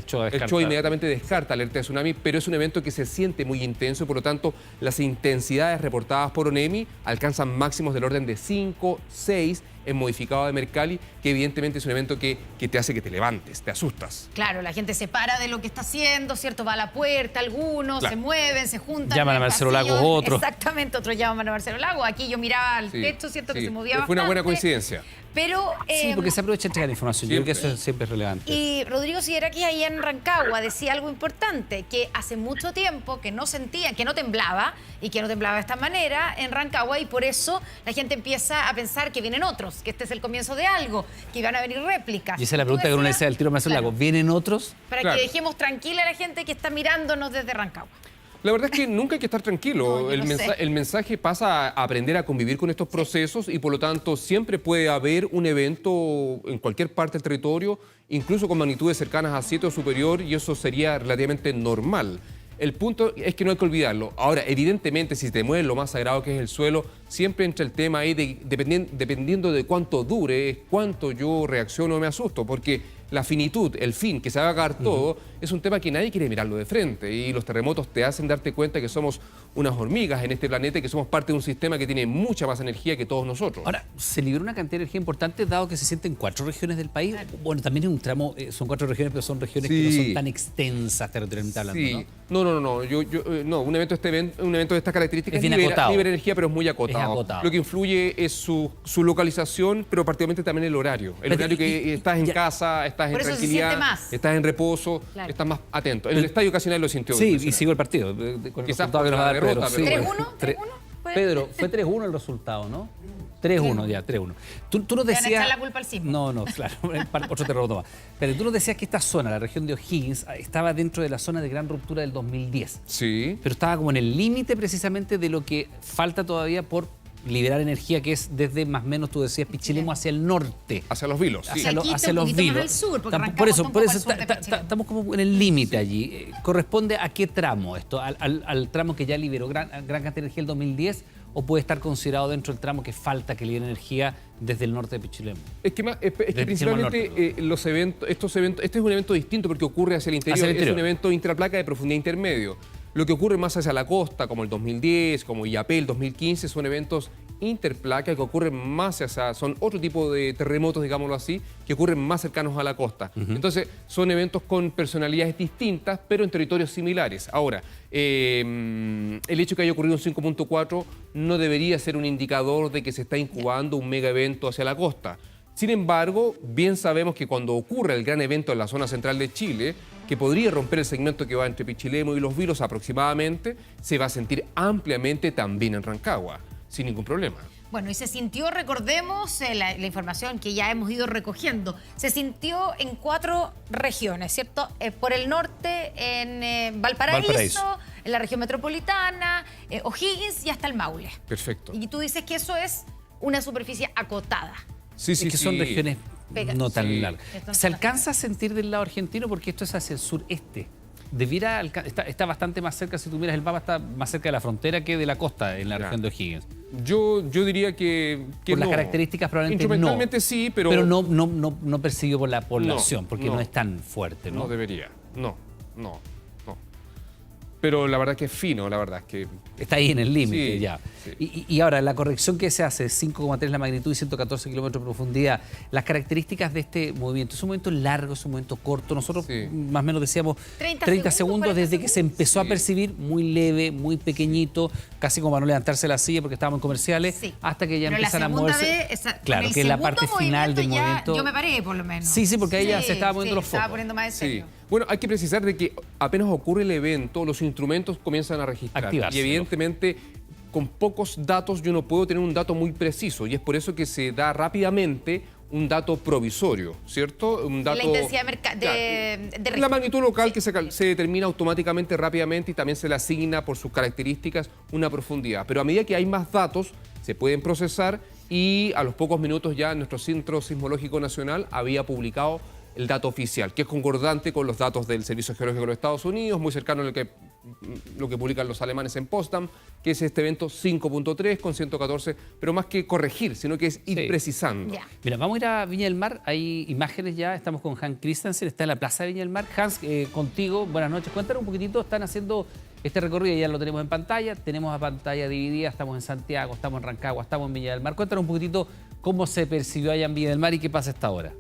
CHOA inmediatamente descarta alerta de tsunami, pero es un evento que se siente muy intenso y por lo tanto las intensidades reportadas por ONEMI alcanzan máximos del orden de 5, 6 en modificado de Mercalli, que evidentemente es un evento que te hace que te levantes, te asustas. Claro, la gente se para de lo que está haciendo, ¿cierto? Va a la puerta, algunos se mueven, se juntan. Llaman a Marcelo Lago, otros. Exactamente, otros llaman a Marcelo Lago. Aquí yo miraba al techo, ¿cierto? Que se movía bastante. Fue una buena coincidencia. Pero, sí, porque se aprovecha de entregar información. Yo creo que eso siempre es relevante. Y Rodrigo Sideraki ahí en Rancagua decía algo importante, que hace mucho tiempo que no sentían, que no temblaba, y que no temblaba de esta manera en Rancagua, y por eso la gente empieza a pensar que vienen otros, que este es el comienzo de algo, que iban a venir réplicas. Y esa es la pregunta que uno le hace al tiro Marcelo Lago. ¿Vienen otros? Para que dejemos tranquila a la gente que está mirándonos desde Rancagua. La verdad es que nunca hay que estar tranquilo. No, el mensaje pasa a aprender a convivir con estos procesos y por lo tanto siempre puede haber un evento en cualquier parte del territorio, incluso con magnitudes cercanas a 7 o superior, y eso sería relativamente normal. El punto es que no hay que olvidarlo. Ahora, evidentemente, si te mueves lo más sagrado que es el suelo, siempre entra el tema ahí dependiendo de cuánto dure, cuánto yo reacciono o me asusto, porque la finitud, el fin, que se va a acabar todo, es un tema que nadie quiere mirarlo de frente. Y los terremotos te hacen darte cuenta que somos unas hormigas en este planeta y que somos parte de un sistema que tiene mucha más energía que todos nosotros. Ahora, se liberó una cantidad de energía importante dado que se siente en 4 regiones del país. Bueno, también es un tramo, son 4 regiones, pero son regiones que no son tan extensas territorialmente hablando, ¿no? No, un evento de estas características libera energía, pero es muy acotado. Lo que influye es su localización, pero particularmente también el horario. El horario que estás en casa, estás en tranquilidad, estás en reposo, estás más atento. En el estadio casi nadie lo sintió. Sí, y sigo el partido. Con quizás el resultado que nos va a dar Pedro. Sí, 3-1. Pedro, fue 3-1 el resultado, ¿no? 3-1, ya, 3-1. Tú nos decías... ¿Le van a echar la culpa al sismo? No, claro, otro terremoto más. Pero tú nos decías que esta zona, la región de O'Higgins, estaba dentro de la zona de gran ruptura del 2010. Sí. Pero estaba como en el límite precisamente de lo que falta todavía por liberar energía, que es desde más o menos, tú decías, Pichilemu hacia el norte. Hacia los Vilos, sí. Hacia los Vilos. Más al sur, porque por eso estamos como en el límite allí. ¿Corresponde a qué tramo esto? ¿Al tramo que ya liberó gran cantidad de energía el 2010? ¿O puede estar considerado dentro del tramo que falta que libere energía desde el norte de Pichilemu? Es que principalmente este es un evento distinto porque ocurre hacia el interior. Es un evento intraplaca de profundidad intermedio. Lo que ocurre más hacia la costa, como el 2010, como Illapel, el 2015, son eventos interplaca que ocurren más son otro tipo de terremotos, digámoslo así, que ocurren más cercanos a la costa. Entonces, son eventos con personalidades distintas, pero en territorios similares. Ahora, el hecho que haya ocurrido un 5.4 no debería ser un indicador de que se está incubando un mega evento hacia la costa. Sin embargo, bien sabemos que cuando ocurre el gran evento en la zona central de Chile, que podría romper el segmento que va entre Pichilemu y Los Vilos aproximadamente, se va a sentir ampliamente también en Rancagua, sin ningún problema. Bueno, y se sintió, recordemos, la información que ya hemos ido recogiendo, se sintió en 4 regiones, ¿cierto? Por el norte, en Valparaíso, en la región metropolitana, O'Higgins y hasta el Maule. Perfecto. Y tú dices que eso es una superficie acotada. Sí, sí, que sí. son regiones no tan largas. Esto no ¿Se alcanza a sentir del lado argentino? Porque esto es hacia el sureste. Está bastante más cerca, si tú miras el mapa, está más cerca de la frontera que de la costa en la región de O'Higgins. Yo diría que por no. las características probablemente instrumentalmente sí, pero no percibido por la población, porque no es tan fuerte, ¿no? No debería. No. Pero la verdad que es fino, la verdad que... Está ahí en el límite ya. Sí. Y ahora, la corrección que se hace, 5,3 la magnitud y 114 kilómetros de profundidad, las características de este movimiento, ¿es un movimiento largo, es un movimiento corto? Nosotros más o menos decíamos 30 segundos desde que se empezó a percibir, muy leve, muy pequeñito, casi como para no levantarse de la silla porque estábamos en comerciales, hasta que ya empiezan a moverse. Claro, que es la parte final del movimiento. Yo me paré, por lo menos. Sí, porque ahí ya se estaba moviendo los focos. Se estaba poniendo más en serio. Bueno, hay que precisar de que apenas ocurre el evento, los instrumentos comienzan a registrar. Activarse, y evidentemente, con pocos datos yo no puedo tener un dato muy preciso. Y es por eso que se da rápidamente un dato provisorio, ¿cierto? Un dato, la intensidad de la magnitud local que se determina automáticamente, rápidamente, y también se le asigna por sus características una profundidad. Pero a medida que hay más datos, se pueden procesar y a los pocos minutos ya nuestro Centro Sismológico Nacional había publicado el dato oficial, que es concordante con los datos del Servicio Geológico de los Estados Unidos, muy cercano a lo que publican los alemanes en Potsdam, que es este evento 5.3 con 114, pero más que corregir, sino que es ir precisando. Mira, vamos a ir a Viña del Mar, hay imágenes ya, estamos con Hans Christensen, está en la Plaza de Viña del Mar. Hans, contigo, buenas noches, cuéntanos un poquitito, están haciendo este recorrido, ya lo tenemos en pantalla, tenemos a pantalla dividida, estamos en Santiago, estamos en Rancagua, estamos en Viña del Mar. Cuéntanos un poquitito cómo se percibió allá en Viña del Mar y qué pasa hasta ahora.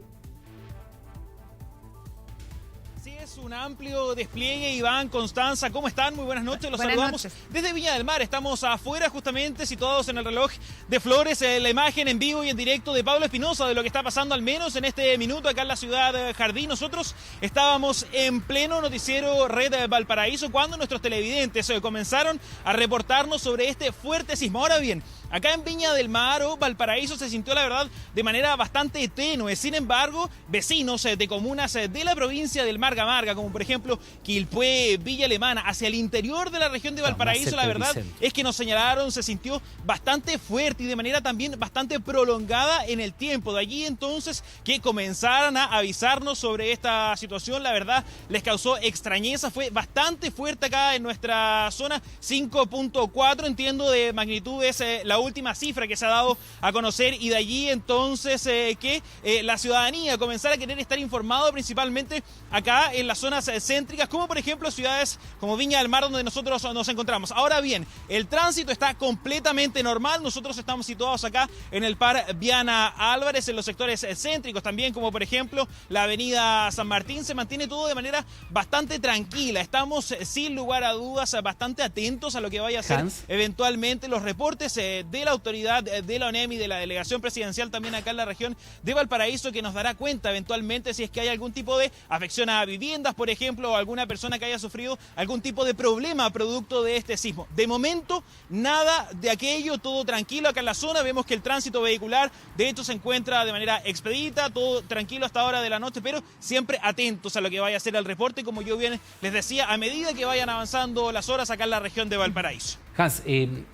Un amplio despliegue. Iván, Constanza, ¿cómo están? Muy buenas noches, los saludamos desde Viña del Mar. Estamos afuera justamente situados en el reloj de Flores, la imagen en vivo y en directo de Pablo Espinosa de lo que está pasando al menos en este minuto acá en la ciudad Jardín. Nosotros estábamos en pleno noticiero Red Valparaíso cuando nuestros televidentes comenzaron a reportarnos sobre este fuerte sismo. Ahora bien, acá en Viña del Mar o Valparaíso se sintió la verdad de manera bastante tenue. Sin embargo, vecinos de comunas de la provincia del Marga Marga, como por ejemplo Quilpué, Villa Alemana, hacia el interior de la región de Valparaíso, la verdad es que nos señalaron, se sintió bastante fuerte y de manera también bastante prolongada en el tiempo. De allí entonces que comenzaran a avisarnos sobre esta situación, la verdad les causó extrañeza, fue bastante fuerte acá en nuestra zona, 5.4, entiendo de magnitud es la última cifra que se ha dado a conocer, y de allí entonces que la ciudadanía comenzara a querer estar informado principalmente acá en las zonas céntricas, como por ejemplo ciudades como Viña del Mar, donde nosotros nos encontramos. Ahora bien, el tránsito está completamente normal. Nosotros estamos situados acá en el par Viana Álvarez, en los sectores céntricos también, como por ejemplo la avenida San Martín. Se mantiene todo de manera bastante tranquila. Estamos sin lugar a dudas bastante atentos a lo que vaya a ser eventualmente los reportes de la autoridad de la ONEMI, de la delegación presidencial también acá en la región de Valparaíso, que nos dará cuenta eventualmente si es que hay algún tipo de afección a viviendas, por ejemplo, o alguna persona que haya sufrido algún tipo de problema producto de este sismo. De momento, nada de aquello, todo tranquilo acá en la zona. Vemos que el tránsito vehicular, de hecho, se encuentra de manera expedita, todo tranquilo hasta hora de la noche, pero siempre atentos a lo que vaya a ser el reporte, como yo bien les decía, a medida que vayan avanzando las horas acá en la región de Valparaíso. Hans,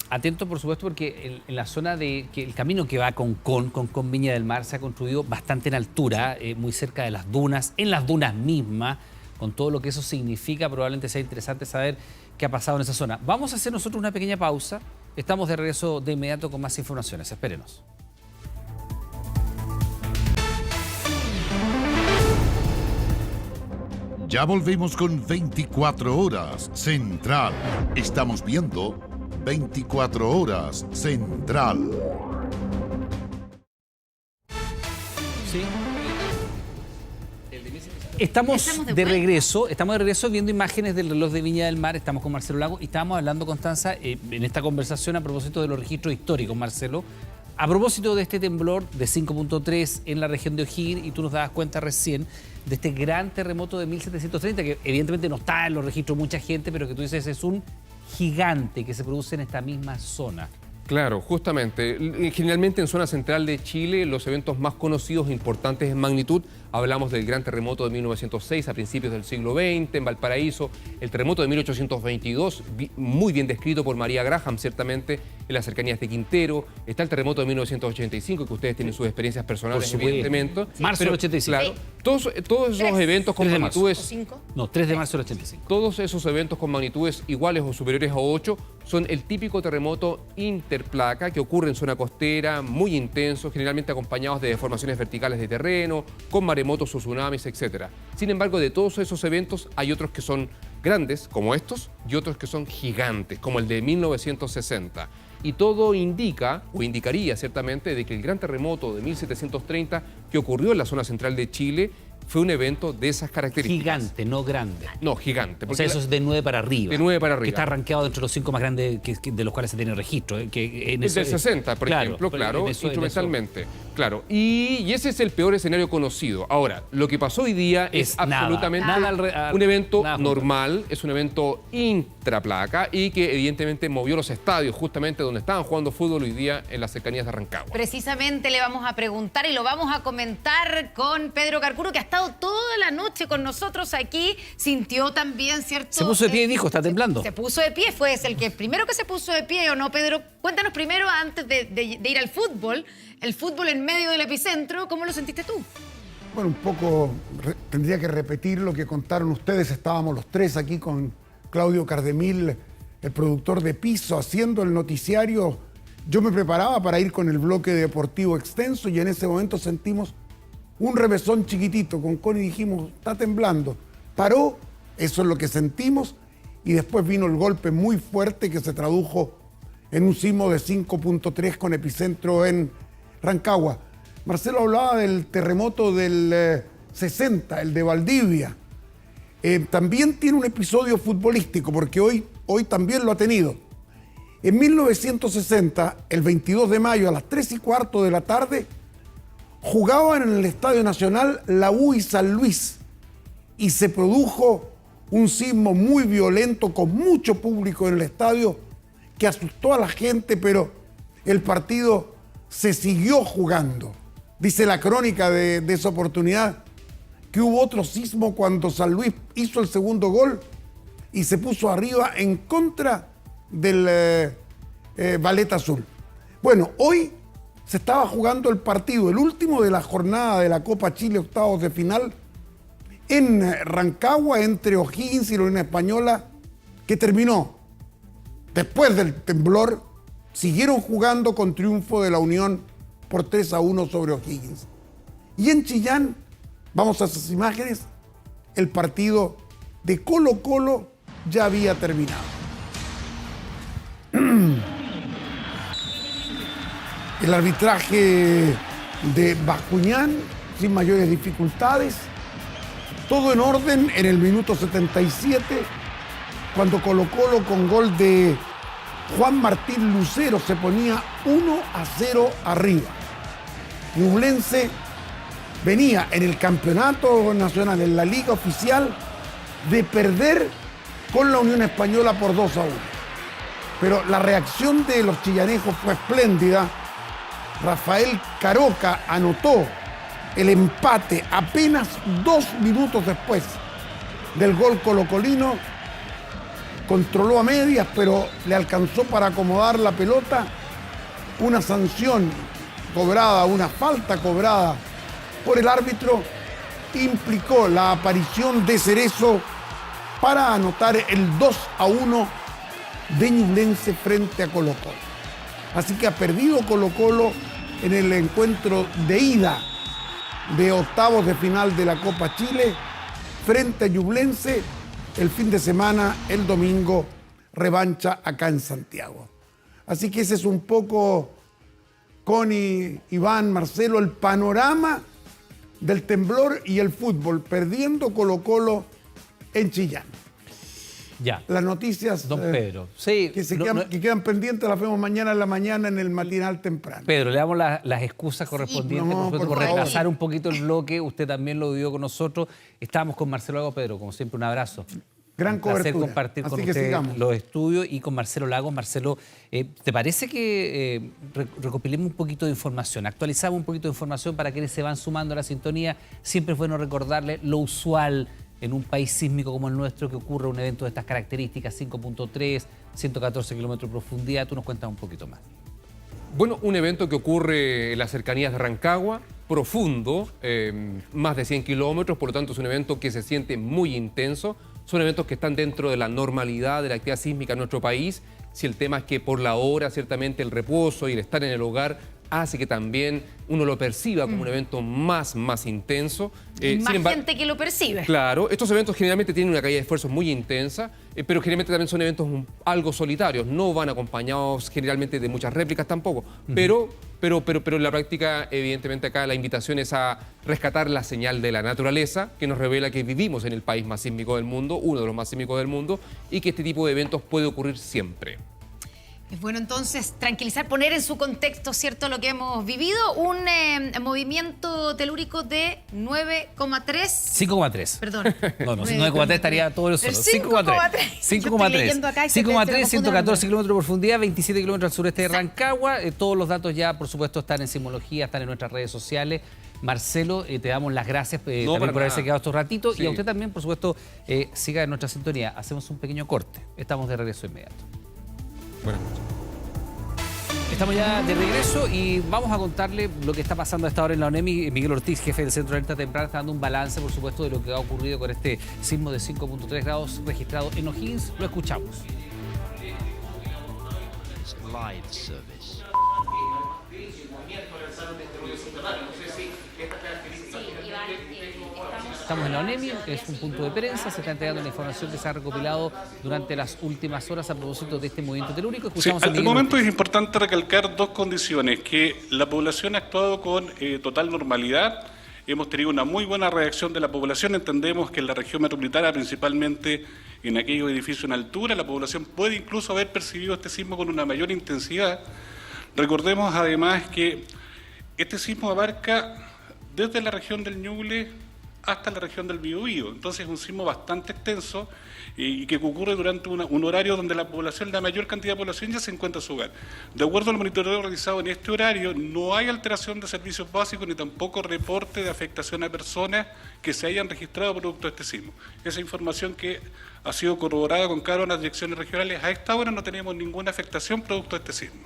atento por supuesto porque en la zona de que el camino que va con Viña del Mar se ha construido bastante en altura, muy cerca de las dunas, en las dunas mismas, con todo lo que eso significa. Probablemente sea interesante saber qué ha pasado en esa zona. Vamos a hacer nosotros una pequeña pausa, estamos de regreso de inmediato con más informaciones, espérenos. Ya volvemos con 24 horas Central. Estamos viendo 24 horas Central. Sí. Estamos de regreso viendo imágenes del reloj de Viña del Mar. Estamos con Marcelo Lago y estábamos hablando, Constanza, en esta conversación a propósito de los registros históricos, Marcelo. A propósito de este temblor de 5.3 en la región de O'Higgins, y tú nos dabas cuenta recién de este gran terremoto de 1730, que evidentemente no está en los registros mucha gente, pero que tú dices es un gigante que se produce en esta misma zona. Claro, justamente. Generalmente en zona central de Chile los eventos más conocidos e importantes en magnitud, hablamos del gran terremoto de 1906 a principios del siglo XX en Valparaíso, el terremoto de 1822, muy bien descrito por María Graham, ciertamente, en las cercanías de Quintero, está el terremoto de 1985, que ustedes tienen sus experiencias personales, evidentemente. Marzo del 85. Claro, todos esos eventos con magnitudes... No, 3 de marzo del 85. Todos esos eventos con magnitudes iguales o superiores a 8 son el típico terremoto interplaca que ocurre en zona costera, muy intenso, generalmente acompañados de deformaciones verticales de terreno, con maremotos o tsunamis, etc. Sin embargo, de todos esos eventos hay otros que son grandes, como estos, y otros que son gigantes, como el de 1960. Y todo indica, o indicaría ciertamente, de que el gran terremoto de 1730 que ocurrió en la zona central de Chile fue un evento de esas características. Gigante, no grande. No, gigante. O sea, eso es de 9 para arriba. De 9 para arriba. Que está rankeado entre los 5 más grandes de los cuales se tiene registro. Que en eso, del 60, por ejemplo, claro, instrumentalmente. Claro, y ese es el peor escenario conocido. Ahora, lo que pasó hoy día es absolutamente un evento normal, es un evento intraplaca y que evidentemente movió los estadios justamente donde estaban jugando fútbol hoy día en las cercanías de Rancagua. Precisamente le vamos a preguntar y lo vamos a comentar con Pedro Carcuro, que ha estado toda la noche con nosotros aquí, sintió también, ¿cierto? Se puso de pie y dijo, está temblando. Se puso de pie, fue el que primero que se puso de pie, ¿o no, Pedro? Cuéntanos primero, antes de ir al fútbol, el fútbol en medio del epicentro, ¿cómo lo sentiste tú? Bueno, un poco tendría que repetir lo que contaron ustedes. Estábamos los tres aquí con Claudio Cardemil, el productor de Piso, haciendo el noticiario. Yo me preparaba para ir con el bloque deportivo extenso y en ese momento sentimos un revesón chiquitito. Con Connie dijimos, está temblando. Paró, eso es lo que sentimos, y después vino el golpe muy fuerte que se tradujo en un sismo de 5.3 con epicentro en Rancagua. Marcelo hablaba del terremoto del 60, el de Valdivia. También tiene un episodio futbolístico, porque hoy también lo ha tenido. En 1960, el 22 de mayo, a las 3:15 de la tarde, jugaban en el Estadio Nacional la U y San Luis, y se produjo un sismo muy violento con mucho público en el estadio que asustó a la gente, pero el partido se siguió jugando. Dice la crónica de esa oportunidad que hubo otro sismo cuando San Luis hizo el segundo gol y se puso arriba en contra del Ballet Azul. Bueno, hoy se estaba jugando el partido, el último de la jornada de la Copa Chile, octavos de final, en Rancagua, entre O'Higgins y la Unión Española, que terminó después del temblor. Siguieron jugando con triunfo de la Unión por 3-1 sobre O'Higgins. Y en Chillán, vamos a esas imágenes, el partido de Colo-Colo ya había terminado. El arbitraje de Bascuñán, sin mayores dificultades, todo en orden en el minuto 77, cuando Colo-Colo con gol de Juan Martín Lucero se ponía 1-0 arriba. Ñublense venía en el campeonato nacional, en la liga oficial, de perder con la Unión Española por 2-1. Pero la reacción de los chillanejos fue espléndida. Rafael Caroca anotó el empate apenas 2 minutos después del gol colocolino. Controló a medias, pero le alcanzó para acomodar la pelota. Una sanción cobrada, una falta cobrada por el árbitro, implicó la aparición de Cerezo para anotar el 2-1 de Ñublense frente a Colo-Colo. Así que ha perdido Colo-Colo en el encuentro de ida de octavos de final de la Copa Chile frente a Ñublense. El fin de semana, el domingo, revancha acá en Santiago. Así que ese es un poco, Connie, Iván, Marcelo, el panorama del temblor y el fútbol, perdiendo Colo-Colo en Chillán. Ya. Las noticias, don Pedro, sí, que quedan pendientes las vemos mañana en la mañana en el matinal temprano. Pedro, le damos las excusas correspondientes por retrasar un poquito el bloque. Usted también lo vivió con nosotros. Estábamos con Marcelo Lago. Pedro, como siempre, un abrazo. Gran cobertura. placer compartir con Así que usted sigamos. los estudios y con Marcelo Lagos. Marcelo, ¿te parece que recopilemos un poquito de información, actualizamos un poquito de información para quienes se van sumando a la sintonía? Siempre es bueno recordarle lo usual en un país sísmico como el nuestro, que ocurre un evento de estas características, 5.3, 114 kilómetros de profundidad. Tú nos cuentas un poquito más. Bueno, un evento que ocurre en las cercanías de Rancagua, profundo, más de 100 kilómetros, por lo tanto es un evento que se siente muy intenso. Son eventos que están dentro de la normalidad de la actividad sísmica en nuestro país. Si el tema es que por la hora, ciertamente el reposo y el estar en el hogar hace que también uno lo perciba como un evento más intenso. Más gente que lo percibe. Claro, estos eventos generalmente tienen una caída de esfuerzos muy intensa, pero generalmente también son eventos algo solitarios, no van acompañados generalmente de muchas réplicas tampoco, pero en la práctica, evidentemente acá la invitación es a rescatar la señal de la naturaleza que nos revela que vivimos en el país más sísmico del mundo, uno de los más sísmicos del mundo, y que este tipo de eventos puede ocurrir siempre. Es bueno entonces tranquilizar, poner en su contexto, ¿cierto?, lo que hemos vivido. Un movimiento telúrico de 9,3. 5,3. Perdón. No, 9,3 estaría todo el solo. 5,3. 5,3, 114 kilómetros de profundidad, 27 kilómetros al sureste de Rancagua. Todos los datos ya, por supuesto, están en Sismología, están en nuestras redes sociales. Marcelo, te damos las gracias también por haberse quedado estos ratitos. Sí. Y a usted también, por supuesto, siga en nuestra sintonía. Hacemos un pequeño corte. Estamos de regreso inmediato. Buenas noches. Estamos ya de regreso y vamos a contarle lo que está pasando a esta hora en la ONEMI. Miguel Ortiz, jefe del Centro de Alerta Temprana, está dando un balance, por supuesto, de lo que ha ocurrido con este sismo de 5.3 grados registrado en O'Higgins. Lo escuchamos. Live service. Estamos en la ONEMI, es un punto de prensa, se está entregando la información que se ha recopilado durante las últimas horas a propósito de este movimiento telúrico. Escuchamos al momento es importante recalcar dos condiciones, que la población ha actuado con total normalidad, hemos tenido una muy buena reacción de la población, entendemos que en la región metropolitana, principalmente en aquellos edificios en altura, la población puede incluso haber percibido este sismo con una mayor intensidad. Recordemos además que este sismo abarca desde la región del Ñuble hasta la región del Biobío. Entonces es un sismo bastante extenso y que ocurre durante un horario donde la población, la mayor cantidad de población ya se encuentra en su hogar. De acuerdo al monitoreo realizado en este horario, no hay alteración de servicios básicos ni tampoco reporte de afectación a personas que se hayan registrado producto de este sismo. Esa información que ha sido corroborada con cada una de las direcciones regionales, a esta hora no tenemos ninguna afectación producto de este sismo.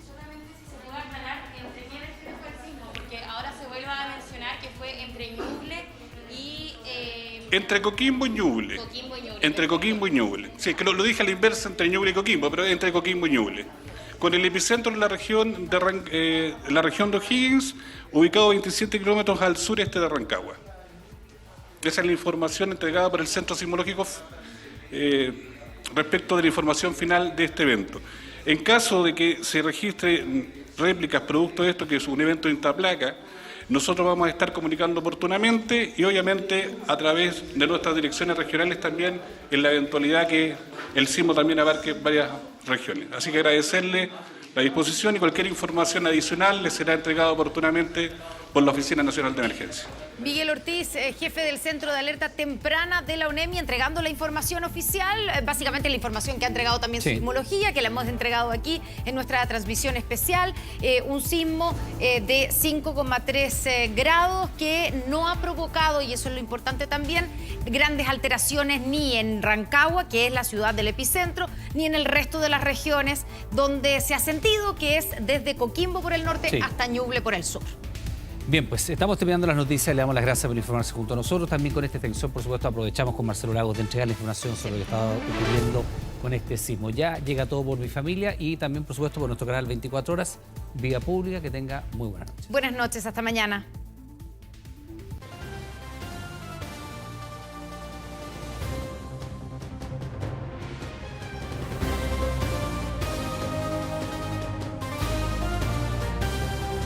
Entre Coquimbo y Ñuble. Entre Coquimbo y Ñuble. Sí, que lo dije a la inversa, entre Ñuble y Coquimbo, pero entre Coquimbo y Ñuble. Con el epicentro en la región de O'Higgins, ubicado 27 kilómetros al sureste de Rancagua. Esa es la información entregada por el Centro Sismológico respecto de la información final de este evento. En caso de que se registre réplicas producto de esto, que es un evento de intraplaca, nosotros vamos a estar comunicando oportunamente y obviamente a través de nuestras direcciones regionales también en la eventualidad que el sismo también abarque varias regiones. Así que agradecerle la disposición y cualquier información adicional les será entregada oportunamente por la Oficina Nacional de Emergencia. Miguel Ortiz, jefe del Centro de Alerta Temprana de la ONEMI, entregando la información oficial, básicamente la información que ha entregado también Sismología, que la hemos entregado aquí en nuestra transmisión especial. Un sismo de 5,3 grados que no ha provocado, y eso es lo importante también, grandes alteraciones ni en Rancagua, que es la ciudad del epicentro, ni en el resto de las regiones donde se ha sentido, que es desde Coquimbo por el norte hasta Ñuble por el sur. Bien, pues estamos terminando las noticias, le damos las gracias por informarse junto a nosotros. También con esta extensión, por supuesto, aprovechamos con Marcelo Lagos de entregar la información sobre lo que estaba ocurriendo con este sismo. Ya llega todo por mi familia y también, por supuesto, por nuestro canal 24 Horas, Vía Pública. Que tenga muy buenas noches. Buenas noches, hasta mañana.